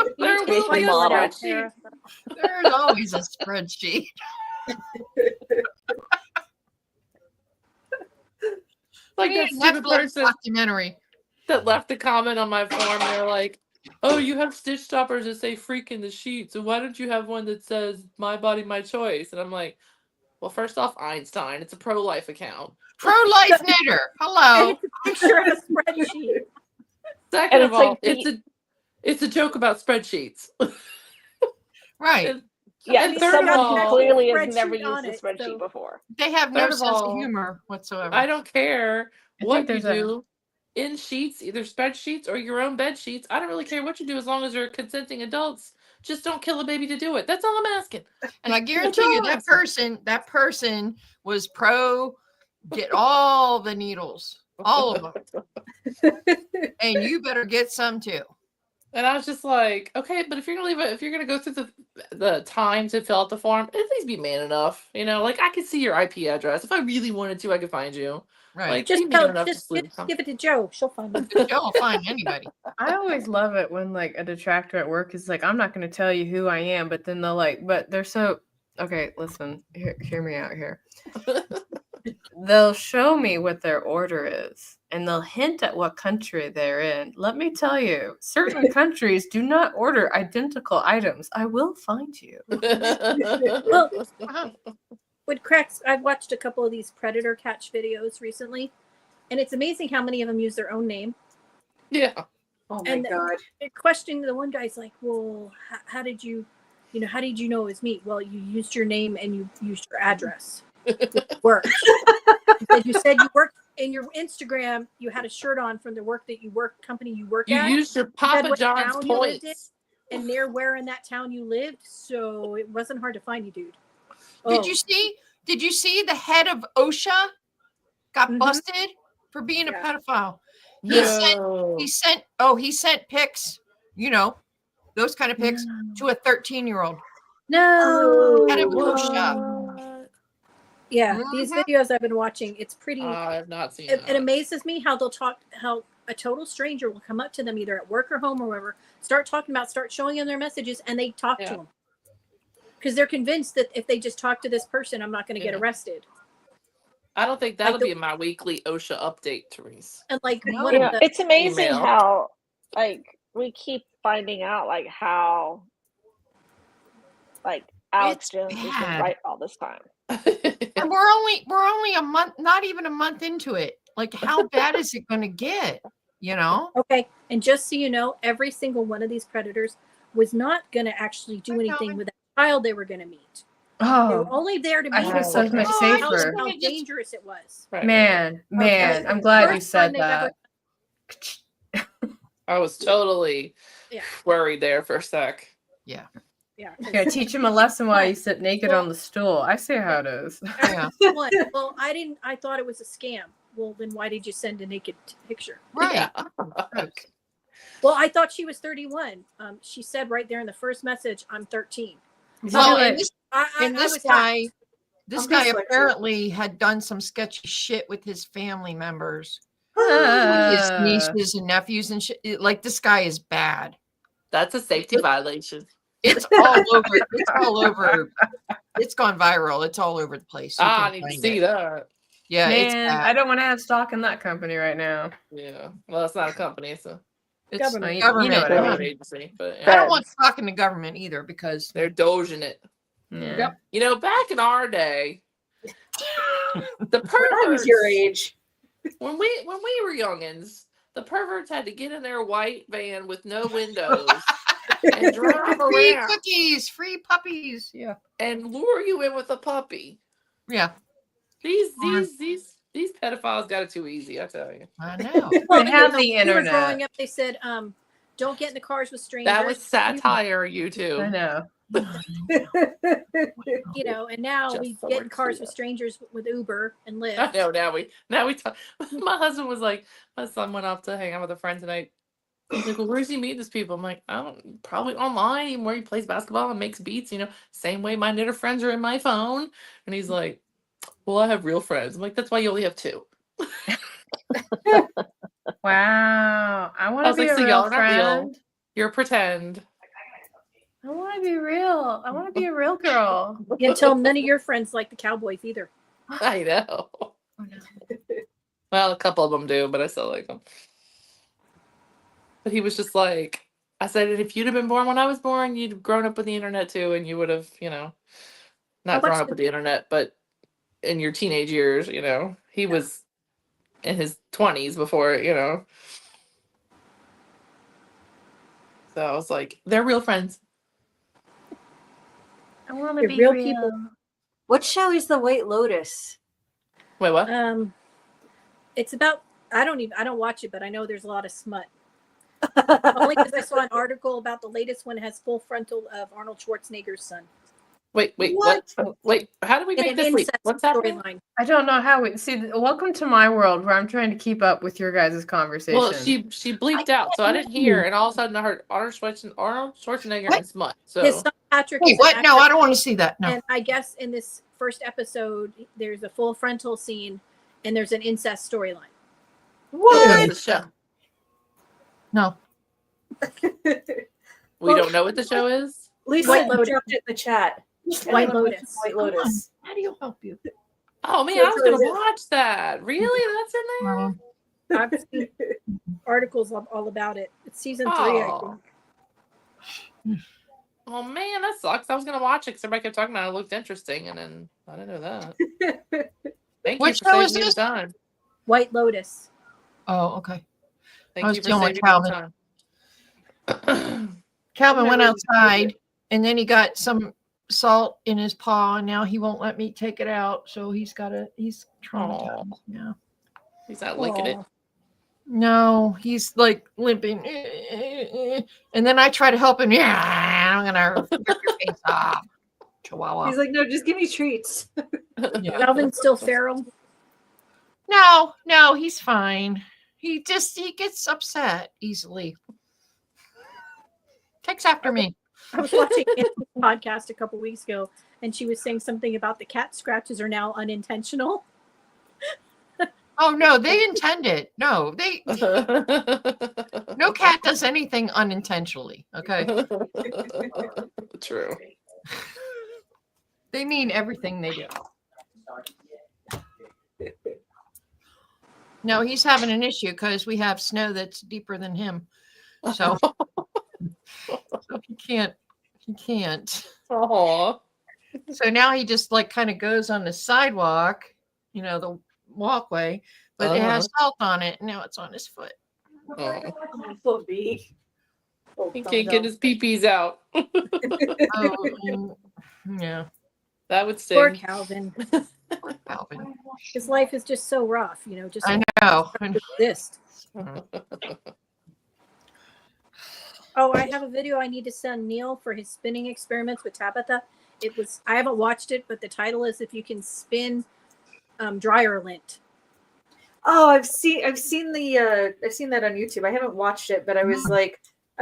You There need to will swipe be a on model. that, Tara. there's always a spreadsheet. Like We that need a stupid Netflix person documentary. that left a comment on my form. They're like, "Oh, you have stitch stoppers that say freak in the sheet, so why don't you have one that says my body, my choice?" And I'm like, well, first off, Einstein, it's a pro-life account. Pro-life knitter. Hello. And it's a picture of a spreadsheet. Second And of it's like all, it's a joke about spreadsheets. Right. Yeah, And third of someone all- who clearly has Spreadsheet never used on a it, spreadsheet so- before. They have no Third of sense of all, humor whatsoever. I don't care I what think you there's a- do in sheets, either spreadsheets or your own bed sheets. I don't really care what you do as long as you're consenting adults. Just don't kill a baby to do it. That's all I'm asking. And I guarantee you that person was pro get all the needles, all of them. And you better get some too. And I was just like, okay, but if you're gonna leave it, if you're gonna go through the time to fill out the form, at least be man enough. Like I could see your IP address. If I really wanted to, I could find you. Right. Like Just be man tell, enough to just leave a give it to Joe. She'll find it. You'll find anybody. I always love it when like a detractor at work is like, I'm not going to tell you who I am, but then they'll like, but they're so okay. Listen, hear me out here. They'll show me what their order is, and they'll hint at what country they're in. Let me tell you, certain countries do not order identical items. I will find you. Well, Uh-huh. With cracks, I've watched a couple of these predator catch videos recently, and it's amazing how many of them use their own name. Yeah. Oh my And god. They're questioning the one guy's like, well, how did you how did you know it was me? Well, you used your name and you used your address. It worked. You said you worked in your Instagram, you had a shirt on from the work that you work, company you work You at. used your said Papa what John's town you lived in, points. and they're where in that town you lived, so it wasn't hard to find you, dude. Did Oh, you see the head of OSHA got Mhm. busted for being a Yeah. pedophile? No. He sent pics, those kind of pics to a 13-year-old. no. Head of What? OSHA. Yeah, these Mhm. videos I've been watching, it's pretty. I have not seen It that. amazes me how they'll talk, how a total stranger will come up to them either at work or home or wherever, start showing them their messages, and they talk Yeah. to them because they're convinced that if they just talk to this person, I'm not going to get Yeah. arrested. I don't think that'll Like the- be in my weekly OSHA update, Therese. And like No. one Yeah, of the, it's amazing email. how we keep finding out how Alex It's Jones has been bad. right all this time. And we're only a month, not even a month into it. Like, how bad is it going to get? okay, and just so you know, every single one of these predators was not going to actually do I know. anything with that child they were going to meet. They were Oh only there to I meet feel so them much and I tell them safer. how Just- dangerous it was. Right. man, Okay. I'm glad you First time said they've ever- that. I was totally Yeah. worried there for a sec. Yeah. Yeah, teach him a lesson while you sit naked on the stool. I see how it is. Yeah. One, well, I thought it was a scam. Well, then why did you send a naked picture? Right. Yeah. Okay. Well, I thought she was 31. She said right there in the first message, I'm 13. Well, Yeah. and this, I and this was guy, hacked. this I'm guy dyslexic. apparently had done some sketchy shit with his family members, his Uh, nieces and nephews and shit. Like, this guy is bad. That's a safety violation. It's all over. It's all over. It's gone viral. It's all over the place. You I can need to find see it. that. Yeah, it's Man, bad. I don't want to have stock in that company right now. Yeah. Well, it's not a company, it's a It's Government. You government. know what I government mean. agency. But I yeah, don't want stock in the government either because they're doging it. Yeah. Yep. You know, back in our day, The When I was your perverts, age. when we were youngins, the perverts had to get in their white van with no windows and drive Free around cookies, free puppies. Yeah. and lure you in with a puppy. Yeah. These pedophiles got it too easy, I tell you. I know. Well, They have you know, the when we were internet. growing up, they said, don't get in the cars with strangers. That was satire, you I two. know. You know, and now Just we so get in we're cars clear. with strangers with Uber and I Lyft. know. Now we talk. My husband was like, my son went off to hang out with a friend tonight. He's like, well, where's he meet these people? I'm like, I don't, probably online where he plays basketball and makes beats. You know, same way my knitter friends are in my phone. And he's like, well, I have real friends. I'm like, that's why you only have two. Wow. I want I to was be like, a so real y'all are not real. friend. You're pretend. I want to be real. I want to be a real girl. Until none of your friends like the Cowboys either. I know. Oh, no. Well, a couple of them do, but I still like them. But he was just like, I said, and if you'd have been born when I was born, you'd have grown up with the internet too, and you would have, you know, not How grown much up with the internet, but in your teenage years, you know, he was in his 20s before, you know. So I was like, they're real friends. I want to They're be real real people. What show is The White Lotus? Wait, what? It's about, I don't watch it, but I know there's a lot of smut. Only because I saw an article about the latest one has full frontal of Arnold Schwarzenegger's son. Wait, What? Wait, how do we In make an this leap? incest What's happening? storyline. I don't know how we see. Welcome to my world where I'm trying to keep up with your guys' conversation. Well, she bleeped out, so I didn't hear, and all of a sudden I heard Arnold Schwarzenegger What? and smut. His So son Patrick Hey, is an what? No, actor, I don't want to see that. No. and I guess in this first episode, there's a full frontal scene, and there's an incest storyline. what? The show. No. We don't know what the show is. Lisa White Lotus. dropped it in the chat. White Anyone Lotus. watches White Lotus. How do you help you? Oh man, So I was gonna is it- watch that. Really? That's in there? I've seen articles all about it. It's season 3, I Oh. think. Oh man, that sucks. I was gonna watch it because everybody kept talking about it. It looked interesting, and then I didn't know that. Thank What you for show saving is me the this? time. White Lotus. Oh, okay. Thank was you for dealing with saving Calvin. me the time. Calvin went never outside and then he got some salt in his paw and now he won't let me take it out. So he's traumatized. Yeah. He's not licking it. Aw. No, he's like limping. And then I try to help him. Yeah, I'm gonna rip your face off. Chihuahua. He's like, no, just give me treats. Yeah. Calvin's still feral. No, he's fine. He gets upset easily. Takes after me. I was watching a podcast a couple weeks ago, and she was saying something about the cat scratches are now unintentional. Oh no, they intend it. No cat does anything unintentionally. Okay. True. They mean everything they do. No, he's having an issue because we have snow that's deeper than him. So, so he can't. Aw. So now he just like kind of goes on the sidewalk, the walkway, but it has salt on it. And now it's on his foot. Oh. Poor bee. Oh, He thumbs can't get up. his pee-pees out. Oh, yeah. That would Poor sting. Calvin. Calvin. His life is just so rough, just I know. to exist. Oh, I have a video I need to send Neil for his spinning experiments with Tabitha. I haven't watched it, but the title is If You Can Spin Dryer Lint. Oh, I've seen that on YouTube. I haven't watched it, but I was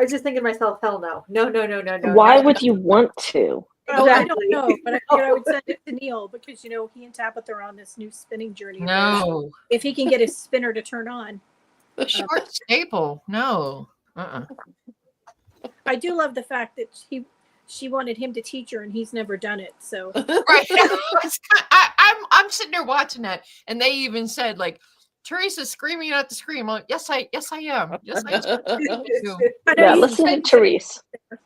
just thinking to myself, hell no. No. Why would you want to? Oh, I Exactly. don't know, but I figured I would send it to Neil because, he and Tabitha are on this new spinning journey. of theirs. No. If he can get his spinner to turn on. Short staple. No. I do love the fact that she wanted him to teach her and he's never done it. So Right. I'm sitting there watching that, and they even said like Teresa's screaming at the screen. I'm like, yes, I am. Yes, I am. I know Yeah, you listen to said- Therese.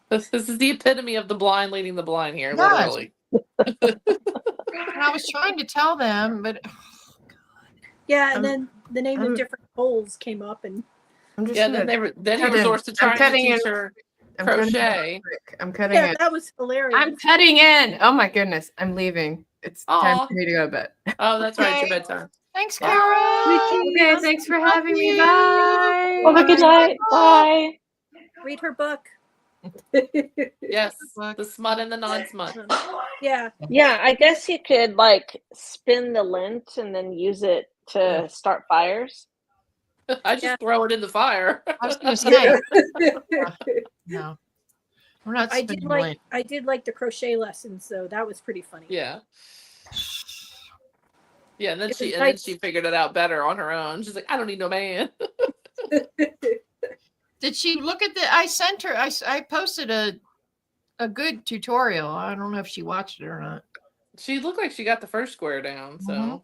This is the epitome of the blind leading the blind here, Yes. literally. And I was trying to tell them, but Yeah, and I'm- then the name I'm- of different holes came up, and I'm just Yeah, gonna, then he cut in. resorts to I'm trying to cutting teach in. her I'm cutting in crochet. quick. I'm cutting yeah, it. that was hilarious. I'm cutting in. Oh my goodness. I'm leaving. It's time Aw. for me to go to bed. Oh, that's right. It's your Okay. bedtime. Thanks, Yeah. Kara. Okay, thanks for having me. you. Bye. Have a good night. Bye. Read her book. Yes, the smut and the non-smut. Yeah, Yeah, I guess you could like spin the lint and then use it to start fires. I just Yeah. throw it in the fire. I was going to say, no, we're not I did spinning like lint. I did like the crochet lessons, so that was pretty funny. Yeah. Yeah, and then It was and then nice. she figured it out better on her own. She's like, I don't need no man. Did she look at the? I sent her. I posted a good tutorial. I don't know if she watched it or not. She looked like she got the first square down. So Mhm.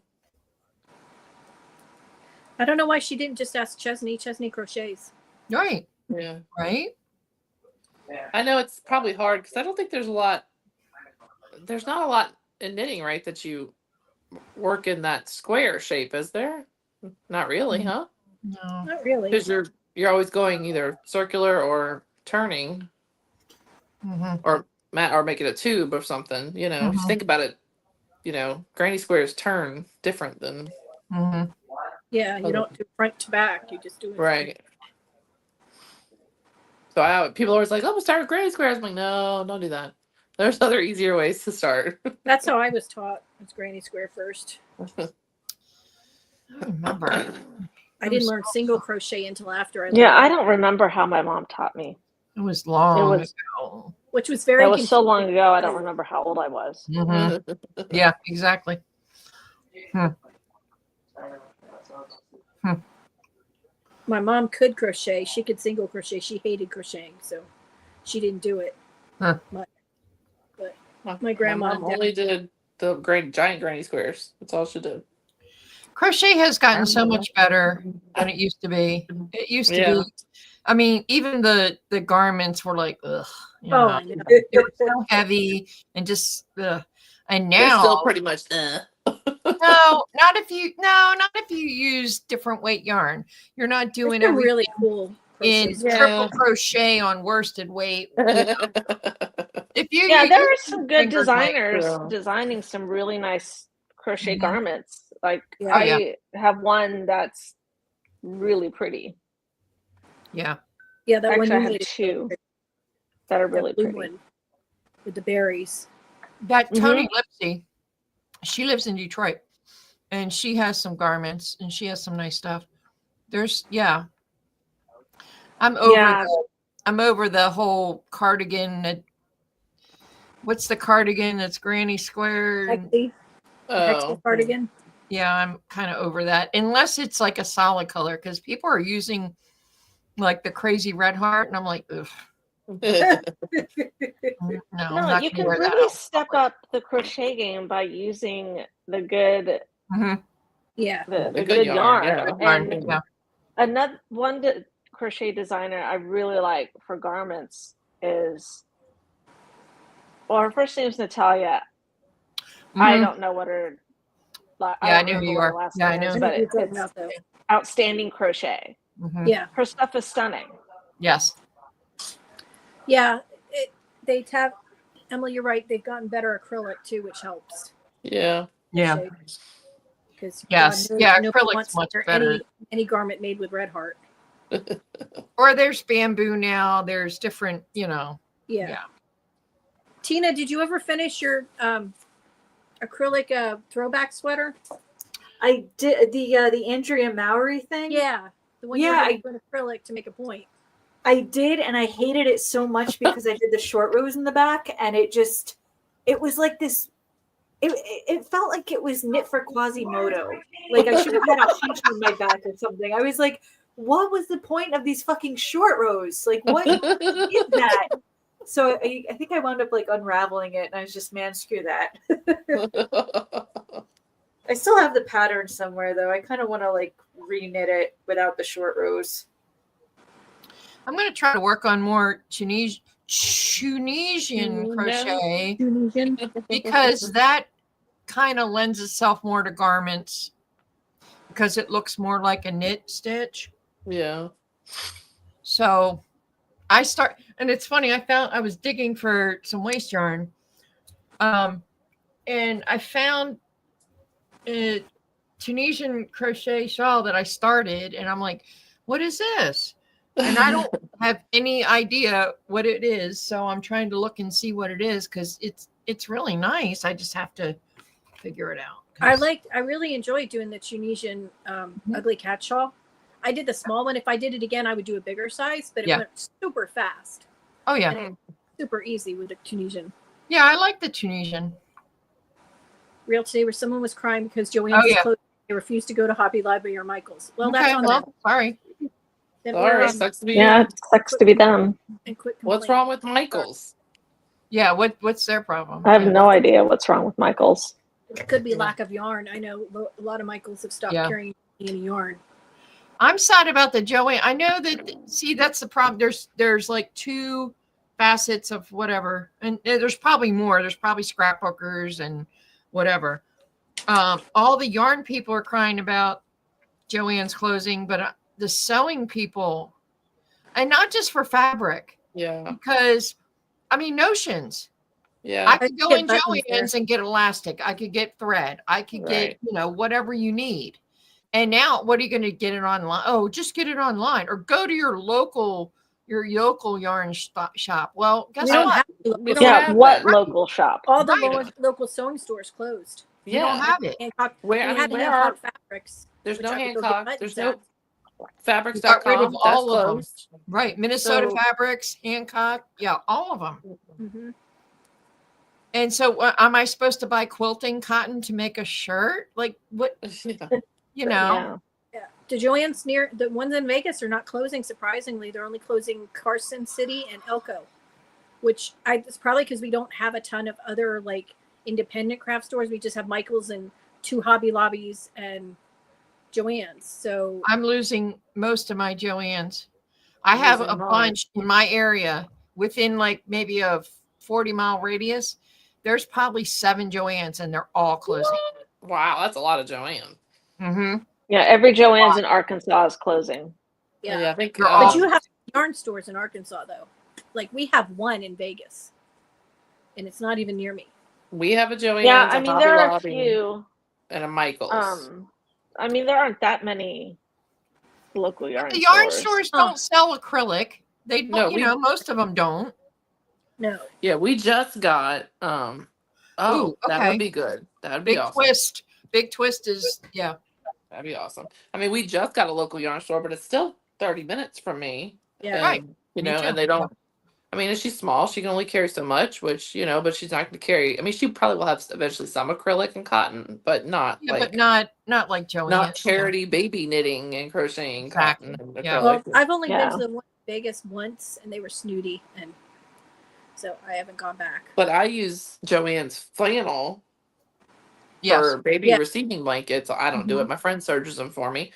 I don't know why she didn't just ask Chesney. Chesney crochets. Right, yeah, right. I know it's probably hard because I don't think there's a lot. There's not a lot in knitting, right? That you work in that square shape, is there? Not really, huh? No. Not really. Because you're always going either circular or turning hmm or making a tube or something. You know, just Mhm. think about it. You know, granny squares turn different than hmm Yeah, you don't do front to back. You just do it. right. So people are always like, "Oh, we'll start with granny squares." I'm like, "No, don't do that. There's other easier ways to start." That's how I was taught. It's granny square first. I remember. I didn't learn single crochet until after I Yeah, learned, I don't remember how my mom taught me. It was long was- ago. which was very That was so long confusing. ago, I don't remember how old I was. Mhm. Yeah, exactly. My mom could crochet. She could single crochet. She hated crocheting, so she didn't do it. Huh. My grandma mom only did the giant granny squares. That's all she did. Crochet has gotten so much better than it used to be. It used to Yeah. be. I mean, even the garments were like, ugh. You Oh, know, I know. it was so heavy and just, ugh. And They're now, still pretty much. not if you use different weight yarn. You're not There's doing some everything really cool in crochets. Yeah. triple crochet on worsted weight. You know, if you Yeah, use there are some good fingered weight, designers Yeah. designing some really nice crochet Mhm. garments. Like Yeah. Oh, yeah. I have one that's really pretty. yeah. Yeah, that Actually, I one you have made is really two pretty. that are That really blue pretty. one with the berries. That Tony Lipsy, she lives in Detroit, and she has some garments, and she has some nice stuff. I'm over. Yeah. I'm over the whole cardigan. What's the cardigan that's granny square? Hexie, Oh, cardigan. Yeah, I'm kind of over that, unless it's like a solid color, because people are using like the crazy red heart, and I'm like, ugh, no, I'm No, not you gonna can wear that really out. step up the crochet game by using the good Mhm. Yeah. the good good yarn, yarn. yeah. And Yeah. another one crochet designer I really like for garments is, well, her first name is Natalia. I Mhm. don't know what her. Yeah, I don't know who remember you what her are. last Yeah, I name is, know. but You're talking it's about, though. outstanding crochet. Mhm. Yeah. Her stuff is stunning. Yes. Yeah. They have, Emily, you're right. They've gotten better acrylic too, which helps. yeah. Yeah. Because Yes. Yeah, nobody acrylic's wants much to wear better. any garment made with red heart. Or there's bamboo now. There's different, Yeah. Yeah. Tina, did you ever finish your acrylic throwback sweater? I did the Andrea Mowry thing. Yeah. The one Yeah, you put acrylic to make a point. I did, and I hated it so much because I did the short rows in the back, and it was like this. It felt like it was knit for Quasimodo. Like I should have had a hunch on my back or something. I was like, what was the point of these fucking short rows? Like, what is that? So I think I wound up like unraveling it, and I was just, man, screw that. I still have the pattern somewhere though. I kind of want to like re-knit it without the short rows. I'm going to try to work on more Tunisian Tunisian. crochet Tunisian. because that kind of lends itself more to garments because it looks more like a knit stitch. Yeah. So and it's funny, I was digging for some waste yarn. And I found a Tunisian crochet shawl that I started, and I'm like, what is this? And I don't have any idea what it is. So I'm trying to look and see what it is because it's really nice. I just have to figure it out. I really enjoyed doing the Tunisian ugly cat shawl. I did the small one. If I did it again, I would do a bigger size, but it went super fast. Oh yeah. And super easy with the Tunisian. Yeah, I like the Tunisian. Real today where someone was crying because Joann's is closed. They refused to go to Hobby Lobby or Michael's. Well, that's on them. Sorry. Then Sorry, order sucks to be Yeah, you. it sucks to be them. and quit What's complaining. wrong with Michael's? Yeah, what's their problem? I have no idea what's wrong with Michael's. It could be lack of yarn. I know a lot of Michaels have stopped carrying any yarn. I'm sad about the Joanne. I know that. See, that's the problem. There's like two facets of whatever, and there's probably more. There's probably scrapbookers and whatever. All the yarn people are crying about Joann's closing, but the sewing people, and not just for fabric. Yeah. Because, I mean, notions. Yeah. I could go get in buttons Joann's and get elastic. I could get thread. I could Right. get, whatever you need. And now, what are you going to get it online? Oh, just get it online or go to your local yarn shop. Well, guess We don't what? have We don't Yeah, have what that. local shop? all the Right. local sewing stores closed. You don't Yeah. have it. Hancock, Where, we I mean, had to where have are, hot fabrics. there's which no I could go get Hancock. buttons There's no at. Got rid of fabrics.com. That's all of them. closed. Right. Minnesota So- Fabrics, Hancock. Yeah, all of them. Mhm. And so, am I supposed to buy quilting cotton to make a shirt? Like, what, Yeah. Yeah. Yeah. The Joann's near the ones in Vegas are not closing. Surprisingly, they're only closing Carson City and Elko, which it's probably because we don't have a ton of other like independent craft stores. We just have Michael's and 2 Hobby Lobbies and Joann's. So I'm losing most of my Joann's. I have Losing a mine. bunch in my area within like maybe a 40-mile radius. There's probably 7 Joann's and they're all closing. Wow, that's a lot of Joanne. Mm-hmm. Yeah, every Joann's in Arkansas is closing. yeah. I think. They're But all- you have yarn stores in Arkansas though. Like we have one in Vegas, and it's not even near me. we have a Joann's. Yeah, a I mean Hobby there are a Lobby, few. and a Michael's. I mean there aren't that many local yarn The yarn stores. stores don't sell acrylic. They No, don't, we- most of them don't. No. Yeah, we just got. Ooh, that okay. would be good. That would be Big awesome. Twist. Big Twist is, yeah. That'd be awesome. I mean, we just got a local yarn store, but it's still 30 minutes from me. Yeah. And, Right. You Me know, too. and they don't. I mean, and she's small. She can only carry so much, which but she's not going to carry. I mean, she probably will have eventually some acrylic and cotton, but not Yeah, like but not like Joanne. not charity baby knitting and crocheting Exactly. cotton and Yeah. acrylic. Well, I've only Yeah. been to the one in Vegas once, and they were snooty, and so I haven't gone back. But I use Joann's flannel Yes. for baby Yeah. receiving blankets. I don't do Mhm. it. My friend serges them for me.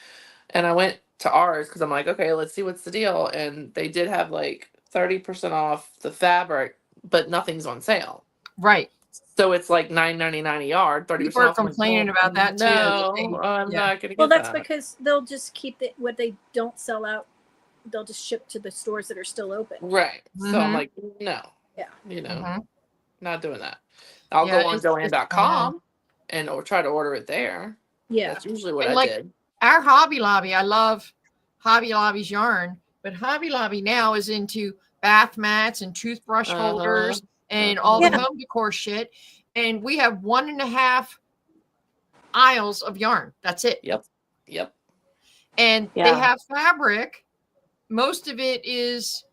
And I went to ours because I'm like, okay, let's see what's the deal. And they did have like 30% off the fabric, but nothing's on sale. Right. So it's like $9.99 a yard, 30% People are off. I'm like, complaining well, about that, too, that No, they- I'm yeah. not gonna get Well, that's that. because they'll just keep what they don't sell out. They'll just ship to the stores that are still open. Right. So I'm Mhm. like, no. Yeah. Mhm. Not doing that. I'll Yeah, go on it's Joanne.com and or try to order it there. Yeah. That's usually what And I like- did. Our Hobby Lobby, I love Hobby Lobby's yarn, but Hobby Lobby now is into bath mats and toothbrush Uh-huh. holders and all Yeah. the home decor shit. And we have 1.5 aisles of yarn. That's it. Yep. And they Yeah. have fabric. Most of it is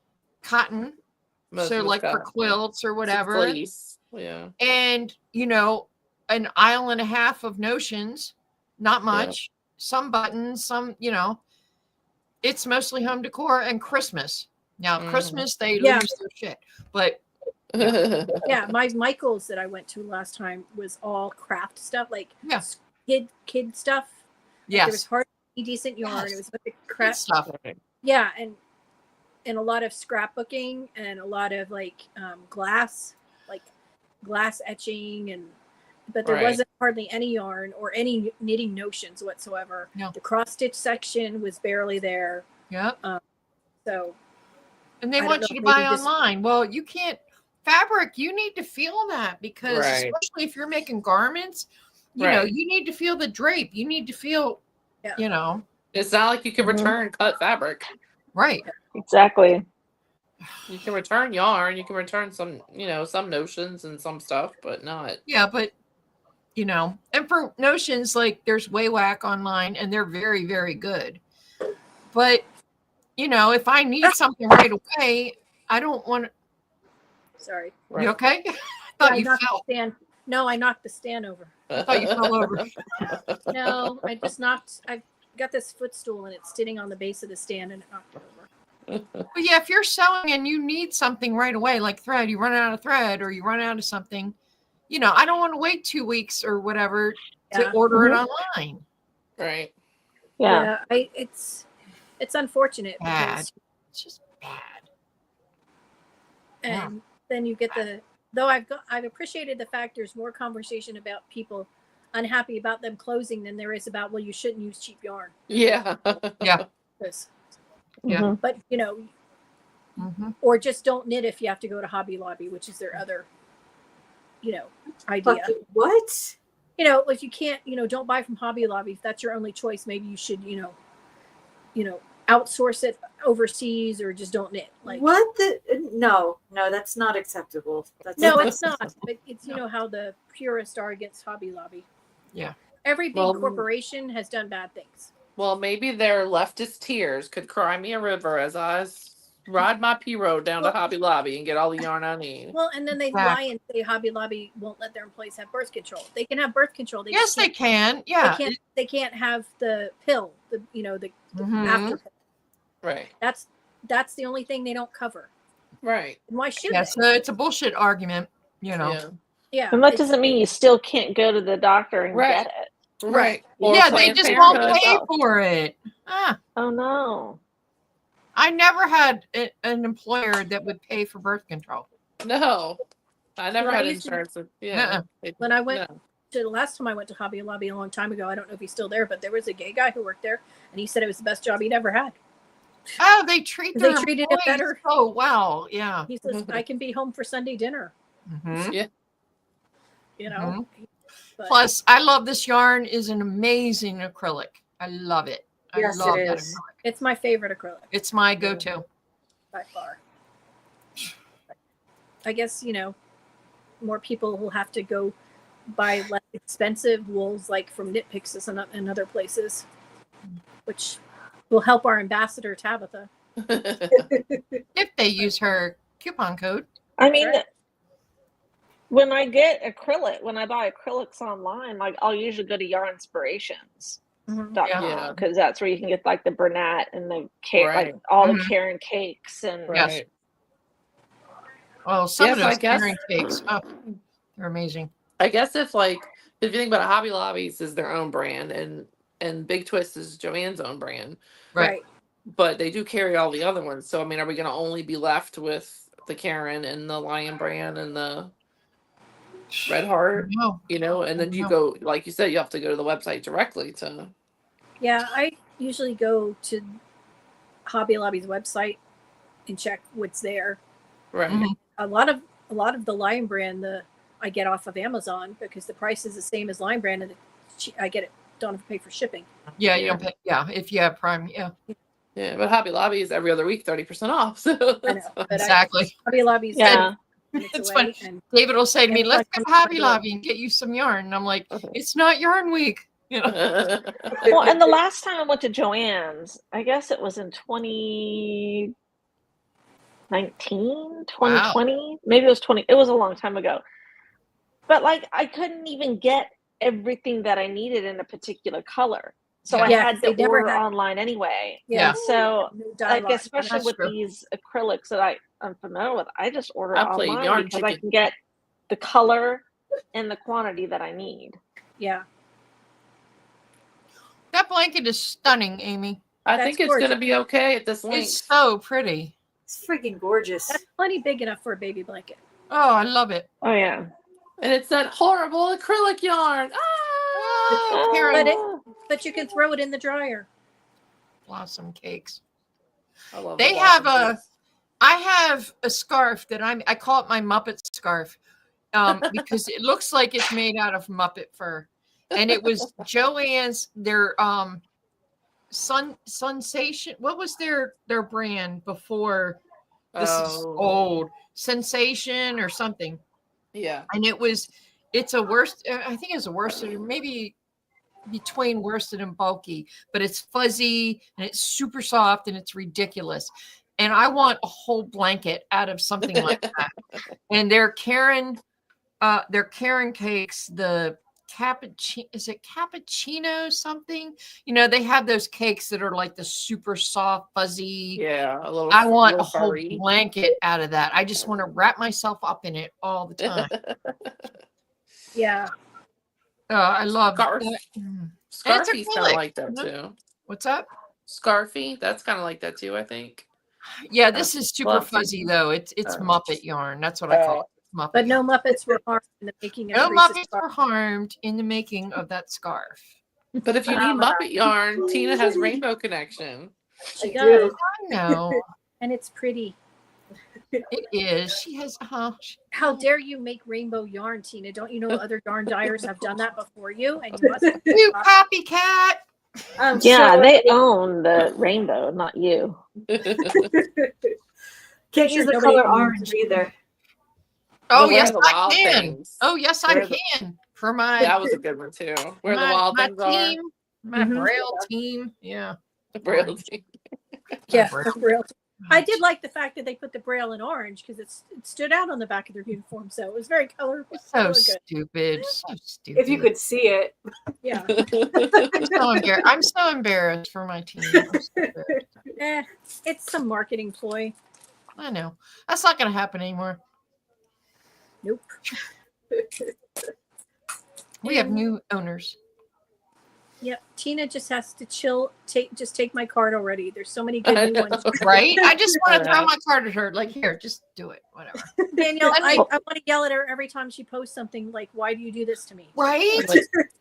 cotton. Most So of it's like for got quilts or some whatever. fleece. Yeah. And an aisle and a half of notions, not much. Some buttons, some, it's mostly home decor and Christmas. Now, Mhm. Christmas, they Yeah. lose their shit. But Yeah. My Michael's that I went to last time was all craft stuff, like Yeah. kid stuff. There was yes, hardly any decent yarn. Yes. It was a bunch of good crap. stuff. Yeah, and a lot of scrapbooking and a lot of like glass etching and but there Right. wasn't hardly any yarn or any knitting notions whatsoever. No. The cross stitch section was barely there. Yep. So And they I don't want know you to if buy maybe just- online. Well, you can't fabric. You need to feel that because Right. especially if you're making garments, you know, Right. you need to feel the drape. You need to feel, Yeah. you know, It's not like you can Mhm. return cut fabric. right. Exactly. You can return yarn, you can return some, some notions and some stuff, but not. Yeah, but you know, and for notions like there's Waywack online and they're very, very good. But you know, if I need something right away, I don't want to. sorry. Right. You okay? I Yeah, thought I you knocked fell. the stand. No, I knocked the stand over. I thought you fell over. No, I just knocked. I got this footstool and it's sitting on the base of the stand and it knocked it over. But yeah, if you're sewing and you need something right away, like thread, you run out of thread or you run out of something, you know, I don't want to wait 2 weeks or whatever to Yeah. order it Mhm. online. Right. Yeah. It's unfortunate Bad. because It's just bad. and then you get the I've appreciated the fact there's more conversation about people unhappy about them closing than there is about, well, you shouldn't use cheap yarn. Yeah. Yeah. 'Cause- Yeah. Mhm. but you know, Mm-hmm. or just don't knit if you have to go to Hobby Lobby, which is their other, idea. Fucking what? If you can't, don't buy from Hobby Lobby. If that's your only choice, maybe you should, outsource it overseas or just don't knit. Like, What the? No, that's not acceptable. That's no, it's not. But it's how the purists are against Hobby Lobby. Yeah. Every big Well, corporation has done bad things. Well, maybe their leftist tears could cry me a river as I ride my P road down to Hobby Lobby and get all the yarn I need. Well, and then they lie and say Hobby Lobby won't let their employees have birth control. They can have birth control. They Yes, just they can. Yeah. They can't have the pill. The Mhm. after pill. Right. That's the only thing they don't cover. Right. And why should Yeah, they? so it's a bullshit argument, you know. Yeah. Yeah. And that it's- doesn't mean you still can't go to the doctor and Right. get it. Right. Or Yeah, plan they for just your won't own pay self. for it. Oh no. I never had an employer that would pay for birth control. No. I never Well, I had used to- insurance. Yeah. When I went No. to the last time I went to Hobby Lobby a long time ago, I don't know if he's still there, but there was a gay guy who worked there, and he said it was the best job he'd ever had. Oh, they treat They their treated it employees better. so well. Yeah. He says I can be home for Sunday dinner. Mhm. But- Plus, I love this yarn is an amazing acrylic. I love it. I Yes, love it that is. acrylic. it's my favorite acrylic It's my go-to. by far. I guess more people will have to go buy less expensive wools, like from Knit Picks and other places, which will help our ambassador Tabitha. If they use her coupon code. I mean, Right. when I buy acrylics online, like I'll usually go to yarnspirations.com Yeah. because that's where you can get like the Bernat and the cake, Right. like all Mhm. the Karen cakes and Yes. Right. Well, some Yes, of I those guess. Karen cakes, oh, they're amazing. I guess if you think about it, Hobby Lobbies is their own brand and Big Twist is Joanne's own brand, Right. but they do carry all the other ones. So I mean, are we going to only be left with the Karen and the Lion brand and the Red Heart? No. And then you No. go, like you said, you have to go to the website directly to. Yeah, I usually go to Hobby Lobby's website and check what's there. Right. Mhm. A lot of the Lion brand I get off of Amazon because the price is the same as Lion brand and I get it, don't have to pay for shipping. Yeah, you don't pay. Yeah, if you have Prime. Yeah, Yeah, but Hobby Lobby is every other week 30% off. So I know, but exactly. Hobby Lobby's yeah. minutes It's away, funny. and David will say to me, And "Let's like go to Hobby I'm- Lobby and get you some yarn." And I'm like, "It's not yarn week." You know. Well, and the last time I went to Joann's, I guess it was in 2019, 2020. Maybe it was 20. It was a long time ago. But like I couldn't even get everything that I needed in a particular color. So I Yeah, had they to never order had- online anyway. Yeah. And so no like dialogue. especially That's with true. these acrylics that I'm familiar with, I just order I played online Yarn because I Chicken. can get the color and the quantity that I need. Yeah, That blanket is stunning, Amy. I That's think it's going to gorgeous. be okay at this length. It's so pretty. It's freaking gorgeous. that's plenty big enough for a baby blanket. Oh, I love it. Oh yeah. And it's that horrible acrylic yarn. Ah! Oh, Karen, But you can throw it in the dryer. blossom cakes. I love They the have blossom cakes. I have a scarf that I call it my Muppet scarf, because it looks like it's made out of Muppet fur, and it was Joann's their Sensation. What was their brand before? This is Oh. old Sensation or something, Yeah. and it's a worst. I think it's a worsted, maybe between worsted and bulky, but it's fuzzy and it's super soft and it's ridiculous. And I want a whole blanket out of something like that. And they're Karen cakes, the cappuccino, is it cappuccino something? You know, they have those cakes that are like the super soft, fuzzy. Yeah. A little. I want a little whole furry. blanket out of that. I just want to wrap myself up in it all the time. Yeah. I love Scarf. that. Mm. Scarfy's kind acrylic, of like that isn't it? too. What's up? Scarfy, that's kind of like that too, I think. Yeah, this is super Fluffy. fuzzy though. It's Oh. Muppet yarn. That's what I call it. It's Muppet But no yarn. Muppets were harmed in the making of No Reese's Muppets Scarf. were harmed in the making of that scarf. But if you need Muppet yarn, Tina has Rainbow Connection. She I do. does, I know and it's pretty. it is. She has. How dare you make rainbow yarn, Tina? Don't you know other yarn dyers have done that before you? And you must You copycat. Yeah, So they own the rainbow, not you. can't use the Nobody color can orange use it. either. Oh Where yes, the I wild can. things? Oh yes, I Where the- can. For my That was a good one too. Where the my, wild my things are. team, my Mhm. Braille team. Yeah. The Braille team. Yeah, Braille. the Braille. I did like the fact that they put the Braille in orange because it stood out on the back of their uniform, so it was very colorful. So Good. stupid. So stupid. If you could see it. Yeah. I'm so embarrassed for my team. I'm so embarrassed. It's some marketing ploy. I know. That's not going to happen anymore. Nope. We have And- new owners. Yep. Tina just has to chill. Take my card already. There's so many good new ones. Right? I just want to throw Right. my card at her. Like, here, just do it. Whatever. Danielle, I I mean- want to yell at her every time she posts something like, "Why do you do this to me?" Right?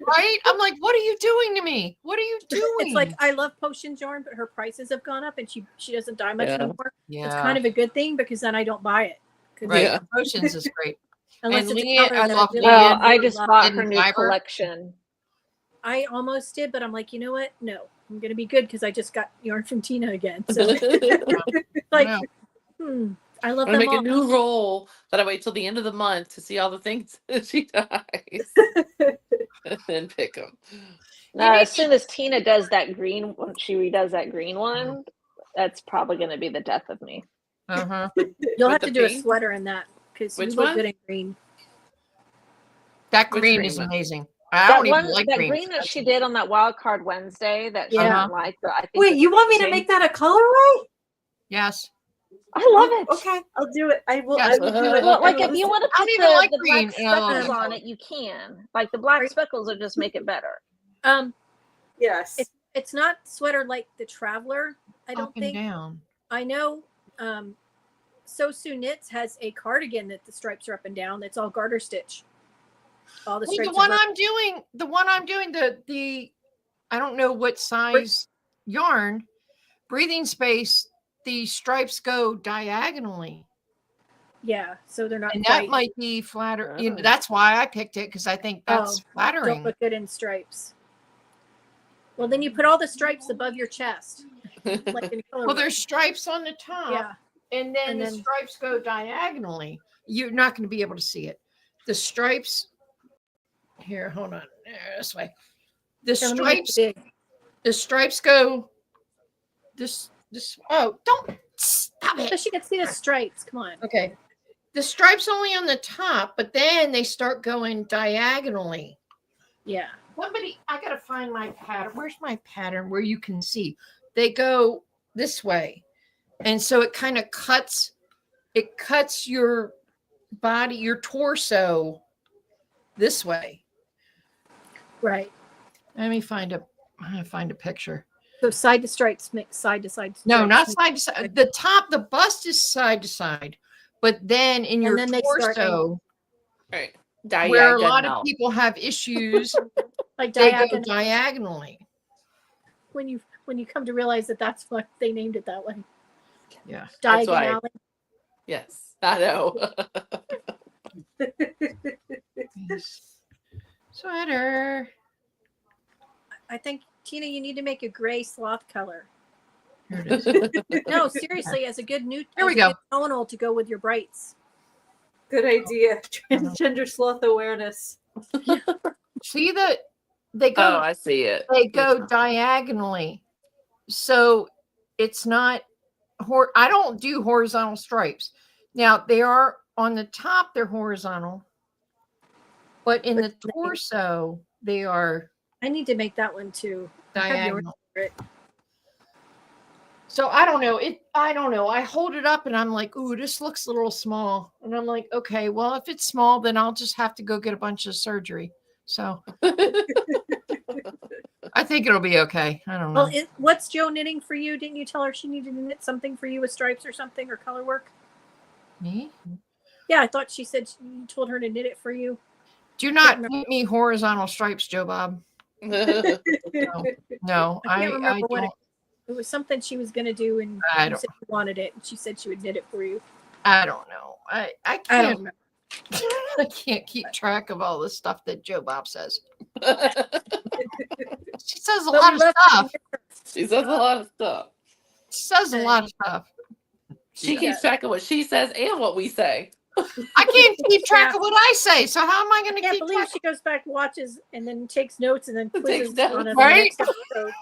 Right? I'm like, what are you doing to me? What are you doing? It's like I love Potions yarn, but her prices have gone up, and she doesn't dye much Yeah. anymore. yeah. It's kind of a good thing because then I don't buy it. 'Cause right. Yeah. Potions is great. Unless And it's a Leah, color I that love really, Leah. Well, really I just love. bought her Hidden new fiber. collection. I almost did, but I'm like, you know what? No, I'm gonna be good because I just got yarn from Tina again. So like, know. I love I'm them gonna make all. a new roll that I wait till the end of the month to see all the things that she dyes, and then pick them. As soon as Tina does that green, when she redoes that green one, that's probably going to be the death of me. Uh-huh. You'll With have to the do a pink? sweater in that because you Which look one? good in green. That Which green green is one? amazing. I That don't one, even like that green. green that she did on that Wild Card Wednesday that she Yeah. didn't like, but I think Wait, it's you want me to amazing. make that a colorway? Yes. I love it. Okay, I'll do it. I will. Yes. I will do it. Well, like I will if you do want to I put don't even like the green, black and I love speckles it. on it, you can. Like the black speckles will just make it better. it. Yes. It's not sweater like the Traveler. I don't Up and think. down. I know. So Sue Knits has a cardigan that the stripes are up and down. That's all garter stitch. All the Well, stripes. the are one garter- I'm doing, the I don't know what size yarn, breathing space, the stripes go diagonally. Yeah, so they're not And quite. that might be flatter. You know, Oh. that's why I picked it, because I think that's Oh, flattering. don't look good in stripes. Well, then you put all the stripes above your chest, like in color. Well, there's stripes on the top, yeah. and then and the then- stripes go diagonally. You're not going to be able to see it. The stripes here, hold on, this way. The Here, let me make it stripes, big. the stripes go this. Oh, don't stop it. So she can see the stripes. Come on. Okay. The stripes only on the top, but then they start going diagonally. Yeah. Somebody, I gotta find my pattern. Where's my pattern where you can see? They go this way. And so it kind of cuts your body, your torso this way. Right. Let me find I'm gonna find a picture. So side to stripes, mix side to side. No, stripes not mix- side to side. The top, the bust is side to side, but then in your then they start torso, Right. where a lot of Diagonal. people have issues, Like they go diagonal. diagonally. When you come to realize that that's what they named it that way. Yeah. That's why. Diagonally. Yes, I know. Sweater. I think Tina, you need to make a gray sloth color. Here it is. No, seriously, as a good new Here we as a go. good tonal to go with your brights. Good idea. Transgender sloth awareness. See that they go Oh, I see it. they go diagonally. So it's not I don't do horizontal stripes. Now they are on the top, they're horizontal, but in the torso they are I need to make that one too. I have yours diagonal. for it. So I don't know. I don't know. I hold it up and I'm like, ooh, this looks a little small. And I'm like, okay, well, if it's small, then I'll just have to go get a bunch of surgery. So I think it'll be okay. I don't know. Well, what's Joe knitting for you? Didn't you tell her she needed to knit something for you with stripes or something or color work? Me? Yeah, I thought she said you told her to knit it for you. Do not knit me horizontal stripes, Joe Bob. No, I can't remember what don't. it was. Something she was going to do, and I you don't- said you wanted it, and she said she would knit it for you. I don't know. I I can't. don't know. I can't keep track of all the stuff that Joe Bob says. She says a But lot we of love stuff. She says a lot of stuff. She says a lot of stuff. She Yeah. keeps track of what she says and what we say. I can't keep track of what I say. So how am I going I to can't keep believe track? she goes back, watches, and then takes notes, and then Takes quizzes notes, on it. right? On the next episode.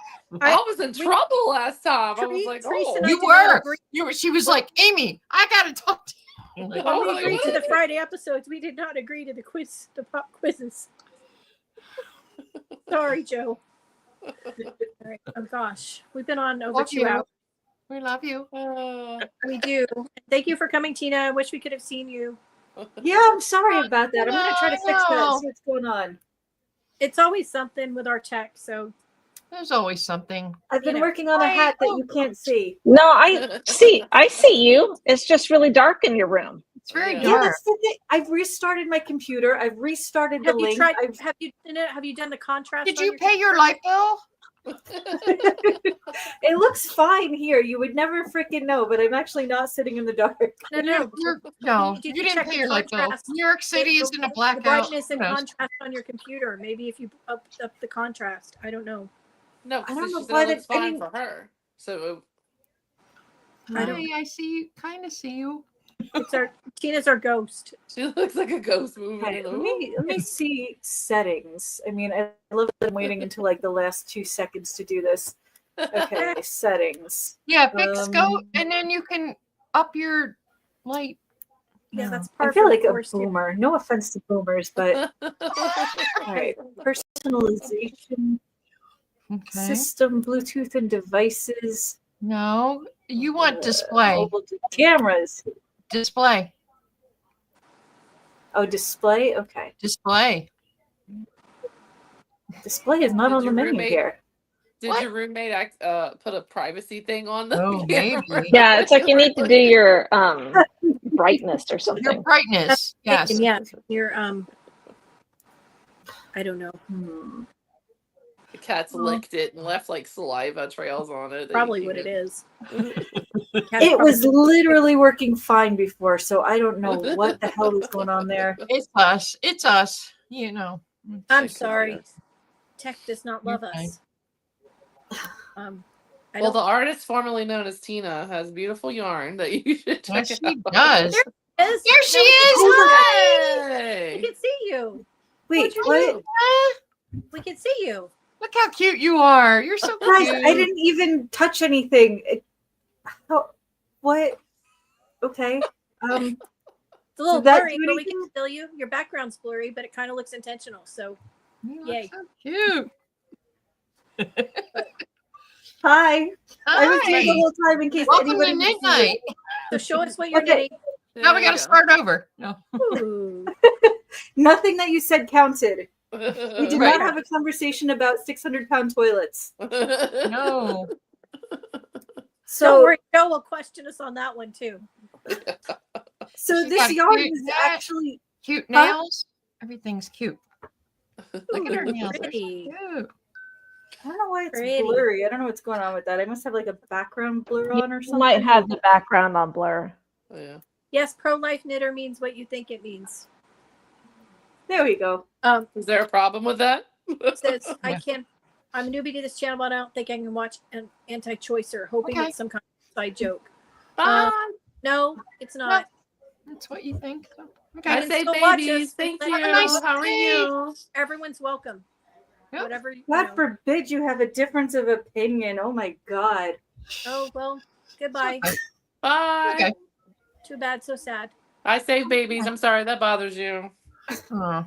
I was in we- trouble last time. I was Treat- like, Treat oh. and I You did not were. agree. You were. She was like, Amy, I got to talk to you. I'm like, Oh When we my agreed to the God. Friday episodes, we did not agree to the pop quizzes. Sorry, Joe. All right. Oh gosh, we've been on over Love 2 you. hours. We love you. We do. Thank you for coming, Tina. I wish we could have seen you. Yeah, I'm sorry about that. I'm gonna try to fix that. No. See what's going on. It's always something with our tech, so There's always something. I've been You know, working on a hat that you can't see. No, I see you. It's just really dark in your room. It's very Yeah. Yeah, dark. that's the thing. I've restarted my computer. I've restarted the have you link. tried? I've, Have you done it? Have you done the contrast? Did on you your pay your light bill? it looks fine here. You would never freaking know, but I'm actually not sitting in the dark. No, no. No, Did you you didn't check pay the your light bill. contrast? New York City is in a The blackout. brightness and Who knows? contrast on your computer. Maybe if you up the contrast. I don't know. No, I don't because know she said why it looks that- I fine mean- for her. So I don't- Hi, I see you. Kind of see you. It's our Tina's our ghost. she looks like a ghost moving Okay, in the let me see settings. I mean, I love that I'm waiting until like the last 2 seconds to do this. Okay, settings. Yeah, fix go, Um, and then you can up your light. Yeah, No. that's part I feel of like the a course, too. boomer. No offense to boomers, but all right. Personalization, Okay. system, Bluetooth, and devices. No, you want display. Mobile cameras. Display. Oh, display. Okay, Display. display is not Did on the your menu roommate- here. Did What? your roommate put a privacy thing on the Oh, camera? maybe. Yeah, it's like you need to do your brightness or Your something. brightness. Yes. And yeah, you're I don't know. The cat's licked it and left like saliva trails on it. Probably what it is. It was literally working fine before, so I don't know what the hell is going on there. It's us. It's us. You know. I'm sorry. Tech does not love You're fine. us. I Well, don't. the artist formerly known as Tina has beautiful yarn that you should check Yes, out. she does. Yes, There she no, we is. can- Hi. We Hey! can see you. Wait, What'd you what? do? We can see you. Look how cute you are. You're so Guys, cute. I didn't even touch anything. What? Okay. It's a little Did that blurry, do but we can anything? still you. Your background's blurry, but it kind of looks intentional. So You look yay. so cute. Hi. I was here the Hi. whole time in case Welcome anybody to was midnight. So show us what you're Okay. getting. Now we There got to you start over. No. Ooh. Nothing that you said counted. We did Right. not have a conversation about 600-pound toilets. No. So, Don't worry, Joe will question us on that one too. so She's this got yarn cute is hat. actually Cute Huh? nails. everything's cute. Look at her nails. They're so Pretty. cute. I don't know why it's Pretty. blurry. I don't know what's going on with that. I must have like a background blur on or You something. might have the background on blur. Yeah. Yes, pro-life knitter means what you think it means. There we go. Is there a problem with that? It says I Yeah. can't. I'm a newbie to this channel, but I don't think I can watch an anti-choicer, hoping Okay. it's some kind of side joke. Ah, No, it's not. That's what you think. I Okay. can say still watch babies. us. Thank Have you. a nice How are day. you? Everyone's welcome. Yep. Whatever. You God know. forbid you have a difference of opinion. Oh my God. Oh well. Goodbye. Bye. Okay. Too bad. So sad. I say babies. I'm sorry that bothers you. Oh.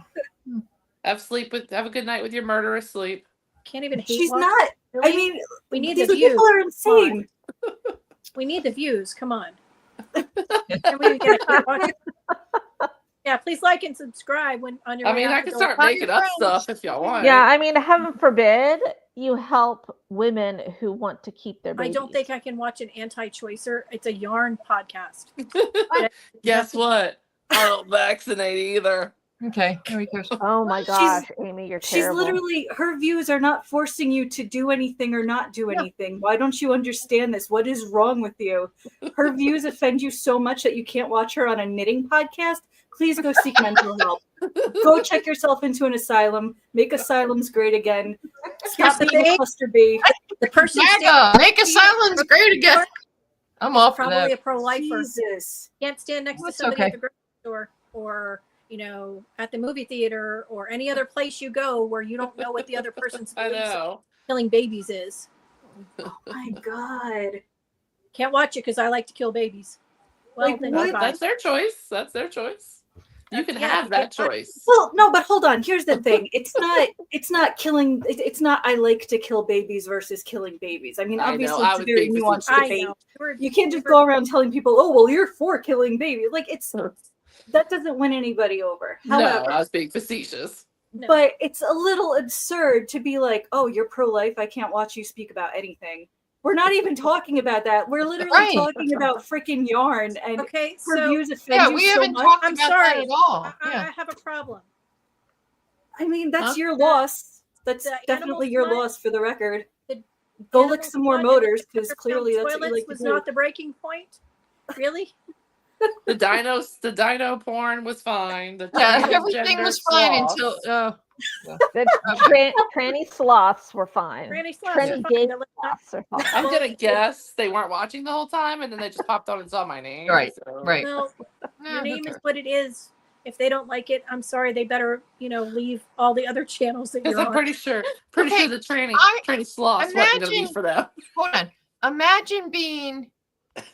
Have a good night with your murderous sleep. Can't even hate. She's watch. not. I Really? mean, we need the these views. people are insane. We need the views. Come on. Can we get a watch? Yeah, please like and subscribe when on your. I way mean, out I the can door. start making up stuff if y'all want. Yeah, I mean, heaven forbid you help women who want to keep their I babies. don't think I can watch an anti-choicer. It's a yarn podcast. Guess what? I don't vaccinate either. Okay. Here we go. Oh my gosh, Amy, you're She's terrible. literally, her views are not forcing you to do anything or not do anything. Why don't you understand this? What is wrong with you? Her views offend you so much that you can't watch her on a knitting podcast. Please go seek mental help. Go check yourself into an asylum. Make asylums great again. Stop Here's the being a thing. cluster B. The person MAGA, make asylums great again. I'm all for probably that. a pro-lifer. Jesus. Can't stand next That's to somebody okay. at the grocery store or at the movie theater or any other place you go where you don't know what the other person's I beliefs of know. killing babies is. My God. Can't watch it because I like to kill babies. Well, Like, then what? goodbye. That's their choice. That's their choice. You can Yeah, have that choice. Well, no, but hold on. Here's the thing. It's not killing. It's not. I like to kill babies versus killing babies. I mean, I know, obviously, I it's a was very being nuanced facetious. I debate. know. You can't just go around telling people, "Oh, well, you're for killing babies." Like that doesn't win anybody over. No, However, I was being facetious. No. but it's a little absurd to be like, "Oh, you're pro-life. I can't watch you speak about anything." We're not even talking about that. We're literally Right. talking about freaking yarn and Okay, her so views offend Yeah, you we so haven't much. talked I'm about sorry. that at all. I Yeah. have a problem. I mean, that's Huh? your loss. That's The definitely animal your flood- loss for the record. the Go Animal lick some more flood in the motors because underground clearly that's what you toilets like to was do. not the breaking point. Really? The dino porn was fine. The Yeah, everything was fine transgender until sloths. The tranny sloths were fine. Granny sloths Tranny are fine, gay but let's not- sloths are fine. I'm gonna guess they weren't watching the whole time, and then they just popped on and saw my name. Right, so- right. No, Yeah, your who name is cares? what it is. If they don't like it, I'm sorry. They better, leave all the other channels that Because you're I'm on. pretty sure Okay, the tranny sloths wasn't gonna be imagine- for them. Hold on. Imagine being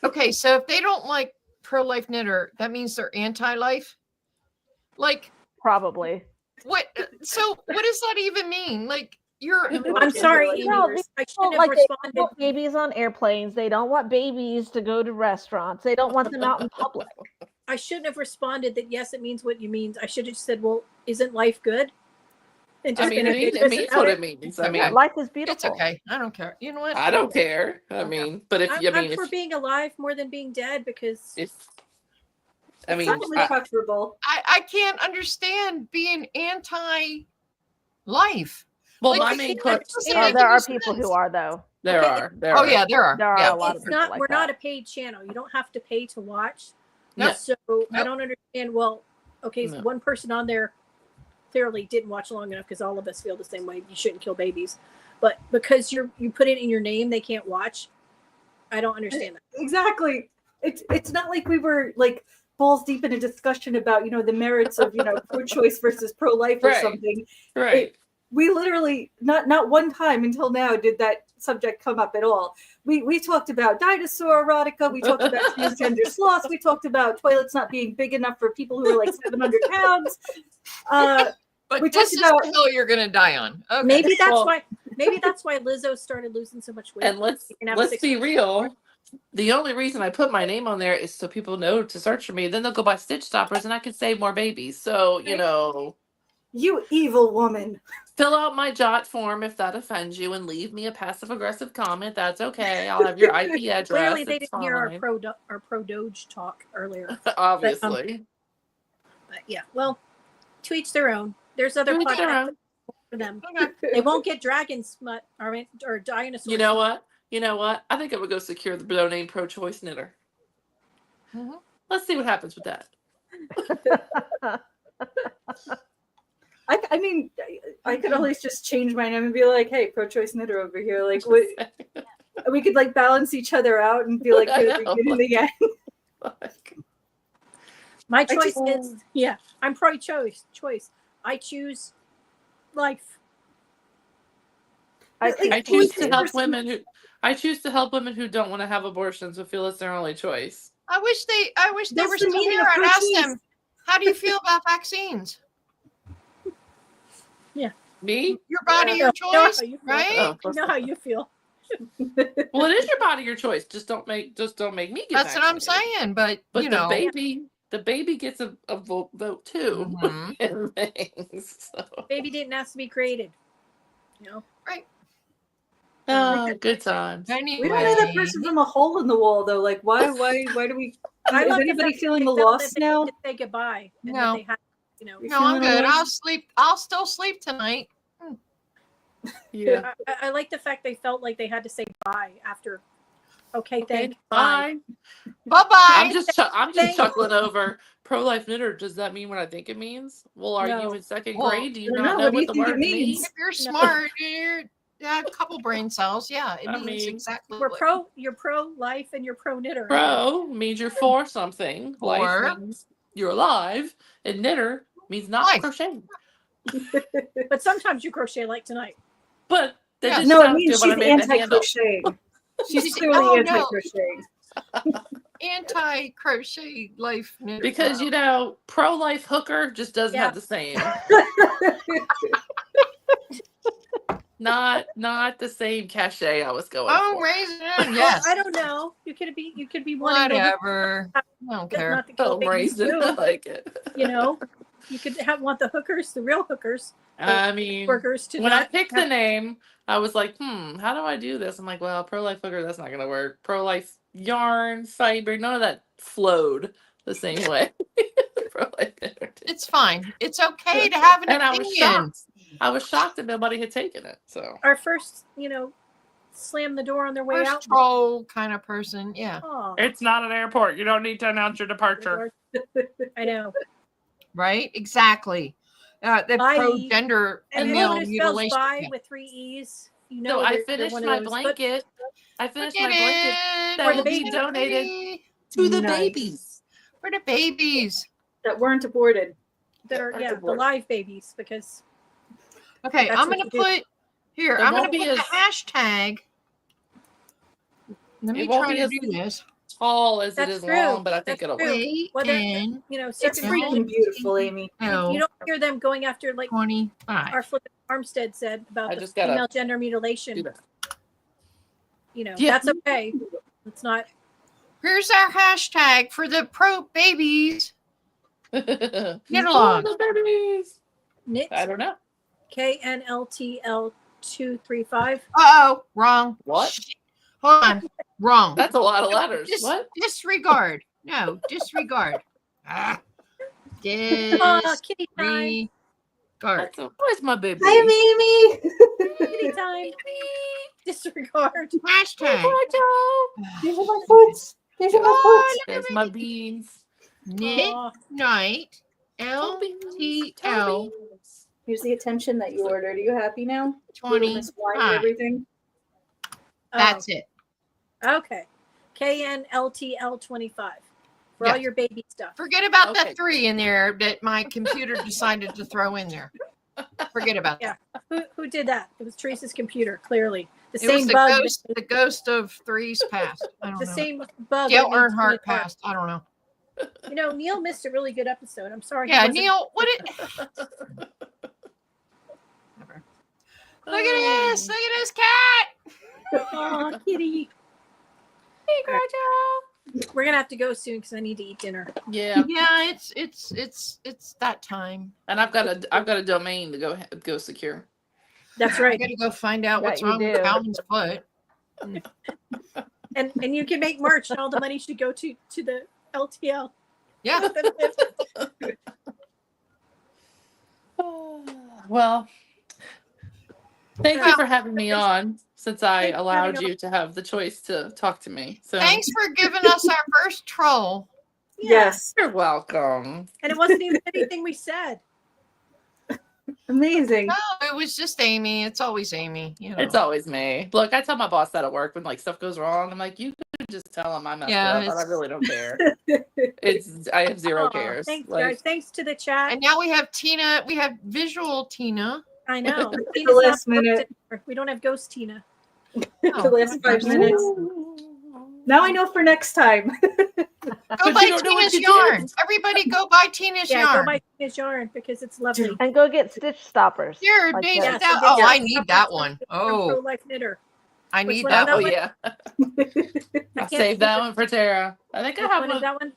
okay. So if they don't like pro-life knitter, that means they're anti-life. Like Probably. what? So what does that even mean? Like you're. I'm sorry, Amy. No, I Well, shouldn't have like they don't responded. want babies on airplanes. They don't want babies to go to restaurants. They don't want them out in public. I shouldn't have responded that yes, it means what you mean. I should have just said, well, isn't life good? And I mean, been it ambiguous means about what it. it means. I Okay. mean, Life is beautiful. It's okay. I don't care. You know what? I don't care. I mean, but if I'm for being alive more than being dead because if I mean, Totally preferable. I can't understand being anti-life. well, Like, my I main can't- question. that doesn't Oh, make there any are people sense. who are though. There Okay, are. There Oh are. yeah, there are. There are Yeah. a lot of it's people not. like We're not a that. paid channel. You don't have to pay to watch. No. So I Nope. don't understand. Well, okay, so No. one person on there clearly didn't watch long enough because all of us feel the same way. You shouldn't kill babies, but because you put it in your name, they can't watch. I don't understand that. Exactly. It's not like we were like balls deep in a discussion about the merits of pro-choice versus pro-life or Right. something. Right. We literally not one time until now did that subject come up at all. We talked about dinosaur erotica. We talked about transgender sloths. We talked about toilets not being big enough for people who are like 700 pounds. But We this talked is about- the hill you're gonna die on. Okay. Maybe that's Well- why. Maybe that's why Lizzo started losing so much weight. And let's You can have a be 600 real. The only reason I put my name on there is so people know to search for me. Then they'll go buy Stitch Stoppers, and I can save more babies. So You evil woman. fill out my jot form if that offends you, and leave me a passive aggressive comment. That's okay. I'll have your IP address. Clearly, they It's didn't hear our fine. pro Doge talk earlier. Obviously. But yeah, well, to each their own. There's other To each their podcasts own. for them. Okay. They won't get dragon smut or dinosaurs. You know what? You know what? I think I would go secure the domain pro-choice knitter. Mhm. Let's see what happens with that. I mean, I could always just change my name and be like, "Hey, pro-choice knitter over here." Like, what? We could like balance each other out and be like, I "Hey, know. the beginning and the end." Like, My I choice just- is I'm pro-choice. I choose life. I Like, I choose choose who's to the help person- women who don't want to have abortions but feel it's their only choice. I wish they That's were the still meaning here. of I'd ask pro-choice. them, how do you feel about vaccines? Me? Your body, Yeah. your I know how choice, you feel. right? Oh, I know how you feel. well, it is your body, your choice. Just don't make me get That's what I'm vaccinated. saying. But, But you the know, baby gets a vote too. Mhm. And things. So. Baby didn't ask to be created. You know. Oh, good times. anyway, We don't know that person from a hole in the wall though. Like, why do we? I Is love the anybody fact feeling they the felt loss that they now? had to say goodbye. And No. that they had, you know. You No, I'm feeling good. alone? I'll sleep. I'll still sleep tonight. Yeah. I like the fact they felt like they had to say bye after. Okay, Okay, thanks. Bye. bye. Bye bye. I'm just Thank- chuckling over pro-life knitter. Does that mean what I think it means? Well, are No. you in second Well, grade? Do you I don't not know. know What do what you the think it word means? means? If you're smart, you're a couple brain cells. Yeah, it I means mean, exactly We're what you're pro life and you're pro knitter. Pro means you're for something. For. Life means you're alive. And knitter means not Life. crocheting. But sometimes you crochet like tonight. But that Yeah. just No, it sounds means good when I she's made the handle. anti-crocheting. She's She's- clearly oh, no. anti-crocheting. anti-crochet life knit. Because pro-life hooker just doesn't Yeah. have the same. Not the same cachet I was going Oh, for. raisin, yes. I don't know. You could be wanting the Whatever. I don't but care. not the kill Oh, babies raisin. I too. like it. You know, you could want the hookers, the real hookers, I mean, workers to when I not picked the have- name, I was like, how do I do this? I'm like, well, pro-life hooker, that's not going to work. Pro-life yarn, fiber, none of that flowed the same way. Pro-life hooker did. It's fine. It's okay to have an And I was opinion. shocked. I was shocked that nobody had taken it. So our first, slam the door on their way First out. troll kind of person. Yeah. Aw, it's not an airport. You don't need to announce your departure. I know. Right? Exactly. The Bye. pro-gender And female anyone who spells mutilation. bye Yeah. with 3 E's, So I they're finished one of my those. But blanket. I finished Look my at blanket it. that For will the be baby. donated to the Nice. babies. For the babies. That weren't aborted. that are That's a the word. live babies because Okay, That's I'm what gonna you do. put here. It I'm gonna won't put be the as- hashtag. Let me It won't try be to as- do this. Tall as That's it is true. long, but I think That's it'll true. work. Whether- AN It's circumcision, freaking beautiful, Amy. you L don't hear them going after like 25. our Flip Armstead said about I the just gotta female gender Do mutilation. that. Yeah. That's okay. It's not. Here's our hashtag for the pro babies. Get along. the babies. Knit I don't know. KNLTL235. Oh, wrong. What? Shit. Hold on. Wrong. That's a lot of letters. Dis- What? Disregard. No, disregard. Ah. Kitty time. Disregard. Where's my baby? Amy. Kitty time. Disregard. Hashtag. These are my foots. These are my foots. There's my beans. Knit Aw. night. LTL Here's the attention that you ordered. Are you happy now? Little 20. Miss Wine and Hi. everything. That's it. Okay. KNLTL25 for all Yeah. your baby stuff. Forget about Okay. that 3 in there that my computer decided to throw in there. Forget about Yeah. that. Who did that? It was Teresa's computer, clearly. The It was same the bug. ghost of 3's past. I don't The know. same bug. Gail that needs Earnhart 24. passed. I don't know. Neil missed a really good episode. I'm sorry. he Yeah, wasn't- Neil, what it Never. Look at this. Look at this cat. Aw, kitty. Hey, Groucho. We're gonna have to go soon because I need to eat dinner. Yeah, Yeah, it's that time. and I've got a domain to go secure. That's I right. gotta go find out That what's you wrong with do. Calvin's foot. And you can make merch, and all the money should go to the LTL. Yeah. Well, thank you Well, for having me on since I Thanks for allowed having you to have the choice to talk to me. So Thanks for giving us our first troll. Yeah. Yes. you're welcome. And it wasn't even anything we said. Amazing. No, it was just Amy. It's always Amy. You know. It's always me. Look, I tell my boss that at work when like stuff goes wrong. I'm like, you could just tell him I messed Yeah, up, but I it's- really don't care. I have zero Aw, cares. Thanks, Like, guys. Thanks to the chat. And now we have Tina. We have visual Tina. I know. The Tina's not last ghost minute. anymore. We don't have ghost Tina. The last 5 minutes. Now I know for next time. Go you buy don't know what Tina's you did. yarn. Everybody go buy Tina's Yeah, yarn. go buy Tina's yarn because it's lovely. And go get stitch stoppers. Here, Like days that. Yes, without. and Oh, get I your need stuff that from one. Pro Oh, Life Knitter. I Which need one that is Oh one. one? yeah, I I'll can't save see that it. one for Tara. I think I Which have one is one. that one?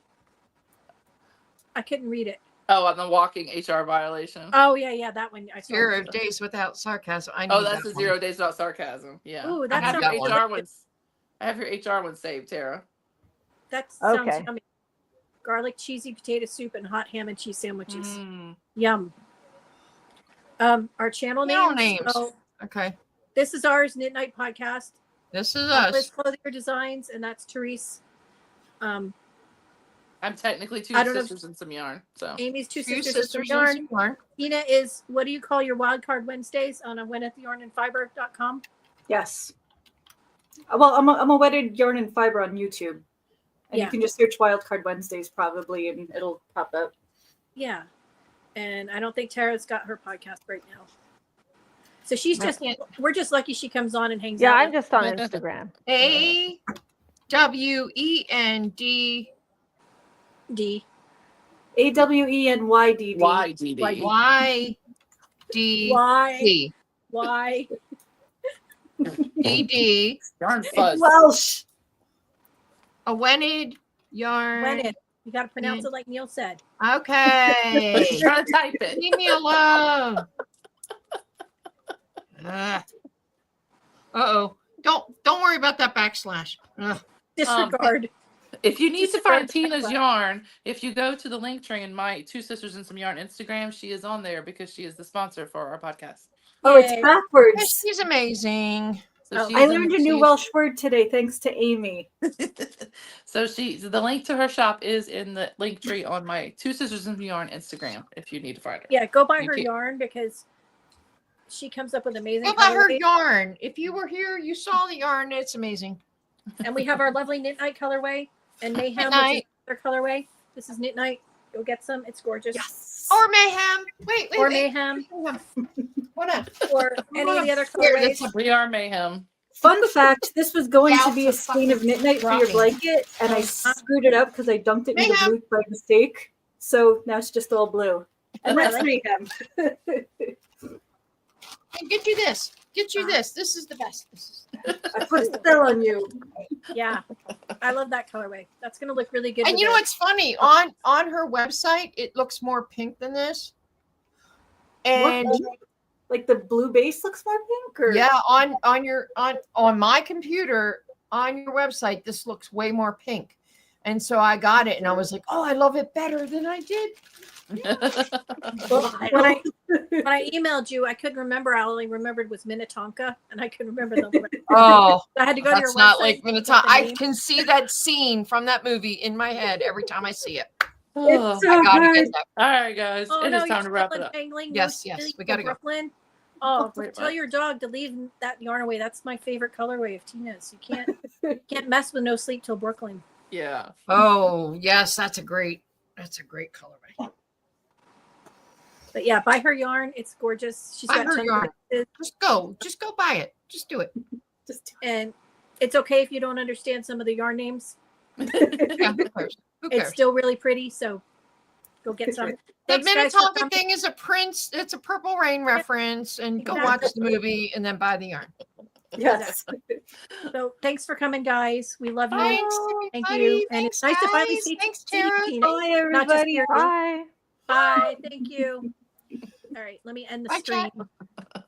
I couldn't read it. Oh, on the walking HR violation. Oh yeah, that one. I saw. 0 that. days without sarcasm. I need Oh, that's that the one. 0 days without sarcasm. Yeah. Ooh, I that have sounds your that one. HR ones. I have your HR one saved, Tara. That sounds Okay. yummy. Garlic cheesy potato soup and hot ham and cheese sandwiches. Mm. Yum. Our channel Channel names. names. So Okay. this is ours, Midnight Podcast. This is Liz us. Clothier Designs, and that's Therese. I'm technically two I don't know if- sisters and some yarn. So Amy's two Two sisters, and some sisters yarn. and some yarn. Tina is, what do you call your wild card Wednesdays on a winathyarnandfiber.com? Yes. Well, I'm a wedded yarn and fiber on YouTube. And Yeah. you can just search Wildcard Wednesdays probably and it'll pop up. Yeah. And I don't think Tara's got her podcast right now. So she's I just, can't- we're just lucky she comes on and hangs Yeah, out. I'm with just on Instagram. AWEND D. AWENYDD. YDD. YDD Why? DD Yarn fuzz. Welsh. a Wened yarn. When it. You got to pronounce it like Neil said. Okay. Just trying to type it. Leave me alone. Uh-oh. Don't worry about that backslash. Ugh. Disregard. If you need Just to find start Tina's that. yarn, if you go to the link tree in my Two Sisters and Some Yarn Instagram, she is on there because she is the sponsor for our podcast. Oh, it's Yay. backwards. Yes, she's amazing. So Oh. she's I in- learned a new she's- Welsh word today thanks to Amy. So the link to her shop is in the link tree on my Two Sisters and Some Yarn Instagram if you need to find her. Yeah, go buy Thank her you. yarn because she comes up with amazing Go buy her colorways. yarn. If you were here, you saw the yarn. It's amazing. And we have our lovely Knit Night colorway and Mayhem, which is Night. their colorway. This is Knit Night. Go get some. It's gorgeous. Yes. Or Mayhem. Wait. Or Mayhem, What up? or any of the other Here, colorways. that's We are Mayhem. Fun fact, this was going to Gals be a are stain of fucking knit night for your rocking. blanket, and I screwed it up because I dunked it into Mayhem. blue by mistake. So now it's just all blue. And Oh, I that's like mayhem. And get you this. Get you this. This is the best. This is I put a spell on you. Yeah, I love that colorway. That's gonna look really good. And with you know the- what's funny? On her website, it looks more pink than this. And Like the blue base looks more pink, or yeah, on my computer, on your website, this looks way more pink. And so I got it and I was like, oh, I love it better than I did. Well, when I emailed you, I couldn't remember. I only remembered was Minnetonka, and I couldn't remember the. Oh, I had to go to your that's not website like and Minnetonka. look at the I name. can see that scene from that movie in my head every time I see it. Oh, It's so I gotta good. get that. all right, guys. Oh It no, is time to you're wrap still it up. entangling. Yes, No, yes, Philly we from gotta go. Brooklyn. Oh, Wait, tell what? your dog to leave that yarn away. That's my favorite colorway of Tina's. You can't mess with No Sleep Till Brooklyn. Yeah. Oh, yes, that's a great colorway. But yeah, buy her yarn. It's gorgeous. She's Buy got her tons yarn. of pieces. Just go buy it. Just do it. Just And it's okay if you don't understand some of the yarn names. Yeah, who cares? Who It's cares? still really pretty. So go get some. The Thanks, guys, for Minnetonka coming. thing is a Prince. It's a Purple Rain reference, and go watch the movie and then buy the yarn. yes. So thanks for coming, guys. We love you. Thanks, Thank everybody. you. And it's nice to finally guys. see Thanks, see you, Tara. Tina. Bye, Not just everybody. here. Bye. Bye. Thank you. All right, let me end the Bye, stream. chat.